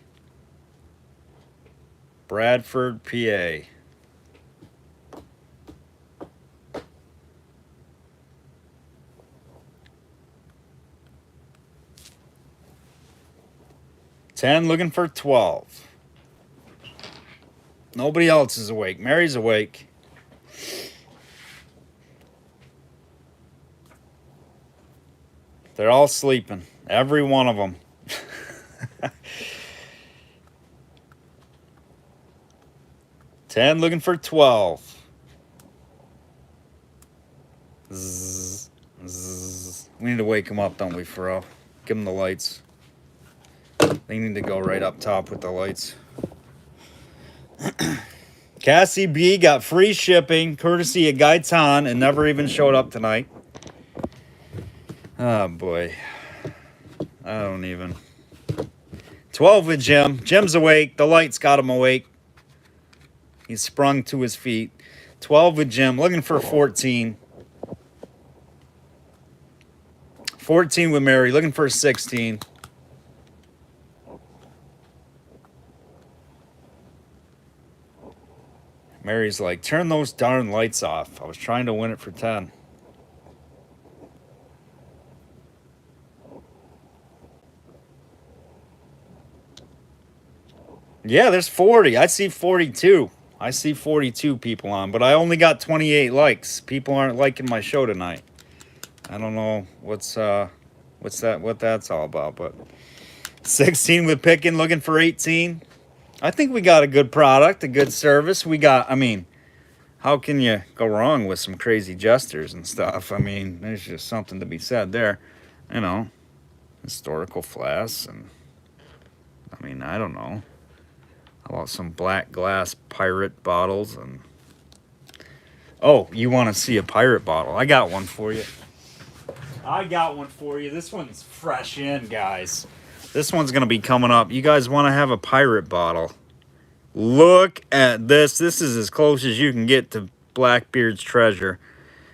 Bradford, PA. $10, looking for 12. Nobody else is awake. Mary's awake. They're all sleeping. Every one of them. $10, looking for 12. Zzz, zzz. We need to wake them up, don't we, Fro? Give them the lights. They need to go right up top with the lights. Cassie B got free shipping, courtesy of Gaitan, and never even showed up tonight. Oh, boy. I don't even. 12 with Jim. Jim's awake. The lights got him awake. He's sprung to his feet. 12 with Jim. Looking for 14. 14 with Mary. Looking for 16. Mary's like, turn those darn lights off. I was trying to win it for 10. Yeah, there's 40. I see 42. I see 42 people on, but I only got 28 likes. People aren't liking my show tonight. I don't know what that's all about, but 16 with picking, looking for 18. I think we got a good product, a good service. I mean, how can you go wrong with some crazy jesters and stuff? I mean, there's just something to be said there. You know, historical flasks, and I mean, I don't know. How about some black glass pirate bottles? And oh, you want to see a pirate bottle? I got one for you. This one's fresh in, guys. This one's going to be coming up. You guys want to have a pirate bottle? Look at this. This is as close as you can get to Blackbeard's treasure.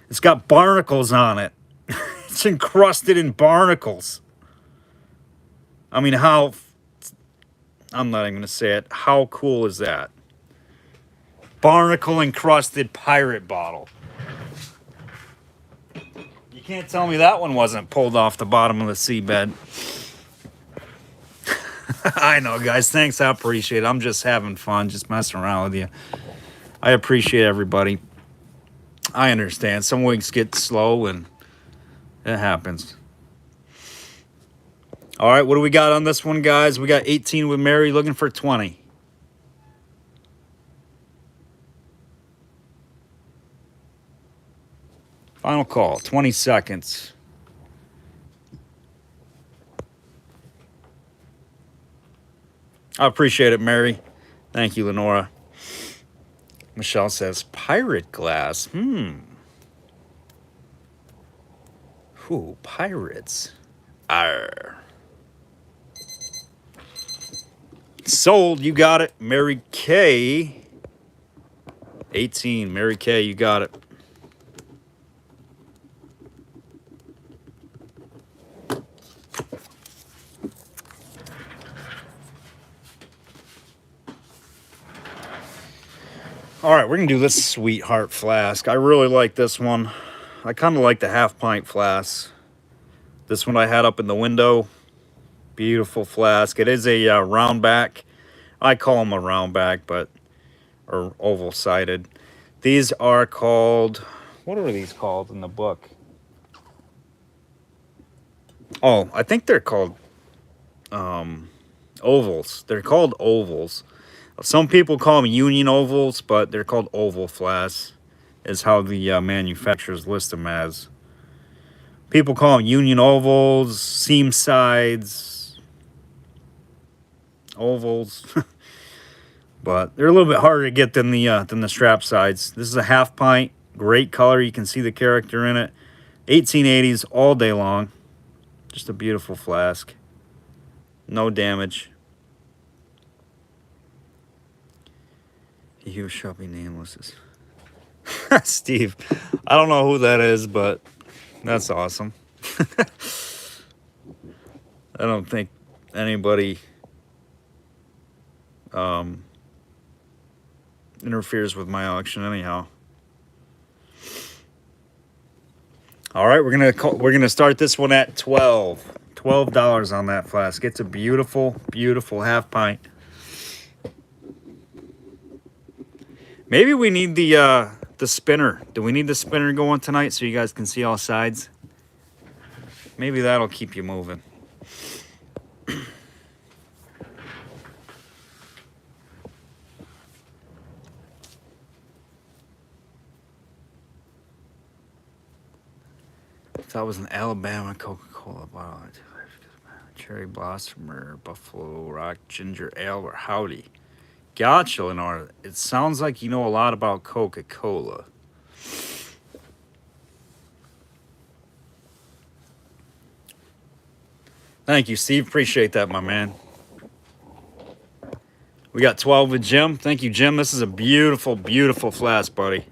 It's got barnacles on it. It's encrusted in barnacles. I mean, I'm not even going to say it. How cool is that? Barnacle encrusted pirate bottle. You can't tell me that one wasn't pulled off the bottom of the seabed. I know, guys. Thanks. I appreciate it. I'm just having fun, just messing around with you. I appreciate everybody. I understand. Some weeks get slow, and it happens. All right, what do we got on this one, guys? We got 18 with Mary, looking for 20. Final call, 20 seconds. I appreciate it, Mary. Thank you, Lenora. Michelle says, pirate glass. Ooh, pirates. Arr. Sold, you got it. Mary Kay. 18, Mary Kay, you got it. All right, we're going to do this Sweetheart flask. I really like this one. I kind of like the half-pint flask. This one I had up in the window. Beautiful flask. It is a round back. I call them a round back, or oval-sided. These are called, what are these called in the book? Oh, I think they're called ovals. They're called ovals. Some people call them union ovals, but they're called oval flasks, is how the manufacturers list them as. People call them union ovals, seam sides, ovals, but they're a little bit harder to get than the strap sides. This is a half pint, great color. You can see the character in it. 1880s all day long. Just a beautiful flask. No damage. He who shall be nameless is Steve. I don't know who that is, but that's awesome. I don't think anybody interferes with my auction anyhow. All right, we're gonna start this one at $12 on that flask. It's a beautiful, beautiful half pint. Maybe we need the spinner. Do we need the spinner going tonight so you guys can see all sides? Maybe that'll keep you moving. That was an Alabama Coca-Cola bottle. Cherry Blossom or Buffalo Rock Ginger Ale or Howdy. Gotcha, Lenore. It sounds like you know a lot about Coca-Cola. Thank you, Steve. Appreciate that, my man. We got 12 with Jim. Thank you, Jim. This is a beautiful, beautiful flask, buddy.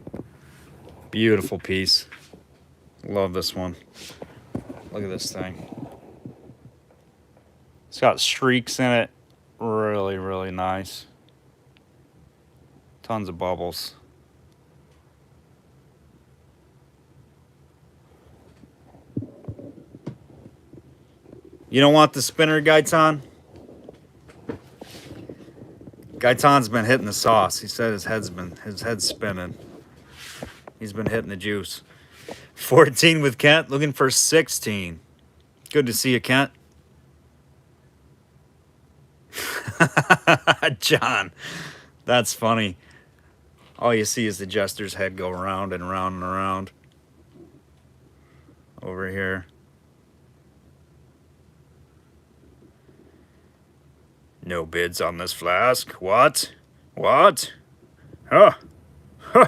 Beautiful piece. Love this one. Look at this thing. It's got streaks in it. Really, really nice. Tons of bubbles. You don't want the spinner, Gaitan? Gaitan's been hitting the sauce. He said his head's spinning. He's been hitting the juice. 14 with Kent, looking for 16. Good to see you, Kent. John, that's funny. All you see is the jester's head go around and around and around. Over here. No bids on this flask. What? What? Huh? Huh.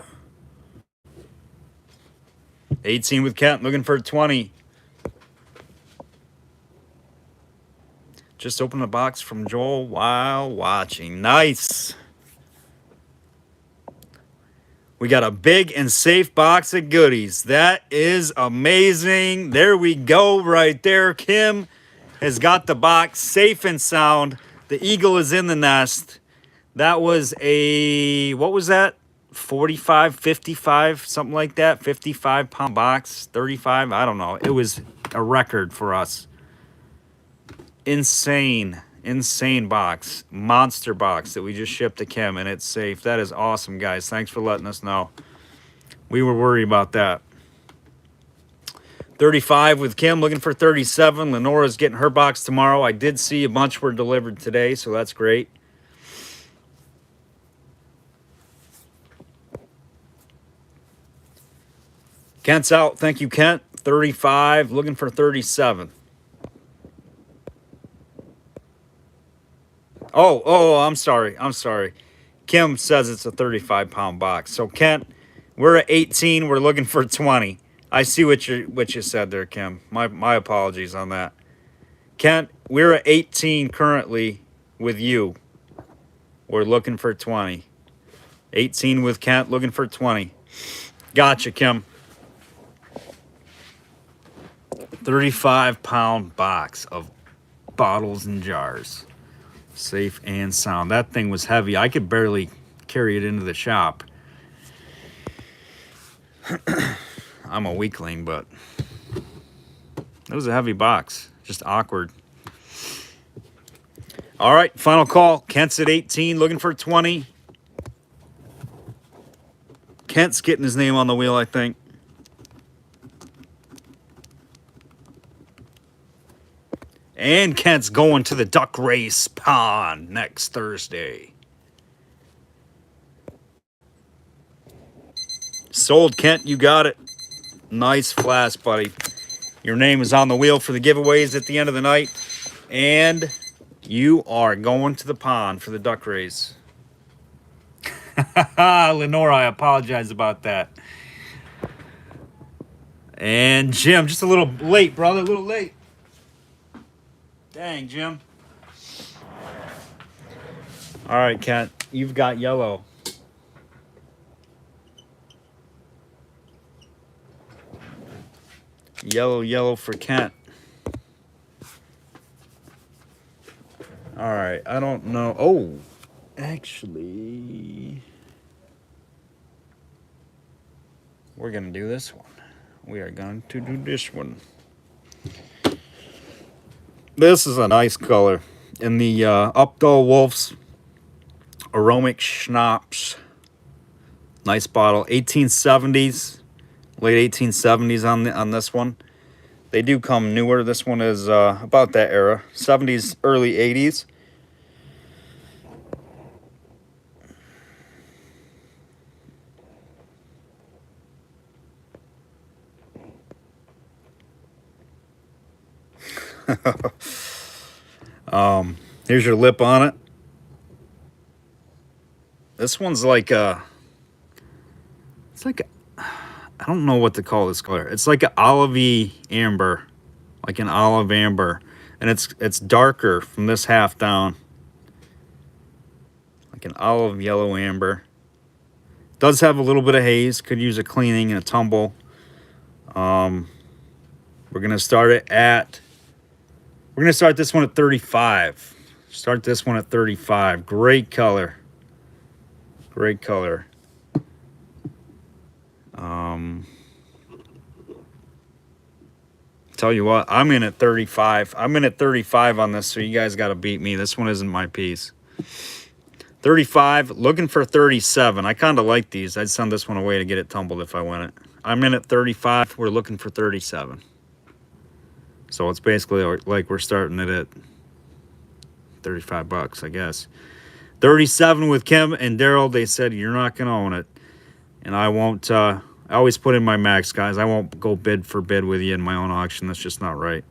18 with Kent, looking for 20. Just opened a box from Joel while watching. Nice. We got a big and safe box of goodies. That is amazing. There we go right there. Kim has got the box safe and sound. The eagle is in the nest. That was a, what was that? 45, 55, something like that. 55-pound box, 35, I don't know. It was a record for us. Insane, insane box. Monster box that we just shipped to Kim, and it's safe. That is awesome, guys. Thanks for letting us know. We were worried about that. 35 with Kim, looking for 37. Lenora's getting her box tomorrow. I did see a bunch were delivered today, so that's great. Kent's out. Thank you, Kent. 35, looking for 37. Oh, I'm sorry. I'm sorry. Kim says it's a 35-pound box. So, Kent, we're at 18. We're looking for 20. I see what you said there, Kim. My apologies on that. Kent, we're at 18 currently with you. We're looking for 20. 18 with Kent, looking for 20. Gotcha, Kim. 35-pound box of bottles and jars. Safe and sound. That thing was heavy. I could barely carry it into the shop. I'm a weakling, but it was a heavy box. Just awkward. All right, final call. Kent's at 18, looking for 20. Kent's getting his name on the wheel, I think. And Kent's going to the duck race pond next Thursday. Sold, Kent. You got it. Nice flask, buddy. Your name is on the wheel for the giveaways at the end of the night. And you are going to the pond for the duck race. Lenore, I apologize about that. And Jim, just a little late, brother. A little late. Dang, Jim. All right, Kent. You've got yellow. Yellow for Kent. All right, I don't know. Oh, actually, we're going to do this one. We are going to do this one. This is a nice color. In the Updall Wolf's Aromatic Schnapps. Nice bottle. 1870s. Late 1870s on this one. They do come newer. This one is about that era. 70s, early 80s. Here's your lip on it. This one's like a, it's like a, I don't know what to call this color. It's like an olivey amber, like an olive amber, and it's darker from this half down, like an olive yellow amber. Does have a little bit of haze. Could use a cleaning and a tumble. We're gonna start it at. We're gonna start this one at 35. Start this one at 35. Great color. Great color. Tell you what, I'm in at 35. I'm in at 35 on this, so you guys got to beat me. This one isn't my piece. 35, looking for 37. I kind of like these. I'd send this one away to get it tumbled if I win it. I'm in at 35. We're looking for 37. So it's basically like we're starting it at 35 bucks, I guess. 37 with Kim and Daryl. They said you're not going to own it. And I won't, I always put in my max, guys. I won't go bid for bid with you in my own auction. That's just not right.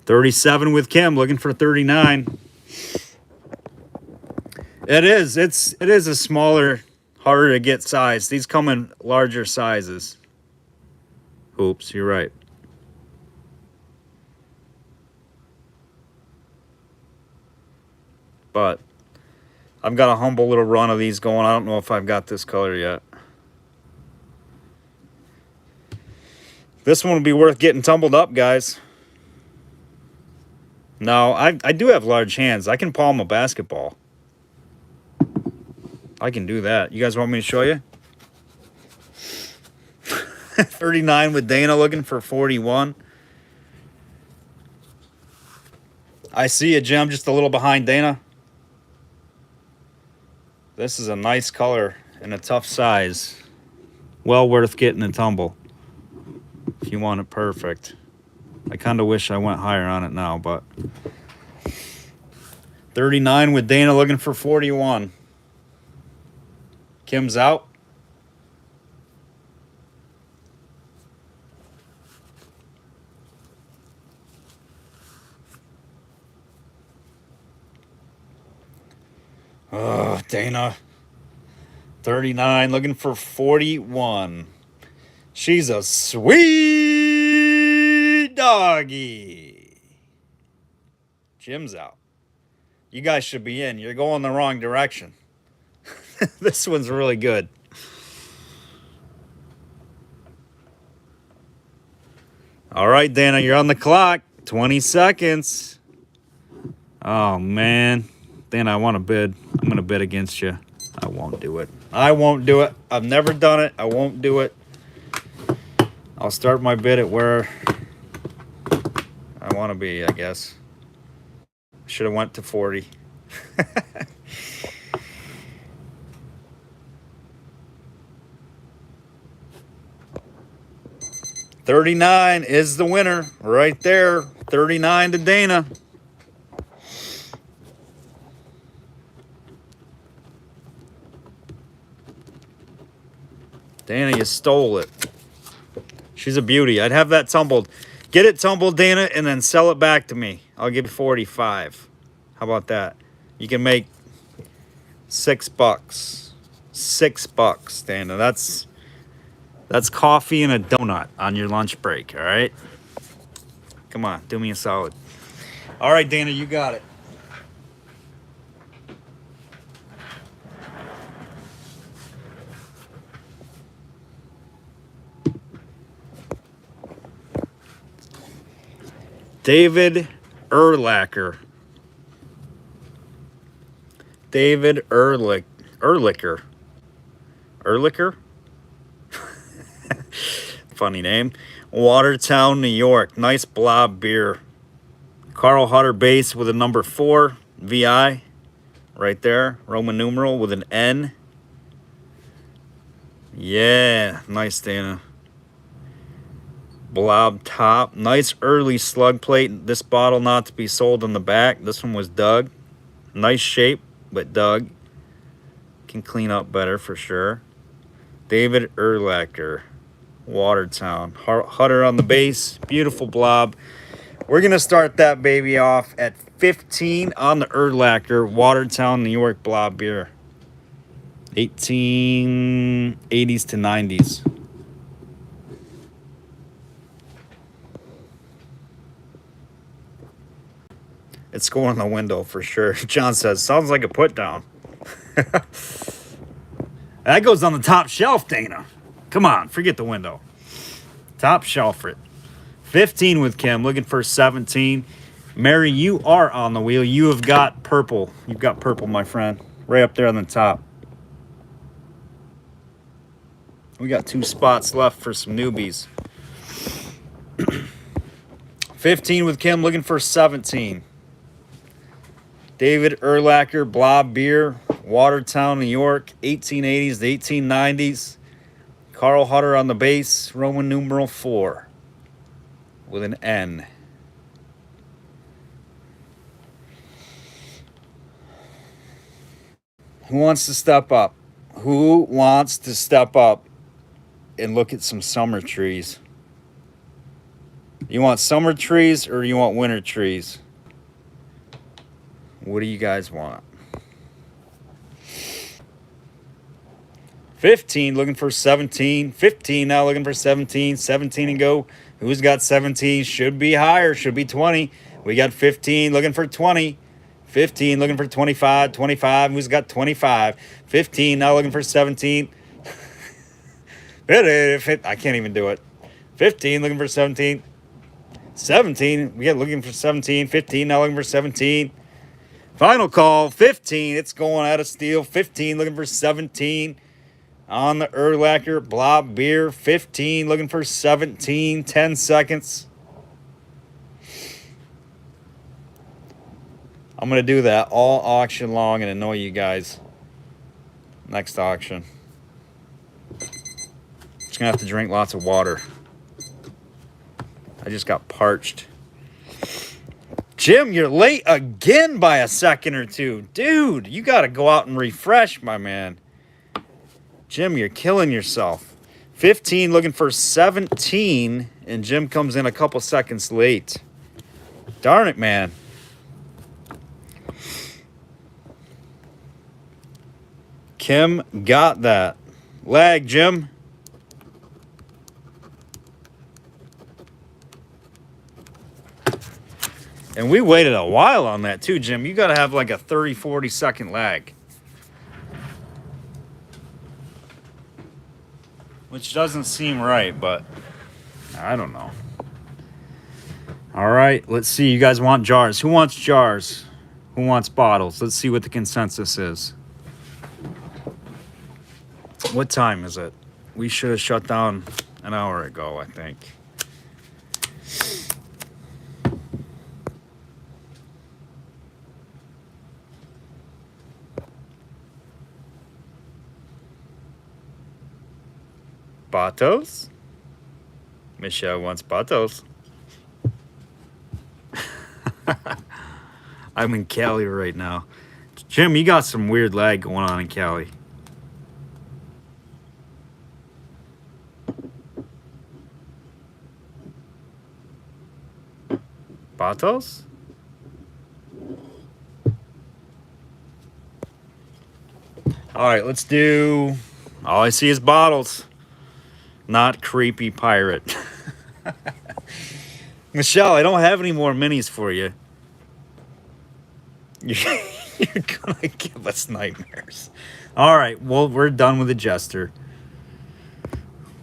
37 with Kim, looking for 39. It is a smaller, harder to get size. These come in larger sizes. Oops, you're right. But I've got a humble little run of these going. I don't know if I've got this color yet. This one will be worth getting tumbled up, guys. No, I do have large hands. I can palm a basketball. I can do that. You guys want me to show you? 39 with Dana, looking for 41. I see you, Jim, just a little behind Dana. This is a nice color and a tough size. Well worth getting a tumble if you want it perfect. I kind of wish I went higher on it now, but 39 with Dana, looking for 41. Kim's out. Oh, Dana. 39, looking for 41. She's a sweet doggy. Jim's out. You guys should be in. You're going the wrong direction. This one's really good. All right, Dana, you're on the clock. 20 seconds. Oh, man. Dana, I want to bid. I'm going to bid against you. I won't do it. I won't do it. I've never done it. I won't do it. I'll start my bid at where I want to be, I guess. Should have went to 40. 39 is the winner right there. 39 to Dana. Dana, you stole it. She's a beauty. I'd have that tumbled. Get it tumbled, Dana, and then sell it back to me. I'll give you 45. How about that? You can make $6. $6, Dana. That's coffee and a donut on your lunch break, all right? Come on, do me a solid. All right, Dana, you got it. David Erlacher. David Erlicher. Erlicher? Funny name. Watertown, New York. Nice blob beer. Carl Hutter base with a number 4. VI. Right there. Roman numeral with an N. Yeah. Nice, Dana. Blob top. Nice early slug plate. This bottle not to be sold on the back. This one was dug. Nice shape, but dug. Can clean up better for sure. David Erlacher. Watertown. Hutter on the base. Beautiful blob. We're going to start that baby off at 15 on the Erlacher Watertown, New York blob beer. 1880s to 90s. It's going in the window for sure. John says, sounds like a put down. That goes on the top shelf, Dana. Come on, forget the window. Top shelf it. 15 with Kim, looking for 17. Mary, you are on the wheel. You have got purple. You've got purple, my friend. Right up there on the top. We got 2 spots left for some newbies. 15 with Kim, looking for 17. David Erlacher, Blob Beer, Watertown, New York, 1880s to 1890s. Carl Hutter on the base, Roman numeral 4 with an N. Who wants to step up? Who wants to step up and look at some summer trees? You want summer trees or you want winter trees? What do you guys want? 15 looking for 17. 15 now looking for 17. 17 and go. Who's got 17? Should be higher. Should be 20. We got 15 looking for 20. 15 looking for 25. 25. Who's got 25? 15 now looking for 17. I can't even do it. 15 looking for 17. 17. We got looking for 17. 15 now looking for 17. Final call. 15. It's going out of steel. 15 looking for 17. On the Erlacher Blob Beer. 15 looking for 17. 10 seconds. I'm going to do that all auction long and annoy you guys. Next auction. Just going to have to drink lots of water. I just got parched. Jim, you're late again by a second or two. Dude, you got to go out and refresh, my man. Jim, you're killing yourself. 15 looking for 17, and Jim comes in a couple seconds late. Darn it, man. Kim got that. Lag, Jim. And we waited a while on that too, Jim. You got to have like a 30, 40 second lag. Which doesn't seem right, but I don't know. All right, let's see. You guys want jars. Who wants jars? Who wants bottles? Let's see what the consensus is. What time is it? We should have shut down an hour ago, I think. Batos? Michelle wants bottles. I'm in Cali right now. Jim, you got some weird lag going on in Cali. Bottles? All right, let's do... All I see is bottles. Not creepy pirate. Michelle, I don't have any more minis for you. You're gonna give us nightmares. All right, well, we're done with the Jester.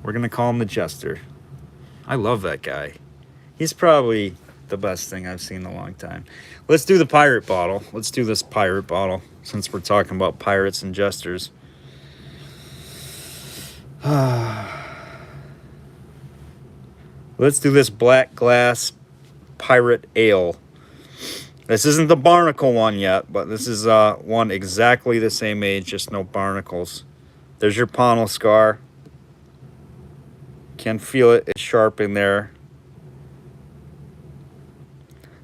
We're gonna call him the Jester. I love that guy. He's probably the best thing I've seen in a long time. Let's do the pirate bottle. Let's do this pirate bottle since we're talking about pirates and jesters. Let's do this black glass pirate ale. This isn't the Barnacle one yet, but this is one exactly the same age, just no barnacles. There's your panel scar. Can feel it. It's sharp in there.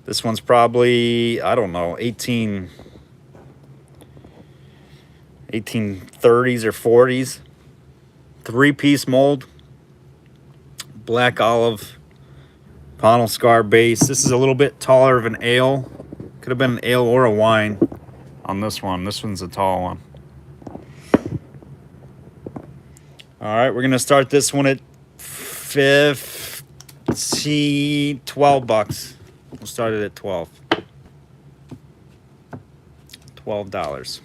This one's probably, I don't know, 1830s or 40s. 3-piece mold. Black olive. Panel scar base. This is a little bit taller of an ale. Could have been an ale or a wine on this one. This one's a tall one. All right, we're going to start this one at 12 bucks. We'll start it at 12. $12.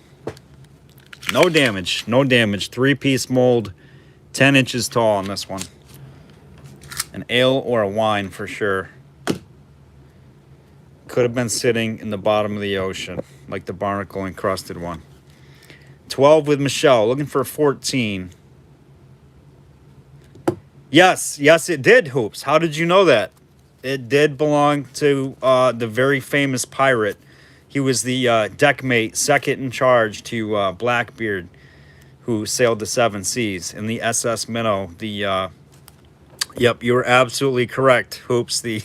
No damage. No damage. 3-piece mold. 10 inches tall on this one. An ale or a wine for sure. Could have been sitting in the bottom of the ocean, like the Barnacle encrusted one. 12 with Michelle. Looking for 14. Yes, it did, Hoops. How did you know that? It did belong to the very famous pirate. He was the deckmate, second in charge to Blackbeard, who sailed the 7 seas in the SS Minnow. Yep, you were absolutely correct, Hoops. The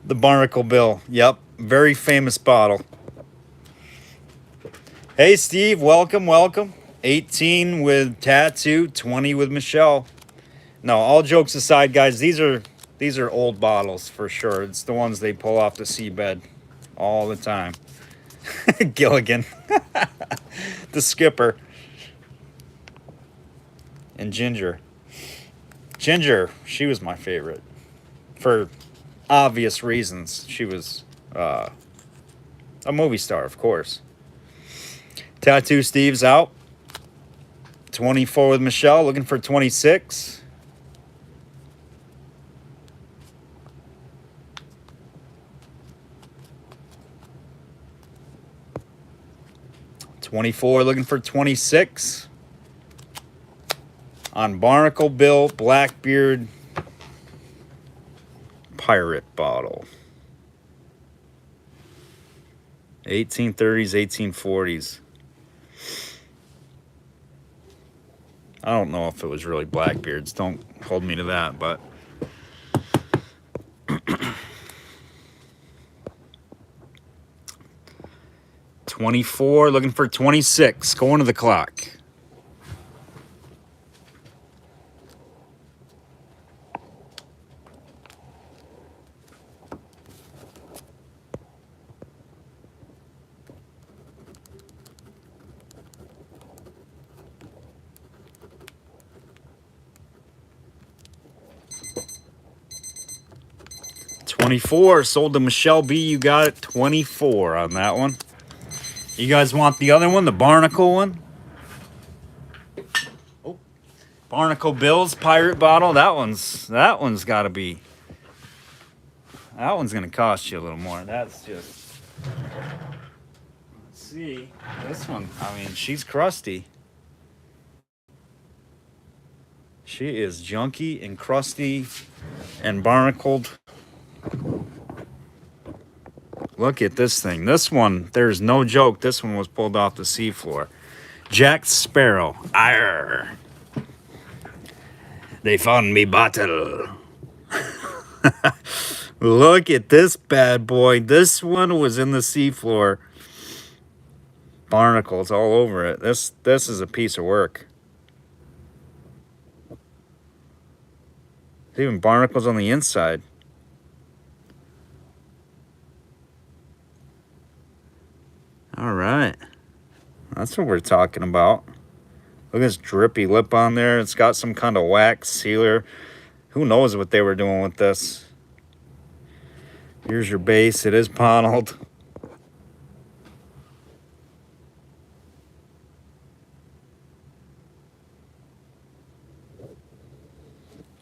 the Barnacle Bill. Yep, very famous bottle. Hey, Steve, welcome. 18 with Tattoo, 20 with Michelle. No, all jokes aside, guys, these are old bottles for sure. It's the ones they pull off the seabed all the time. Gilligan, the skipper, and Ginger. Ginger, she was my favorite for obvious reasons. She was a movie star, of course. Tattoo Steve's out. 24 with Michelle, looking for 26. Looking for 26 on Barnacle Bill Blackbeard pirate bottle. 1830s, 1840s. I don't know if it was really Blackbeard's. Don't hold me to that, but 24, looking for 26, going to the clock. $24 sold to Michelle B. You got it. 24 on that one. You guys want the other one, the Barnacle one? Oh, Barnacle Bill's pirate bottle. That one's got to be. That one's gonna cost you a little more. That's just. Let's see this one. I mean, she's crusty. She is junky and crusty and barnacled. Look at this thing. This one, there's no joke. This one was pulled off the seafloor. Jack Sparrow. Arr. They found me bottle. Look at this bad boy. This one was in the seafloor. Barnacles all over it. This is a piece of work. There's even barnacles on the inside. All right. That's what we're talking about. Look at this drippy lip on there. It's got some kind of wax sealer. Who knows what they were doing with this. Here's your base. It is paneled.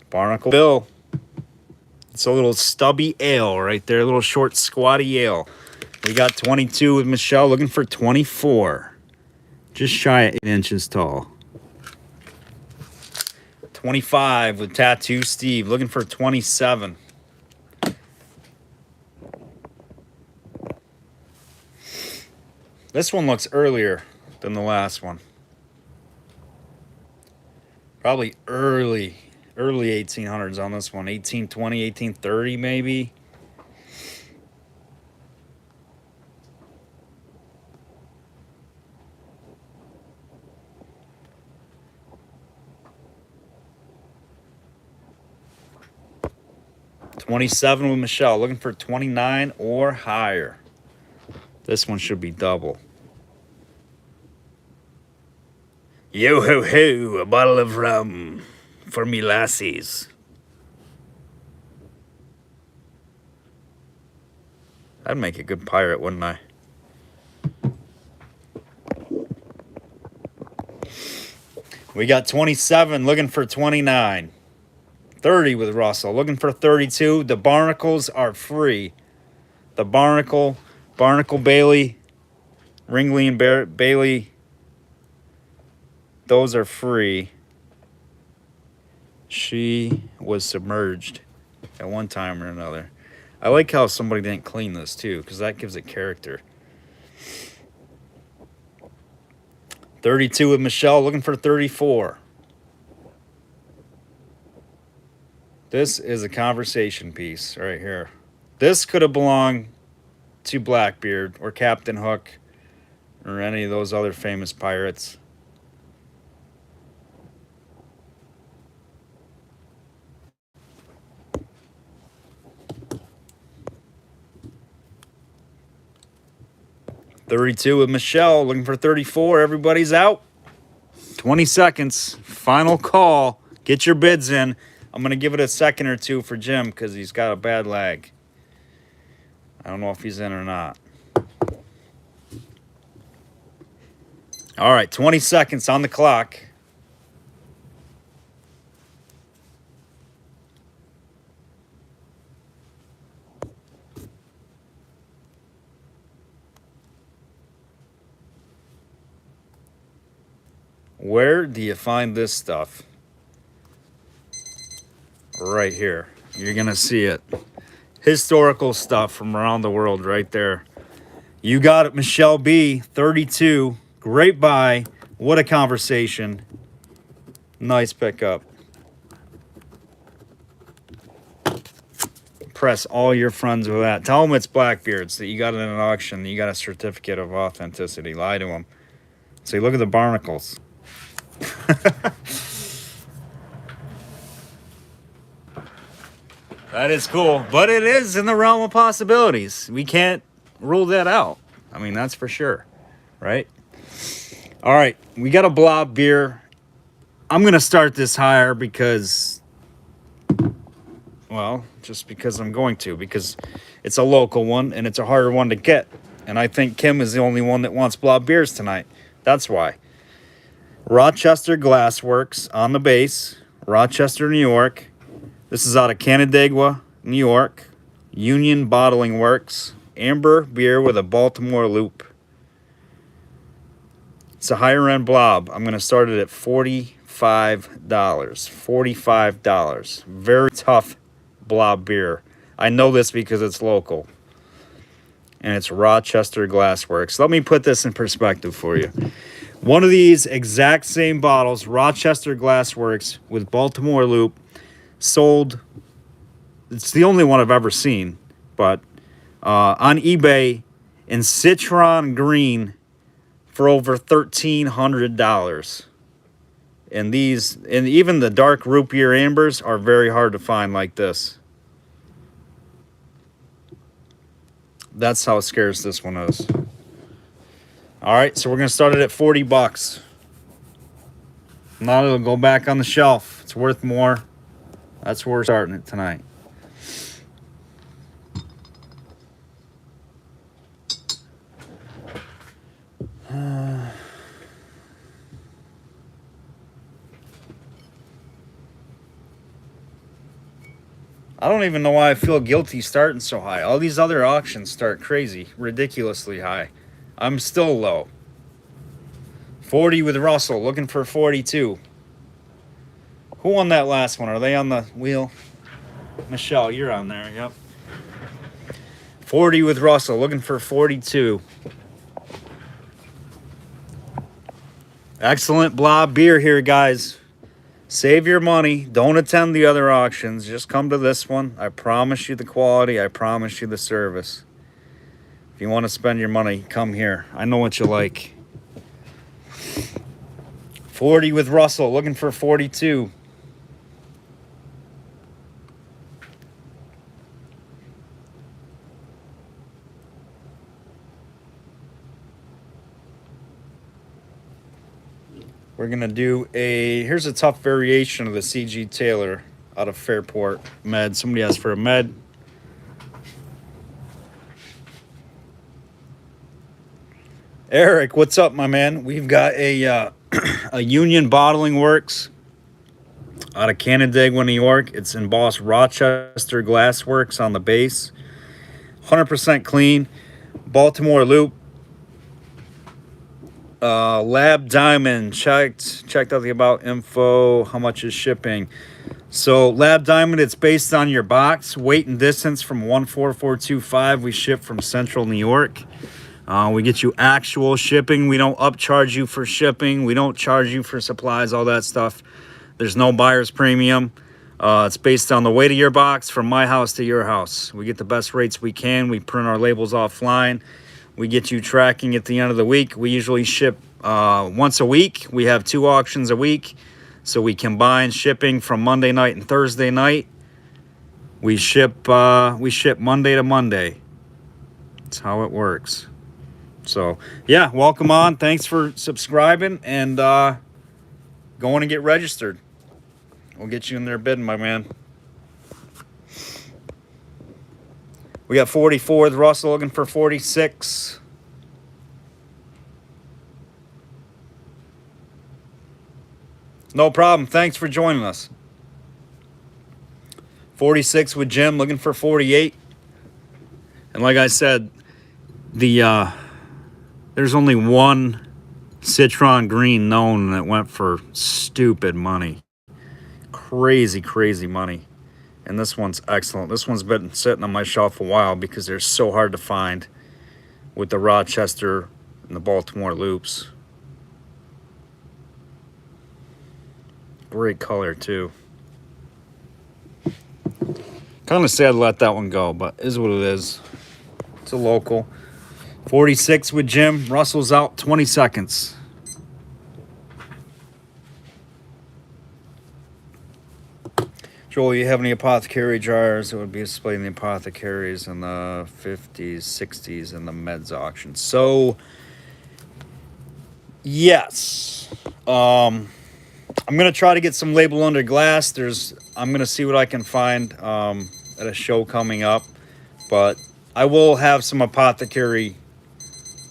Barnacle bill. It's a little stubby ale right there. A little short, squatty ale. We got 22 with Michelle, looking for 24. Just shy of 8 inches tall. 25 with Tattoo Steve, looking for 27. This one looks earlier than the last one. Probably early 1800s on this one. 1820, 1830 maybe. $27 with Michelle, looking for 29 or higher. This one should be double. Yo ho ho, a bottle of rum for me lassies. I'd make a good pirate, wouldn't I? We got 27, looking for 29. 30 with Russell, looking for 32. The barnacles are free. The Barnacle Bailey, Ringley and Bailey, those are free. She was submerged at one time or another. I like how somebody didn't clean this too, because that gives it character. 32 with Michelle, looking for 34. This is a conversation piece right here. This could have belonged to Blackbeard or Captain Hook or any of those other famous pirates. $32 with Michelle, looking for 34. Everybody's out. 20 seconds. Final call. Get your bids in. I'm going to give it a second or two for Jim because he's got a bad lag. I don't know if he's in or not. All right, 20 seconds on the clock. Where do you find this stuff? Right here. You're going to see it. Historical stuff from around the world right there. You got it, Michelle B. 32. Great buy. What a conversation. Nice pickup. Impress all your friends with that. Tell them it's Blackbeard's, that you got it in an auction, that you got a certificate of authenticity. Lie to them. Say, look at the barnacles. That is cool, but it is in the realm of possibilities. We can't rule that out. I mean, that's for sure, right? All right, we got a Blob beer. I'm going to start this higher because, well, just because I'm going to, because it's a local one and it's a harder one to get. And I think Kim is the only one that wants Blob beers tonight. That's why. Rochester Glassworks on the base, Rochester, New York. This is out of Canandaigua, New York. Union Bottling Works. Amber beer with a Baltimore loop. It's a higher end Blob. I'm going to start it at $45. $45. Very tough Blob beer. I know this because it's local. And it's Rochester Glassworks. Let me put this in perspective for you. One of these exact same bottles, Rochester Glassworks with Baltimore loop, sold. It's the only one I've ever seen, but on eBay in citron green for over $1,300. And these, and even the dark root beer ambers are very hard to find like this. That's how scarce this one is. All right, so we're gonna start it at 40 bucks. Now it'll go back on the shelf. It's worth more. That's where we're starting it tonight. I don't even know why I feel guilty starting so high. All these other auctions start crazy, ridiculously high. I'm still low. 40 with Russell, looking for 42. Who won that last one? Are they on the wheel? Michelle, you're on there, yep. 40 with Russell, looking for 42. Excellent Blob beer here, guys. Save your money. Don't attend the other auctions. Just come to this one. I promise you the quality. I promise you the service. If you want to spend your money, come here. I know what you like. 40 with Russell, looking for 42. We're going to do here's a tough variation of the C.G. Taylor out of Fairport Med. Somebody asked for a Med. Eric, what's up, my man? We've got a Union Bottling Works out of Canandaigua, New York. It's embossed Rochester Glassworks on the base. 100% clean. Baltimore loop. Lab Diamond, checked out the about info. How much is shipping? So Lab Diamond, it's based on your box weight and distance from 14425. We ship from Central New York. We get you actual shipping. We don't upcharge you for shipping. We don't charge you for supplies, all that stuff. There's no buyer's premium. It's based on the weight of your box from my house to your house. We get the best rates we can. We print our labels offline. We get you tracking at the end of the week. We usually ship once a week. We have 2 auctions a week. So we combine shipping from Monday night and Thursday night. We ship Monday to Monday. That's how it works. So, yeah, welcome on. Thanks for subscribing and going to get registered. We'll get you in there bidding, my man. We got 44 with Russell looking for 46. No problem. Thanks for joining us. 46 with Jim looking for 48. And like I said, there's only one citron green known that went for stupid money. Crazy, crazy money. And this one's excellent. This one's been sitting on my shelf a while because they're so hard to find with the Rochester and the Baltimore loops. Great color too. Kind of sad to let that one go, but is what it is. It's a local. 46 with Jim. Russell's out 20 seconds. Joel, you have any apothecary jars that would be displayed in the apothecaries in the 50s, 60s, and the meds auction? So, yes. I'm going to try to get some label under glass. I'm going to see what I can find at a show coming up. But I will have some apothecary,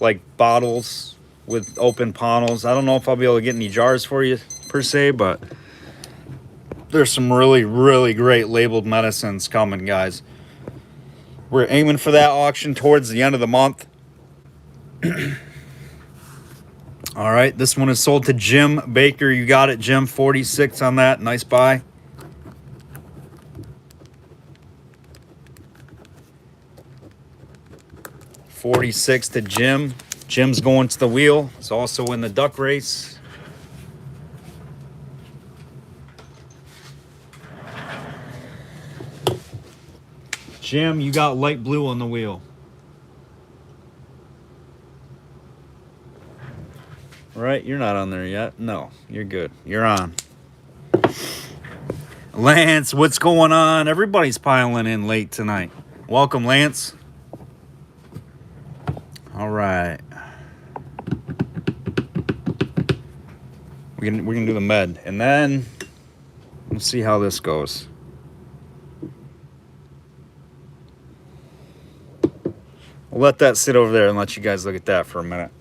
like, bottles with open panels. I don't know if I'll be able to get any jars for you, per se, but there's some really, really great labeled medicines coming, guys. We're aiming for that auction towards the end of the month. All right, this one is sold to Jim Baker. You got it, Jim. 46 on that. Nice buy. $46 to Jim. Jim's going to the wheel. He's also in the duck race. Jim, you got light blue on the wheel. Right, you're not on there yet. No, you're good. You're on. Lance, what's going on? Everybody's piling in late tonight. Welcome, Lance. All right. We're gonna do the med, and then we'll see how this goes. We'll let that sit over there and let you guys look at that for a minute.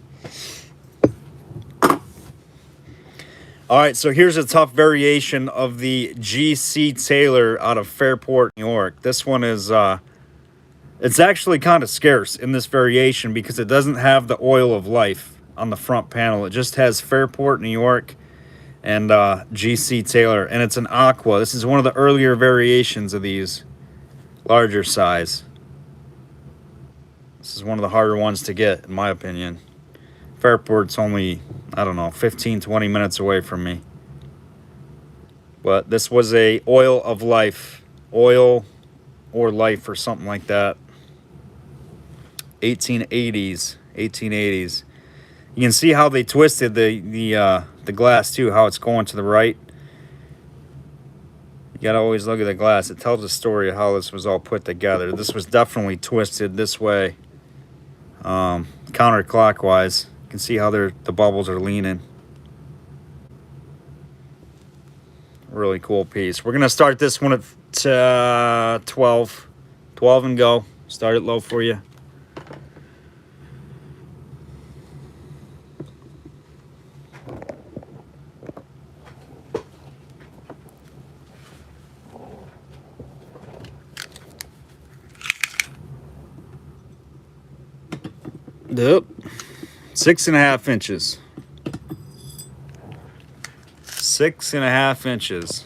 All right, so here's a tough variation of the GC Taylor out of Fairport, New York. This one is, it's actually kind of scarce in this variation because it doesn't have the oil of life on the front panel. It just has Fairport, New York, and GC Taylor, and it's an aqua. This is one of the earlier variations of these, larger size. This is one of the harder ones to get, in my opinion. Fairport's only, I don't know, 15, 20 minutes away from me. But this was a oil of life. Oil or life or something like that. 1880s. 1880s. You can see how they twisted the glass too, how it's going to the right. You gotta always look at the glass. It tells a story of how this was all put together. This was definitely twisted this way. Counterclockwise. You can see how the bubbles are leaning. Really cool piece. We're gonna start this one at 12 and go. Start it low for you. Yep. 6.5 inches. 6.5 inches.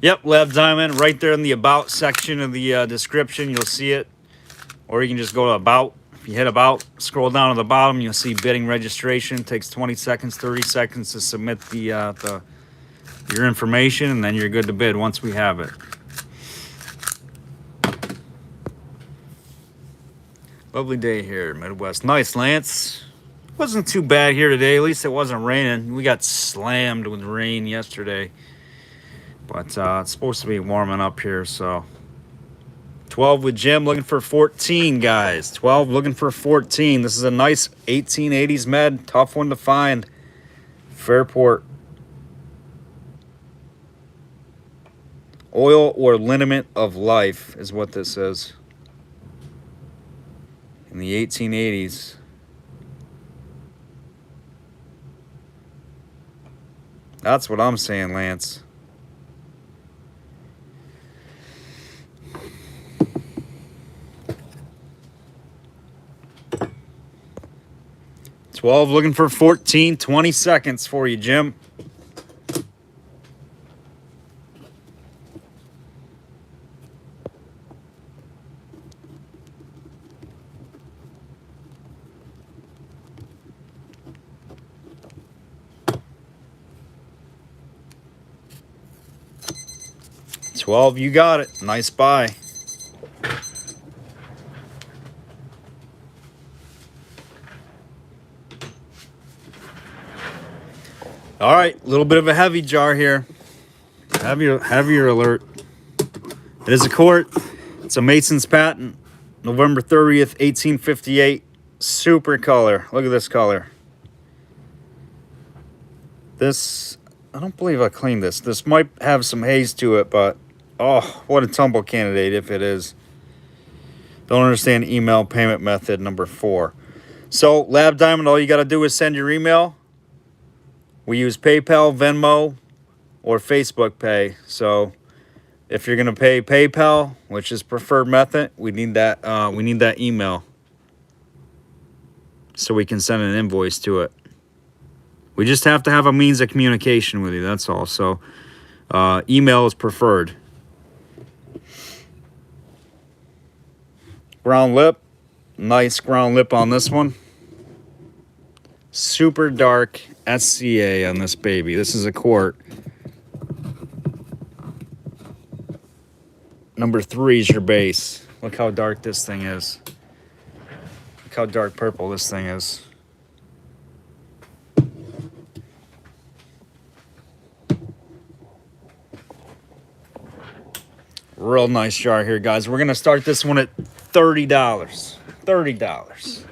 Yep, Lab Diamond, right there in the About section of the description, you'll see it. Or you can just go to About. If you hit About, scroll down to the bottom, you'll see bidding registration. It takes 20 seconds, 30 seconds to submit your information, and then you're good to bid once we have it. Lovely day here, Midwest. Nice, Lance. Wasn't too bad here today. At least it wasn't raining. We got slammed with rain yesterday. But it's supposed to be warming up here, so. 12 with Jim, looking for 14, guys. 12 looking for 14. This is a nice 1880s med. Tough one to find. Fairport. Oil or liniment of life is what this is. In the 1880s. That's what I'm saying, Lance. $12 looking for 14. 20 seconds for you, Jim. $12, you got it. Nice buy. All right, a little bit of a heavy jar here. Heavier alert. It is a quart. It's a Mason's patent. November 30th, 1858. Super color. Look at this color. This, I don't believe I cleaned this. This might have some haze to it, but oh, what a tumble candidate if it is. Don't understand email payment method number 4. So, Lab Diamond, all you got to do is send your email. We use PayPal, Venmo, or Facebook Pay. So, if you're going to pay PayPal, which is preferred method, we need that email so we can send an invoice to it. We just have to have a means of communication with you, that's all. So, email is preferred. Ground lip. Nice ground lip on this one. Super dark SCA on this baby. This is a quart. Number 3 is your base. Look how dark this thing is. Look how dark purple this thing is. Real nice jar here, guys. We're going to start this one at $30. $30.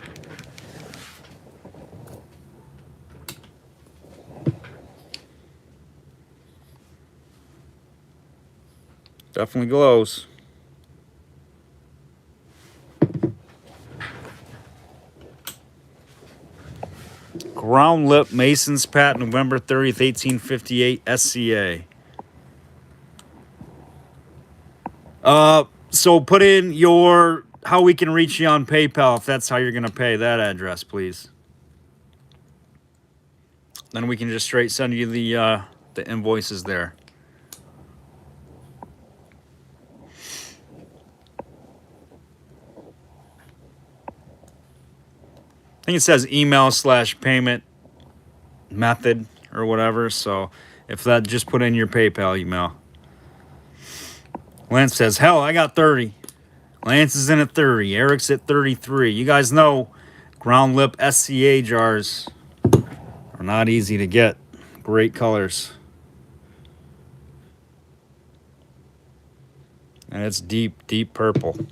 Definitely glows. Ground lip Mason's patent, November 30th, 1858, SCA. So put in your, how we can reach you on PayPal if that's how you're going to pay. That address, please. Then we can just straight send you the invoices there. I think it says email/payment method or whatever. So if that, just put in your PayPal email. Lance says, hell, I got 30. Lance is in at 30. Eric's at 33. You guys know ground lip SCA jars are not easy to get. Great colors. And it's deep, deep purple.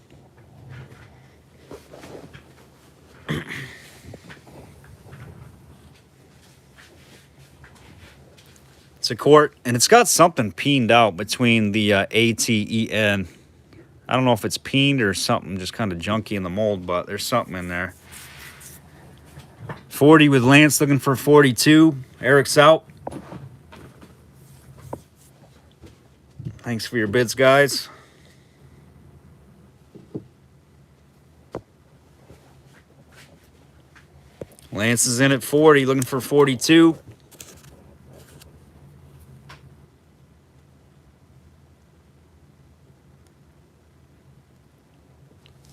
It's a quart, and it's got something peened out between the A-T-E-N. I don't know if it's peened or something just kind of junky in the mold, but there's something in there. 40 with Lance looking for 42. Eric's out. Thanks for your bids, guys. Lance is in at 40, looking for 42.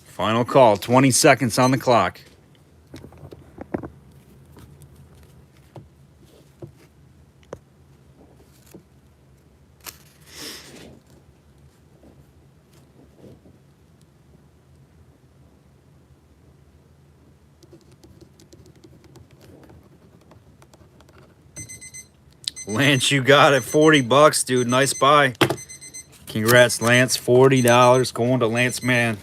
Final call, 20 seconds on the clock. Lance, you got it. 40 bucks, dude. Nice buy. Congrats, Lance. $40 going to Lance, man.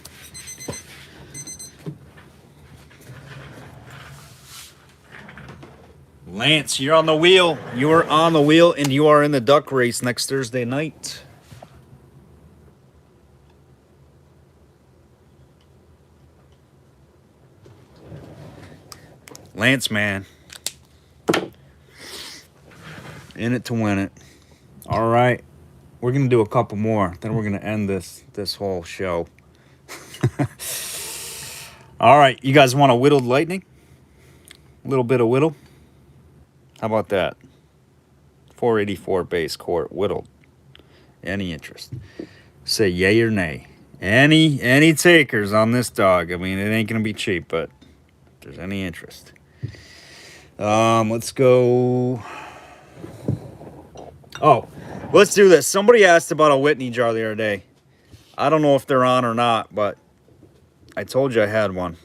Lance, you're on the wheel. You are on the wheel, and you are in the duck race next Thursday night. Lance, man. In it to win it. All right. We're going to do a couple more. Then we're going to end this whole show. All right. You guys want a whittled lightning? A little bit of whittle? How about that? 484 base quart whittled. Any interest? Say yay or nay. Any takers on this dog? I mean, it ain't going to be cheap, but if there's any interest. Let's go. Oh, let's do this. Somebody asked about a Whitney jar the other day. I don't know if they're on or not, but I told you I had one.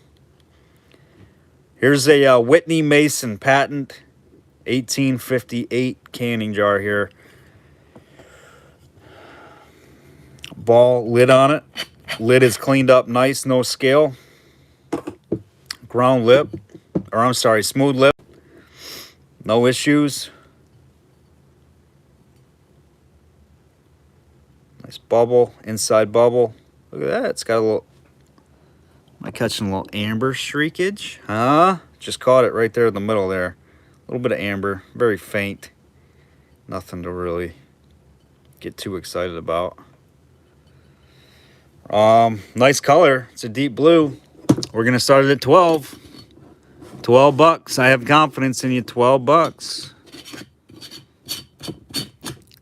Here's a Whitney Mason patent 1858 canning jar here. Ball lid on it. Lid is cleaned up nice, no scale. Ground lip, or I'm sorry, smooth lip. No issues. Nice bubble, inside bubble. Look at that, it's got a little, am I catching a little amber streakage? Huh? Just caught it right there in the middle there. A little bit of amber, very faint. Nothing to really get too excited about. Nice color, it's a deep blue. We're gonna start it at 12. 12 bucks, I have confidence in you, 12 bucks.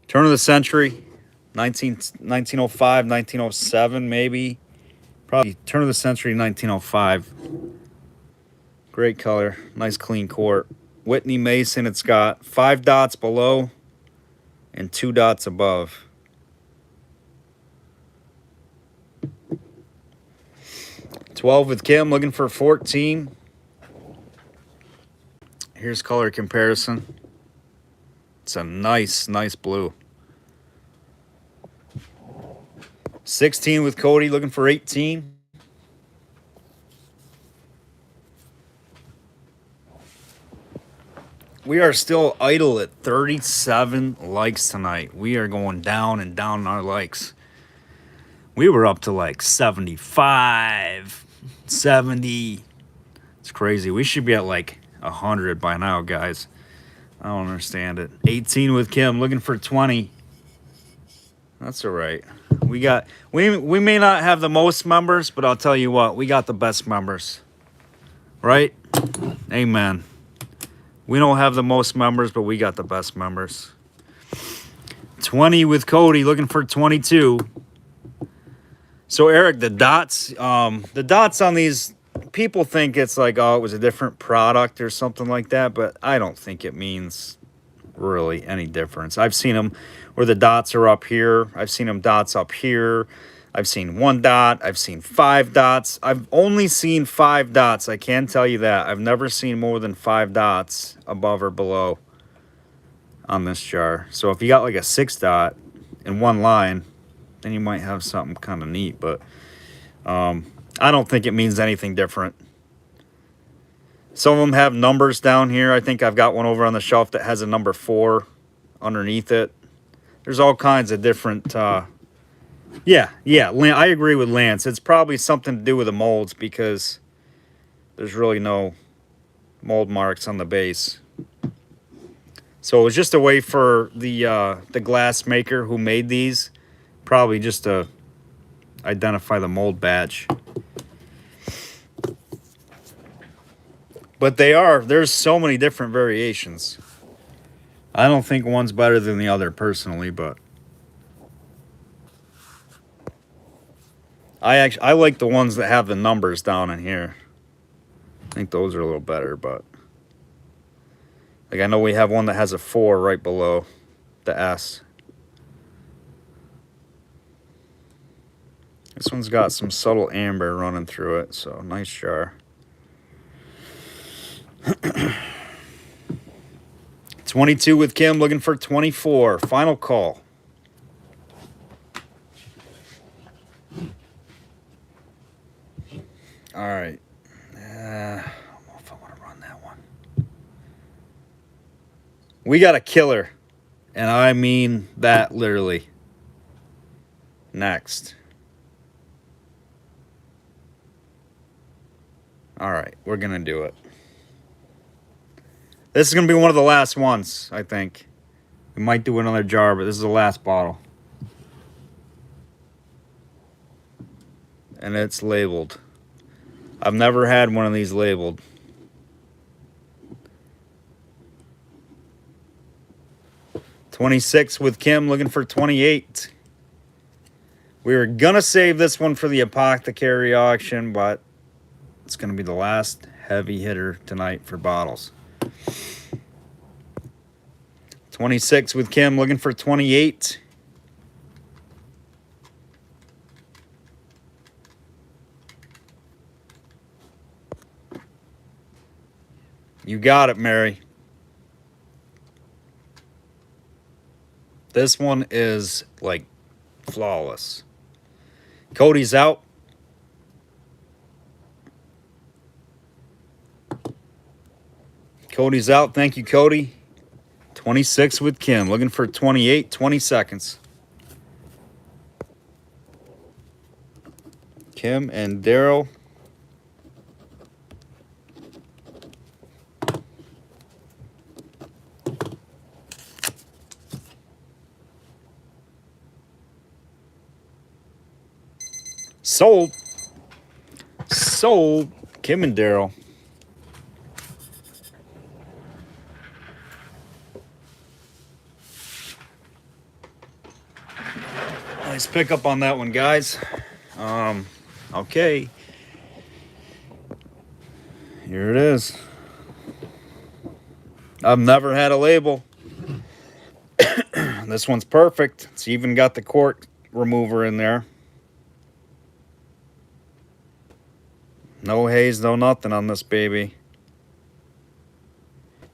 Turn of the century. 1905, 1907, maybe. Probably turn of the century, 1905. Great color, nice clean quart. Whitney Mason, it's got 5 dots below and 2 dots above. $12 with Kim, looking for 14. Here's color comparison. It's a nice blue. 16 with Cody, looking for 18. We are still idle at 37 likes tonight. We are going down and down in our likes. We were up to like 75, 70. It's crazy. We should be at like 100 by now, guys. I don't understand it. 18 with Kim, looking for 20. That's all right. We may not have the most members, but I'll tell you what, we got the best members. Right? Amen. We don't have the most members, but we got the best members. 20 with Cody, looking for 22. So Eric, the dots on these, people think it's like, oh, it was a different product or something like that, but I don't think it means really any difference. I've seen them where the dots are up here. I've seen them dots up here. I've seen 1 dot. I've seen 5 dots. I've only seen 5 dots. I can tell you that. I've never seen more than 5 dots above or below on this jar. So if you got like a 6 dot in one line, then you might have something kind of neat. But I don't think it means anything different. Some of them have numbers down here. I think I've got one over on the shelf that has a number 4 underneath it. There's all kinds of different... Yeah, I agree with Lance. It's probably something to do with the molds because there's really no mold marks on the base. So it was just a way for the glass maker who made these, probably just to identify the mold batch. But there's so many different variations. I don't think one's better than the other personally, but I like the ones that have the numbers down in here. I think those are a little better, but like I know we have one that has a 4 right below the S. This one's got some subtle amber running through it, so nice jar. 22 with Kim, looking for 24. Final call. All right. I don't know if I want to run that one. We got a killer, and I mean that literally. Next. All right, we're going to do it. This is going to be one of the last ones, I think. We might do another jar, but this is the last bottle. And it's labeled. I've never had one of these labeled. $26 with Kim, looking for 28. We were going to save this one for the apothecary auction, but it's going to be the last heavy hitter tonight for bottles. 26 with Kim, looking for 28. You got it, Mary. This one is like flawless. Cody's out. Cody's out. Thank you, Cody. 26 with Kim. Looking for 28. 20 seconds. Kim and Daryl. Sold. Sold. Kim and Daryl. Nice pick up on that one, guys. Okay. Here it is. I've never had a label. This one's perfect. It's even got the quart remover in there. No haze, no nothing on this baby.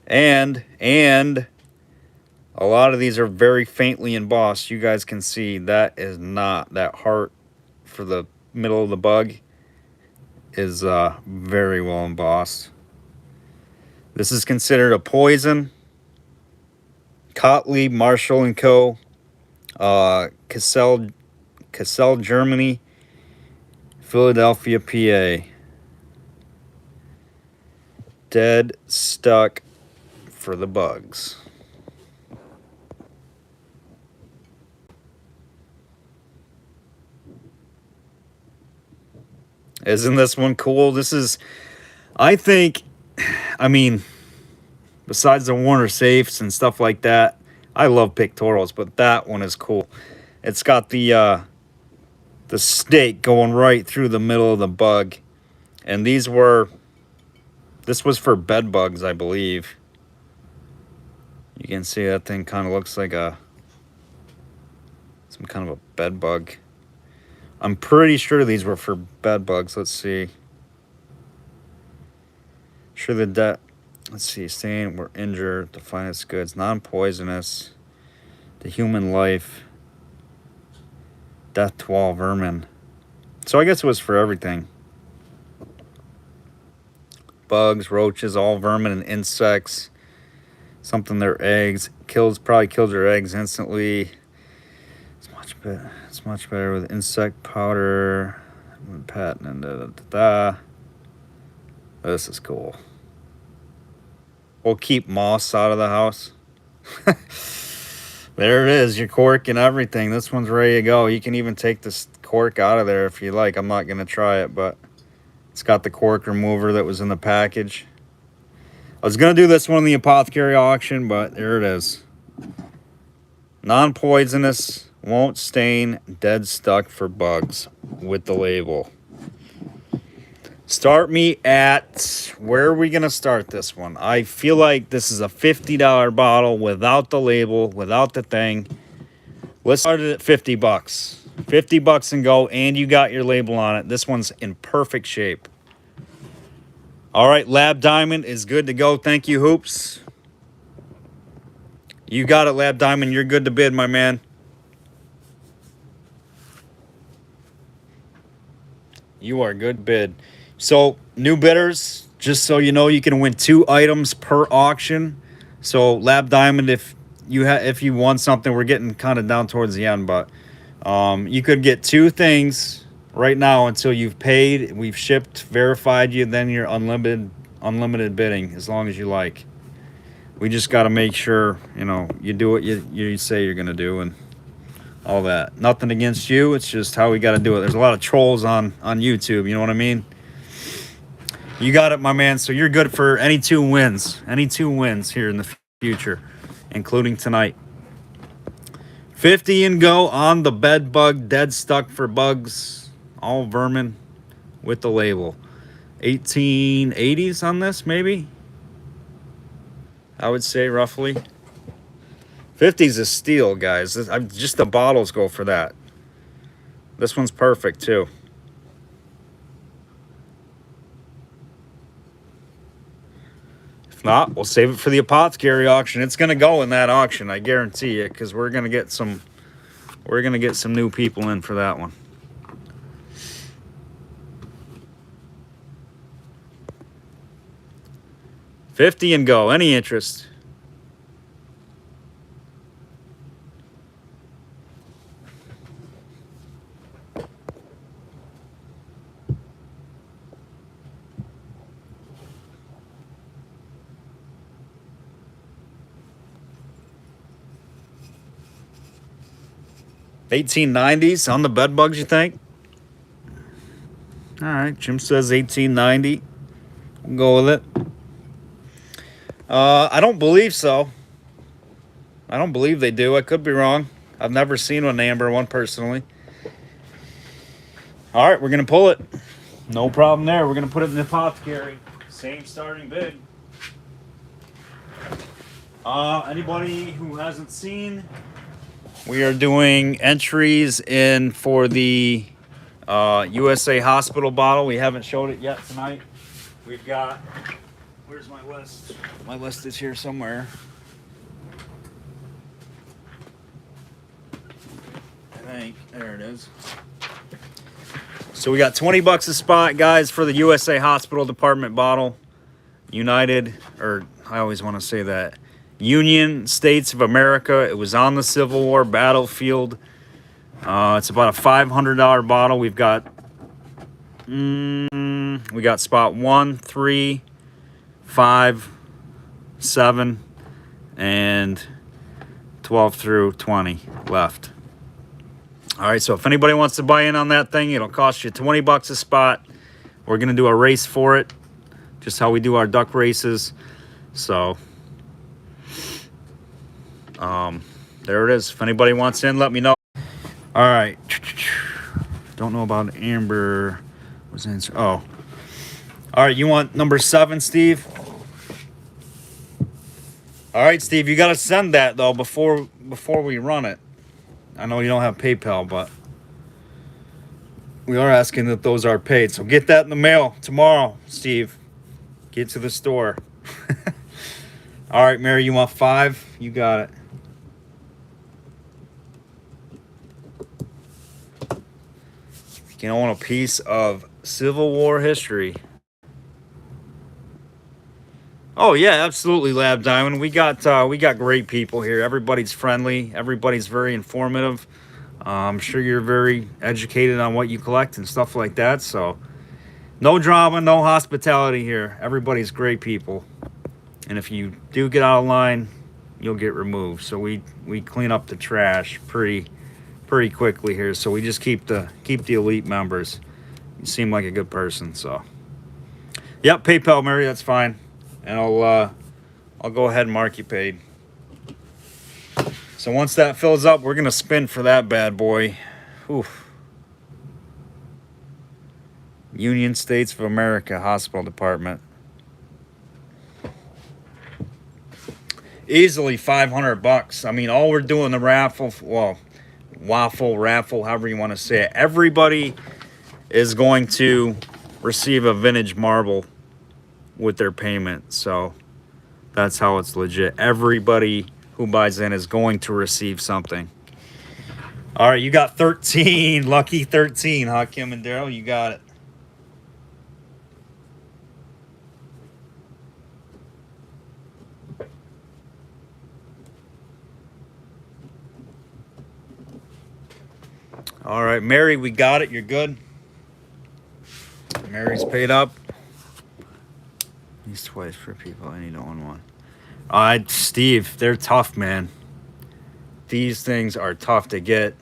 And a lot of these are very faintly embossed. You guys can see that is not, that heart for the middle of the bug is very well embossed. This is considered a poison. Cotley, Marshall & Co. Cassell, Germany. Philadelphia, PA. Dead stuck for the bugs. Isn't this one cool? This is, I think, I mean, besides the Warner safes and stuff like that, I love pictorials, but that one is cool. It's got the stake going right through the middle of the bug. And this was for bed bugs, I believe. You can see that thing kind of looks like some kind of a bed bug. I'm pretty sure these were for bed bugs. Let's see. Sure let's see. Stain were injured. The finest goods. Non-poisonous. The human life. Death to all vermin. So I guess it was for everything. Bugs, roaches, all vermin and insects. Something their eggs. Probably kills their eggs instantly. It's much better with insect powder. Patent and This is cool. We'll keep moss out of the house. There it is, your cork and everything. This one's ready to go. You can even take this cork out of there if you like. I'm not going to try it, but it's got the cork remover that was in the package. I was going to do this one in the apothecary auction, but there it is. Non-poisonous, won't stain, dead stuck for bugs with the label. Start me at, where are we going to start this one? I feel like this is a $50 bottle without the label, without the thing. Let's start it at 50 bucks. 50 bucks and go, and you got your label on it. This one's in perfect shape. All right, Lab Diamond is good to go. Thank you, Hoops. You got it, Lab Diamond. You're good to bid, my man. You are good bid. So, new bidders, just so you know, you can win 2 items per auction. So, Lab Diamond, if you won something, we're getting kind of down towards the end, but you could get 2 things right now until you've paid, we've shipped, verified you, then you're unlimited bidding as long as you like. We just got to make sure, you do what you say you're going to do and all that. Nothing against you. It's just how we got to do it. There's a lot of trolls on YouTube. You know what I mean? You got it, my man. So you're good for any 2 wins. Any 2 wins here in the future, including tonight. 50 and go on the bed bug, dead stuck for bugs, all vermin with the label. 1880s on this, maybe? I would say roughly. 50's a steal, guys. Just the bottles go for that. This one's perfect, too. If not, we'll save it for the apothecary auction. It's going to go in that auction, I guarantee it, because we're going to get some new people in for that one. $50 and go. Any interest? $18.90s on the bed bugs, you think? All right, Jim says $18.90. We'll go with it. I don't believe so. I don't believe they do. I could be wrong. I've never seen an amber one personally. All right, we're going to pull it. No problem there. We're going to put it in the apothecary. Same starting bid. Anybody who hasn't seen, we are doing entries in for the USA Hospital bottle. We haven't showed it yet tonight. We've got, where's my list? My list is here somewhere. I think, there it is. So we got 20 bucks a spot, guys, for the USA Hospital Department bottle. United, or I always want to say that, Union States of America. It was on the Civil War battlefield. It's about a $500 bottle. We've got spot 1, 3, 5, 7, and 12 through 20 left. All right, so if anybody wants to buy in on that thing, it'll cost you 20 bucks a spot. We're gonna do a race for it, just how we do our duck races. So there it is. If anybody wants in, let me know. All right. Don't know about Amber. Was answer. Oh. All right. You want number 7, Steve? All right, Steve. You got to send that though before we run it. I know you don't have PayPal, but we are asking that those are paid. So get that in the mail tomorrow, Steve. Get to the store. All right, Mary. You want 5? You got it. You know, on a piece of Civil War history. Oh yeah, absolutely, Lab Diamond. We got great people here. Everybody's friendly. Everybody's very informative. I'm sure you're very educated on what you collect and stuff like that. So, no drama, no hospitality here. Everybody's great people. And if you do get out of line, you'll get removed. So we clean up the trash pretty quickly here. So we just keep the elite members. You seem like a good person, so. Yep, PayPal, Mary, that's fine. And I'll go ahead and mark you paid. So once that fills up, we're gonna spin for that bad boy. Oof. Union States of America Hospital Department. Easily 500 bucks. I mean, all we're doing the raffle, well, raffle, however you want to say it. Everybody is going to receive a vintage marble with their payment. So that's how it's legit. Everybody who buys in is going to receive something. All right, you got 13. Lucky 13, huh, Kim and Daryl? You got it. All right, Mary, we got it. You're good. Mary's paid up. These twice for people. I need to own one. Steve, they're tough, man. These things are tough to get.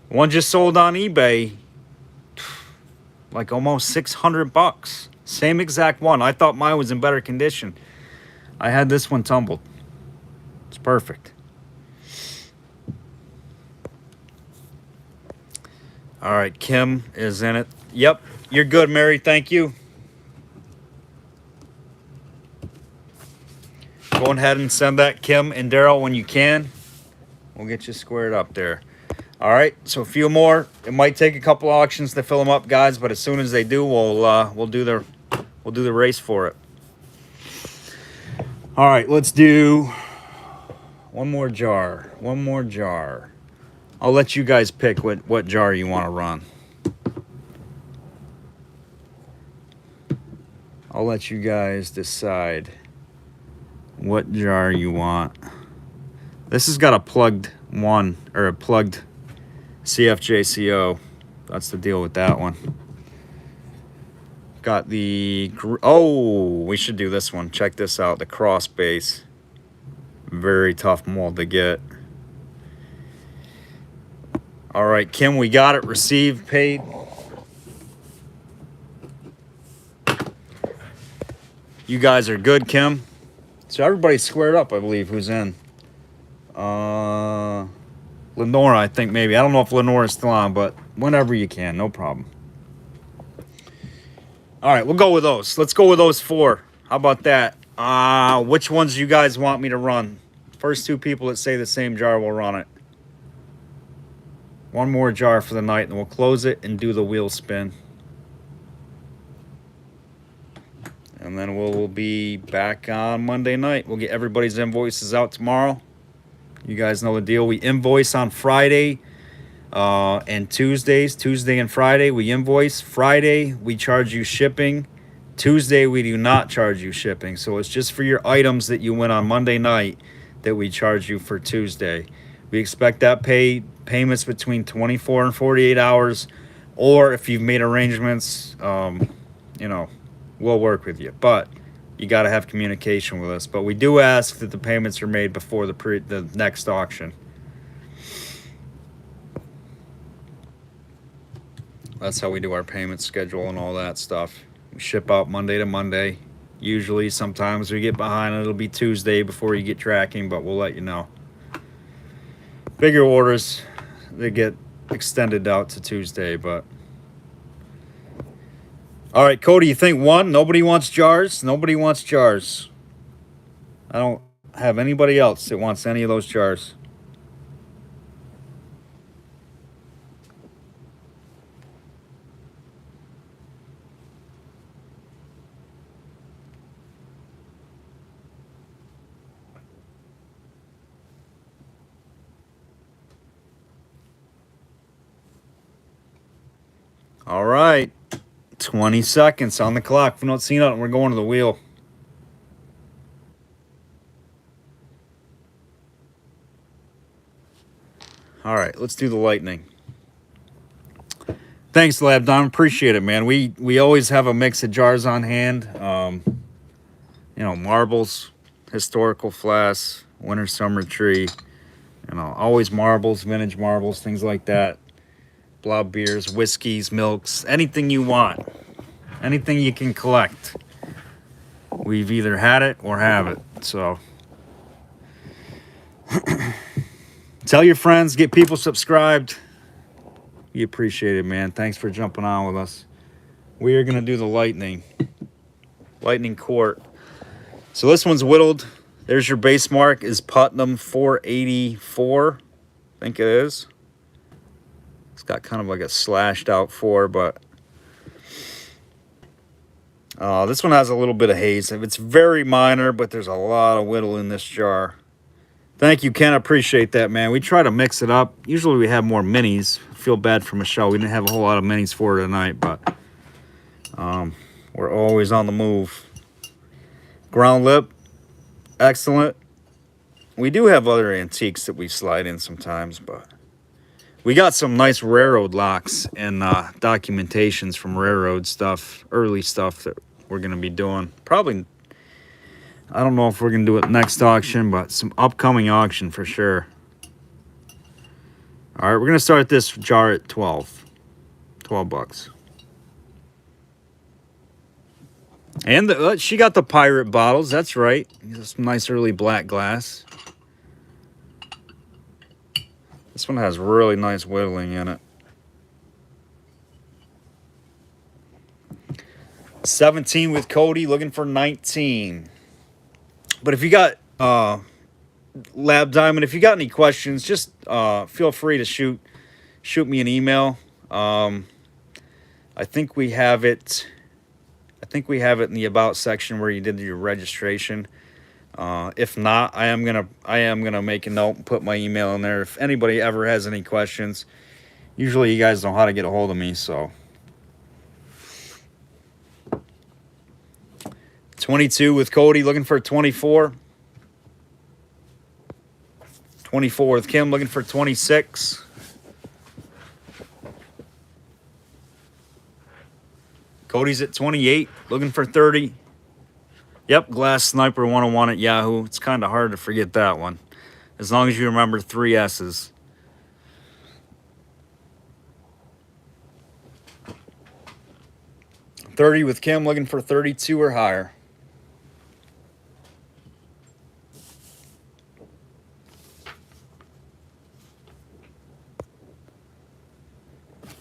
One just sold on eBay, like almost 600 bucks. Same exact one. I thought mine was in better condition. I had this one tumbled. It's perfect. All right, Kim is in it. Yep, you're good, Mary. Thank you. Go ahead and send that, Kim and Daryl, when you can. We'll get you squared up there. All right, so a few more. It might take a couple auctions to fill them up, guys, but as soon as they do, we'll do the race for it. All right, let's do one more jar. One more jar. I'll let you guys pick what jar you want to run. I'll let you guys decide what jar you want. This has got a plugged one, or a plugged CFJCO. That's the deal with that one. Got the, oh, we should do this one. Check this out, the cross base. Very tough mold to get. All right, Kim, we got it. Received, paid. You guys are good, Kim. So everybody's squared up, I believe, who's in. Lab Lenora, I think maybe. I don't know if Lenora is still on, but whenever you can, no problem. All right, we'll go with those. Let's go with those 4. How about that? Which ones do you guys want me to run? First 2 people that say the same jar will run it. 1 more jar for the night, and we'll close it and do the wheel spin. And then we'll be back on Monday night. We'll get everybody's invoices out tomorrow. You guys know the deal. We invoice on Friday and Tuesdays. Tuesday and Friday we invoice. Friday we charge you shipping. Tuesday we do not charge you shipping. So it's just for your items that you win on Monday night that we charge you for Tuesday. We expect that payments between 24 and 48 hours. Or if you've made arrangements, you know, we'll work with you, but you got to have communication with us. But we do ask that the payments are made before the next auction. That's how we do our payment schedule and all that stuff. We ship out Monday to Monday. Usually, sometimes we get behind. It'll be Tuesday before you get tracking, but we'll let you know. Bigger orders, they get extended out to Tuesday, but... All right, Cody, you think 1? Nobody wants jars? Nobody wants jars. I don't have anybody else that wants any of those jars. All right. 20 seconds on the clock. If we don't see nothing, we're going to the wheel. All right, let's do the lightning. Thanks, Lab Don. Appreciate it, man. We always have a mix of jars on hand. You know, marbles, historical flasks, winter summer tree. You know, always marbles, vintage marbles, things like that. Blob beers, whiskeys, milks, anything you want. Anything you can collect. We've either had it or have it. So tell your friends, get people subscribed. We appreciate it, man. Thanks for jumping on with us. We are going to do the lightning quart. So this one's whittled. There's your base mark is Putnam 484. I think it is. It's got kind of like a slashed out 4, but this one has a little bit of haze. It's very minor, but there's a lot of whittle in this jar. Thank you, Ken. I appreciate that, man. We try to mix it up. Usually we have more minis. Feel bad for Michelle. We didn't have a whole lot of minis for her tonight, but we're always on the move. Ground lip, excellent. We do have other antiques that we slide in sometimes, but we got some nice railroad locks and documentations from railroad stuff, early stuff that we're going to be doing. Probably, I don't know if we're going to do it next auction, but some upcoming auction for sure. All right, we're going to start this jar at 12 bucks. And she got the pirate bottles, that's right. Some nice early black glass. This one has really nice whittling in it. 17 with Cody, looking for 19. But if you got Lab Diamond, if you got any questions, just feel free to shoot me an email. I think we have it. I think we have it in the about section where you did your registration. If not, I am gonna make a note and put my email in there. If anybody ever has any questions, usually you guys know how to get a hold of me. So 22 with Cody, looking for 24. 24 with Kim, looking for 26. Cody's at 28, looking for 30. Yep, Glass Sniper 101 at Yahoo. It's kind of hard to forget that one, as long as you remember 3 S's. $30 with Kim, looking for 32 or higher.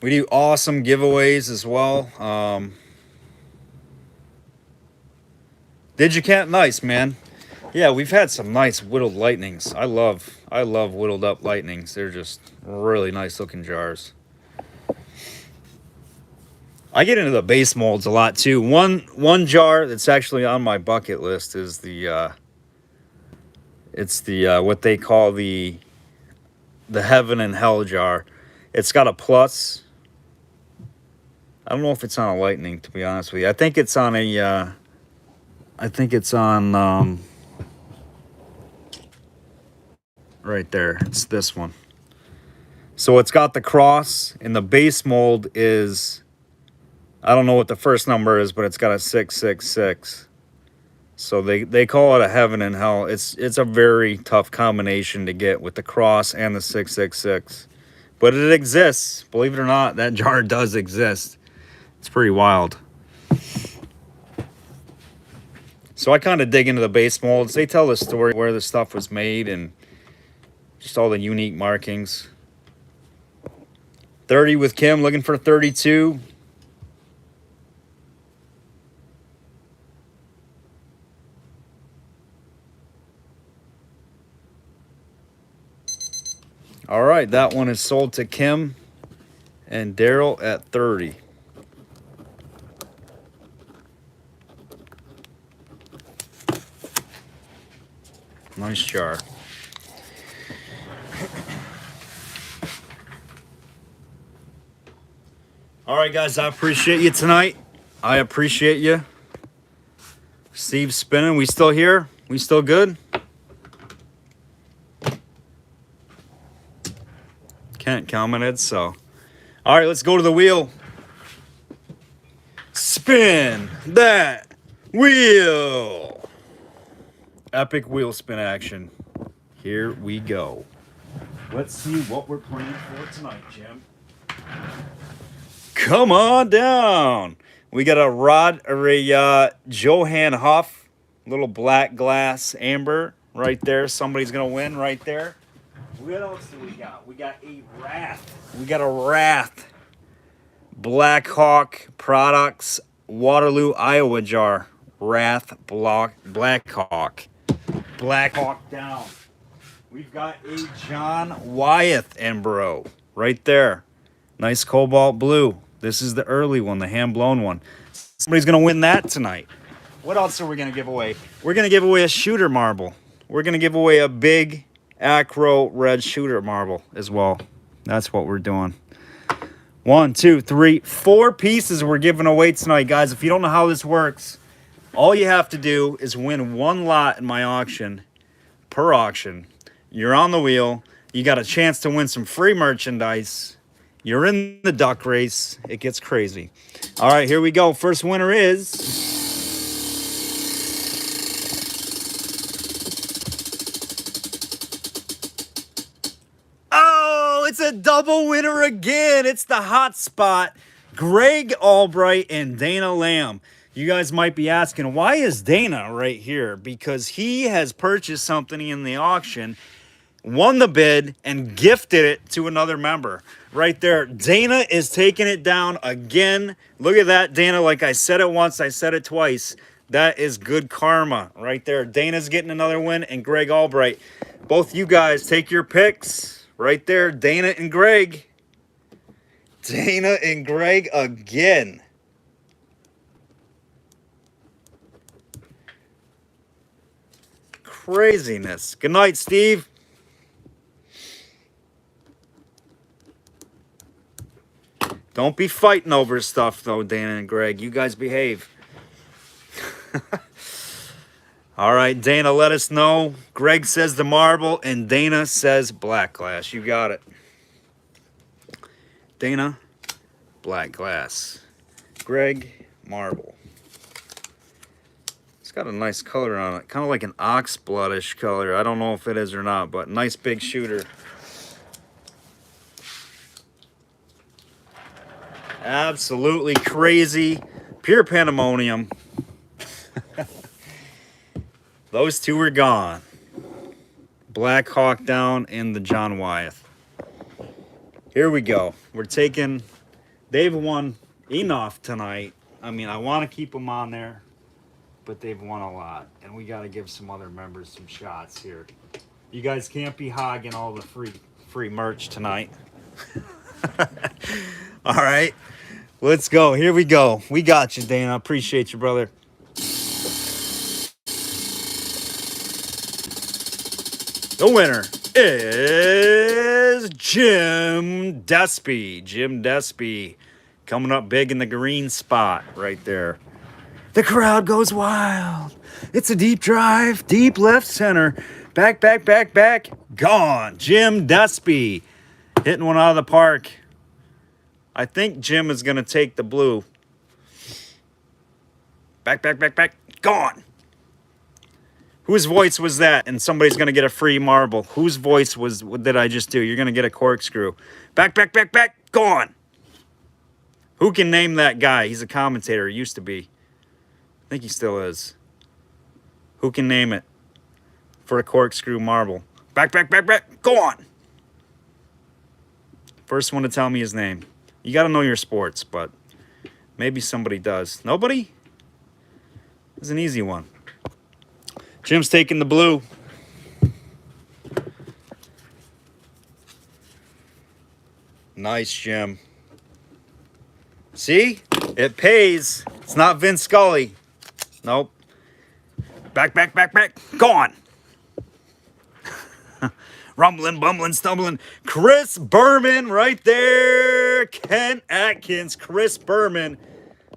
We do awesome giveaways as well. Digicant, nice, man. Yeah, we've had some nice whittled lightnings. I love whittled up lightnings. They're just really nice looking jars. I get into the base molds a lot too. One jar that's actually on my bucket list is the it's the what they call the heaven and hell jar. It's got a plus. I don't know if it's on a lightning, to be honest with you. I think it's on a I think it's on right there. It's this one. So it's got the cross, and the base mold is, I don't know what the first number is, but it's got a 666. So they call it a heaven and hell. It's a very tough combination to get with the cross and the 666. But it exists. Believe it or not, that jar does exist. It's pretty wild. So I kind of dig into the base molds. They tell the story where the stuff was made and just all the unique markings. 30 with Kim, looking for 32. All right, that one is sold to Kim and Daryl at 30. Nice jar. All right, guys, I appreciate you tonight. I appreciate you. Steve's spinning. We still here? We still good? Kent commented, so. All right, let's go to the wheel. Spin that wheel. Epic wheel spin action. Here we go. Let's see what we're playing for tonight, Jim. Come on down. We got a Johann Huff, little black glass amber right there. Somebody's gonna win right there. What else do we got? We got a Wrath. We got a Wrath. Black Hawk Products Waterloo, Iowa jar. Wrath Black Hawk. Black Hawk down. We've got a John Wyeth Embro right there. Nice cobalt blue. This is the early one, the hand-blown one. Somebody's going to win that tonight. What else are we going to give away? We're going to give away a shooter marble. We're going to give away a big acro red shooter marble as well. That's what we're doing. 1, 2, 3, 4 pieces we're giving away tonight, guys. If you don't know how this works, all you have to do is win one lot in my auction per auction. You're on the wheel. You got a chance to win some free merchandise. You're in the duck race. It gets crazy. All right, here we go. First winner is... Oh, it's a double winner again. It's the hot spot. Greg Albright and Dana Lamb. You guys might be asking, why is Dana right here? Because he has purchased something in the auction, won the bid, and gifted it to another member. Right there, Dana is taking it down again. Look at that, Dana. Like I said it once, I said it twice. That is good karma right there. Dana's getting another win, and Greg Albright. Both you guys, take your picks. Right there, Dana and Greg. Dana and Greg again. Craziness. Good night, Steve. Don't be fighting over stuff, though, Dana and Greg. You guys behave. All right, Dana, let us know. Greg says the marble, and Dana says black glass. You got it. Dana, black glass. Greg, marble. It's got a nice color on it. Kind of like an ox bloodish color. I don't know if it is or not, but nice big shooter. Absolutely crazy. Pure pandemonium. Those two are gone. Black Hawk down and the John Wyeth. Here we go. We're taking they've won enough tonight. I mean, I want to keep them on there, but they've won a lot, and we got to give some other members some shots here. You guys can't be hogging all the free merch tonight. All right, let's go. Here we go. We got you, Dana. Appreciate you, brother. The winner is Jim Despy. Jim Despy coming up big in the green spot right there. The crowd goes wild. It's a deep drive, deep left center. Back, back, back, back. Gone. Jim Despy hitting one out of the park. I think Jim is going to take the blue. Back, back, back, back. Gone. Whose voice was that? And somebody's going to get a free marble. Whose voice was? What did I just do? You're going to get a corkscrew. Back, back, back, back. Gone. Who can name that guy? He's a commentator. He used to be. I think he still is. Who can name it for a corkscrew marble? Back, back, back, back. Go on. First one to tell me his name. You got to know your sports, but maybe somebody does. Nobody? It's an easy one. Jim's taking the blue. Nice, Jim. See? It pays. It's not Vince Scully. Nope. Back, back, back, back. Gone. Rumbling, bumbling, stumbling. Chris Berman right there. Ken Atkins. Chris Berman.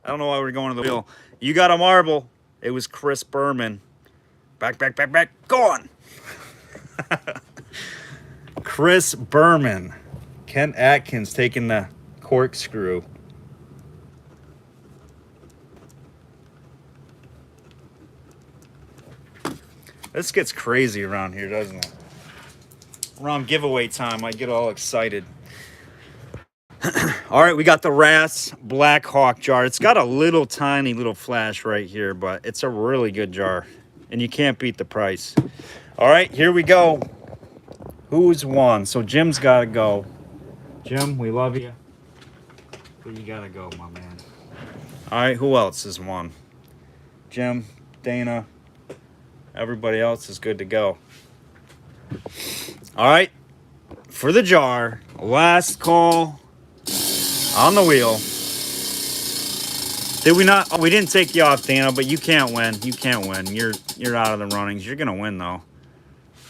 I don't know why we're going to the wheel. You got a marble. It was Chris Berman. Back, back, back, back. Gone. Chris Berman. Ken Atkins taking the corkscrew. This gets crazy around here, doesn't it? Around giveaway time, I get all excited. All right, we got the Ras Black Hawk jar. It's got a little tiny little flash right here, but it's a really good jar. And you can't beat the price. All right, here we go. Who's won? So Jim's got to go. Jim, we love you. But you got to go, my man. All right, who else has won? Jim, Dana, everybody else is good to go. All right, for the jar, last call on the wheel. Did we not? Oh, we didn't take you off, Dana, but you can't win. You can't win. You're out of the runnings. You're gonna win though.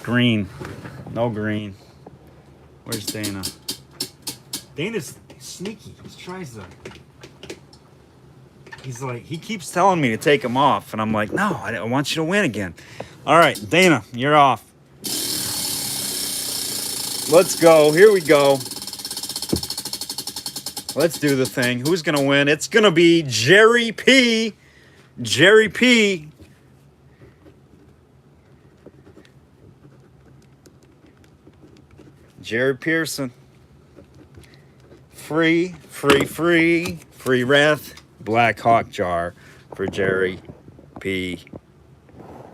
Green, no green. Where's Dana? Dana's sneaky. He tries to. He's like, he keeps telling me to take him off, and I'm like, no, I want you to win again. All right, Dana, you're off. Let's go. Here we go. Let's do the thing. Who's going to win? It's going to be Jerry P. Jerry P. Jerry Pearson. Free Wrath Black Hawk jar for Jerry P.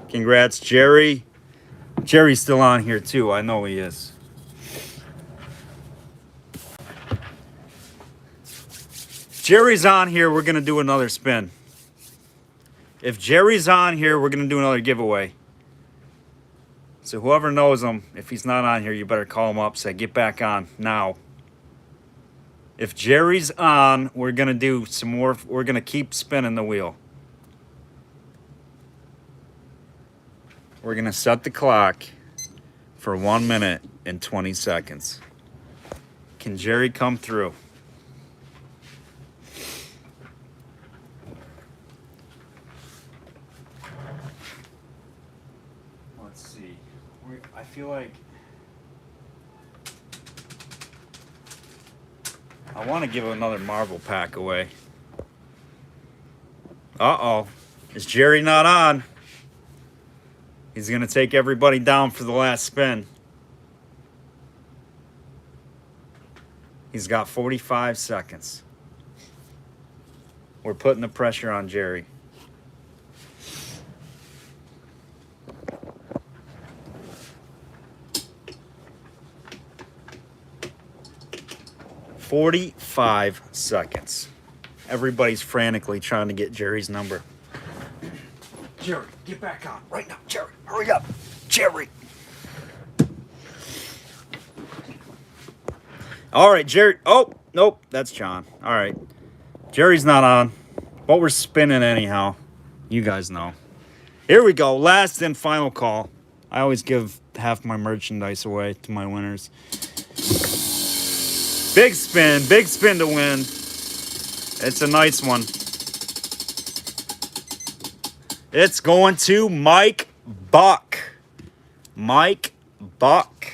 Congrats, Jerry. Jerry's still on here, too. I know he is. Jerry's on here, we're going to do another spin. If Jerry's on here, we're going to do another giveaway. So whoever knows him, if he's not on here, you better call him up, say, get back on now. If Jerry's on, we're going to do some more. We're going to keep spinning the wheel. We're going to set the clock for 1 minute and 20 seconds. Can Jerry come through? Let's see. I feel like I want to give another marble pack away. Uh-oh. Is Jerry not on? He's going to take everybody down for the last spin. He's got 45 seconds. We're putting the pressure on Jerry. 45 seconds. Everybody's frantically trying to get Jerry's number. Jerry, get back on right now. Jerry, hurry up. Jerry. All right, Jerry. Oh, nope, that's John. All right. Jerry's not on, but we're spinning anyhow. You guys know. Here we go. Last and final call. I always give half my merchandise away to my winners. Big spin to win. It's a nice one. It's going to Mike Buck. Mike Buck.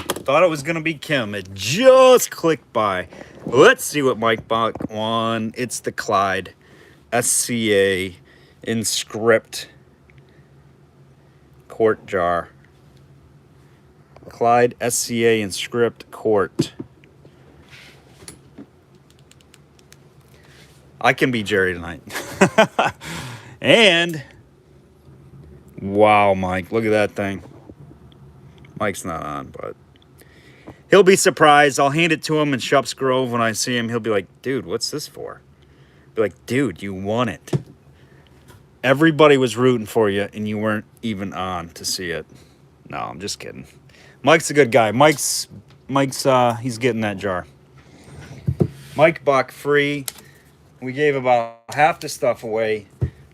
Thought it was going to be Kim. It just clicked by. Let's see what Mike Buck won. It's the Clyde SCA in script quart jar. Clyde SCA in script quart. I can be Jerry tonight. And wow, Mike, look at that thing. Mike's not on, but he'll be surprised. I'll hand it to him in Shups Grove when I see him. He'll be like, dude, what's this for? Be like, dude, you won it. Everybody was rooting for you, and you weren't even on to see it. No, I'm just kidding. Mike's a good guy. Mike's he's getting that jar. Mike Buck, free. We gave about half the stuff away.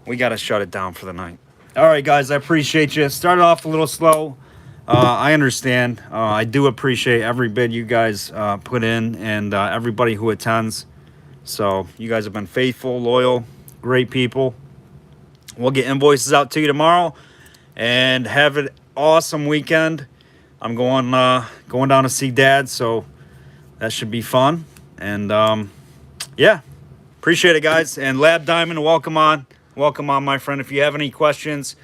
We got to shut it down for the night. All right, guys, I appreciate you. Started off a little slow. I understand. I do appreciate every bid you guys put in and everybody who attends. So you guys have been faithful, loyal, great people. We'll get invoices out to you tomorrow and have an awesome weekend. I'm going down to see Dad, so that should be fun. And yeah, appreciate it, guys. And Lab Diamond, welcome on, my friend. If you have any questions,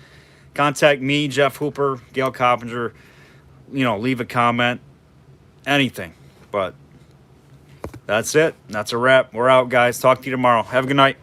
contact me, Jeff Hooper, Gail Coppinger. You know, leave a comment, anything. But that's it. That's a wrap. We're out, guys. Talk to you tomorrow. Have a good night.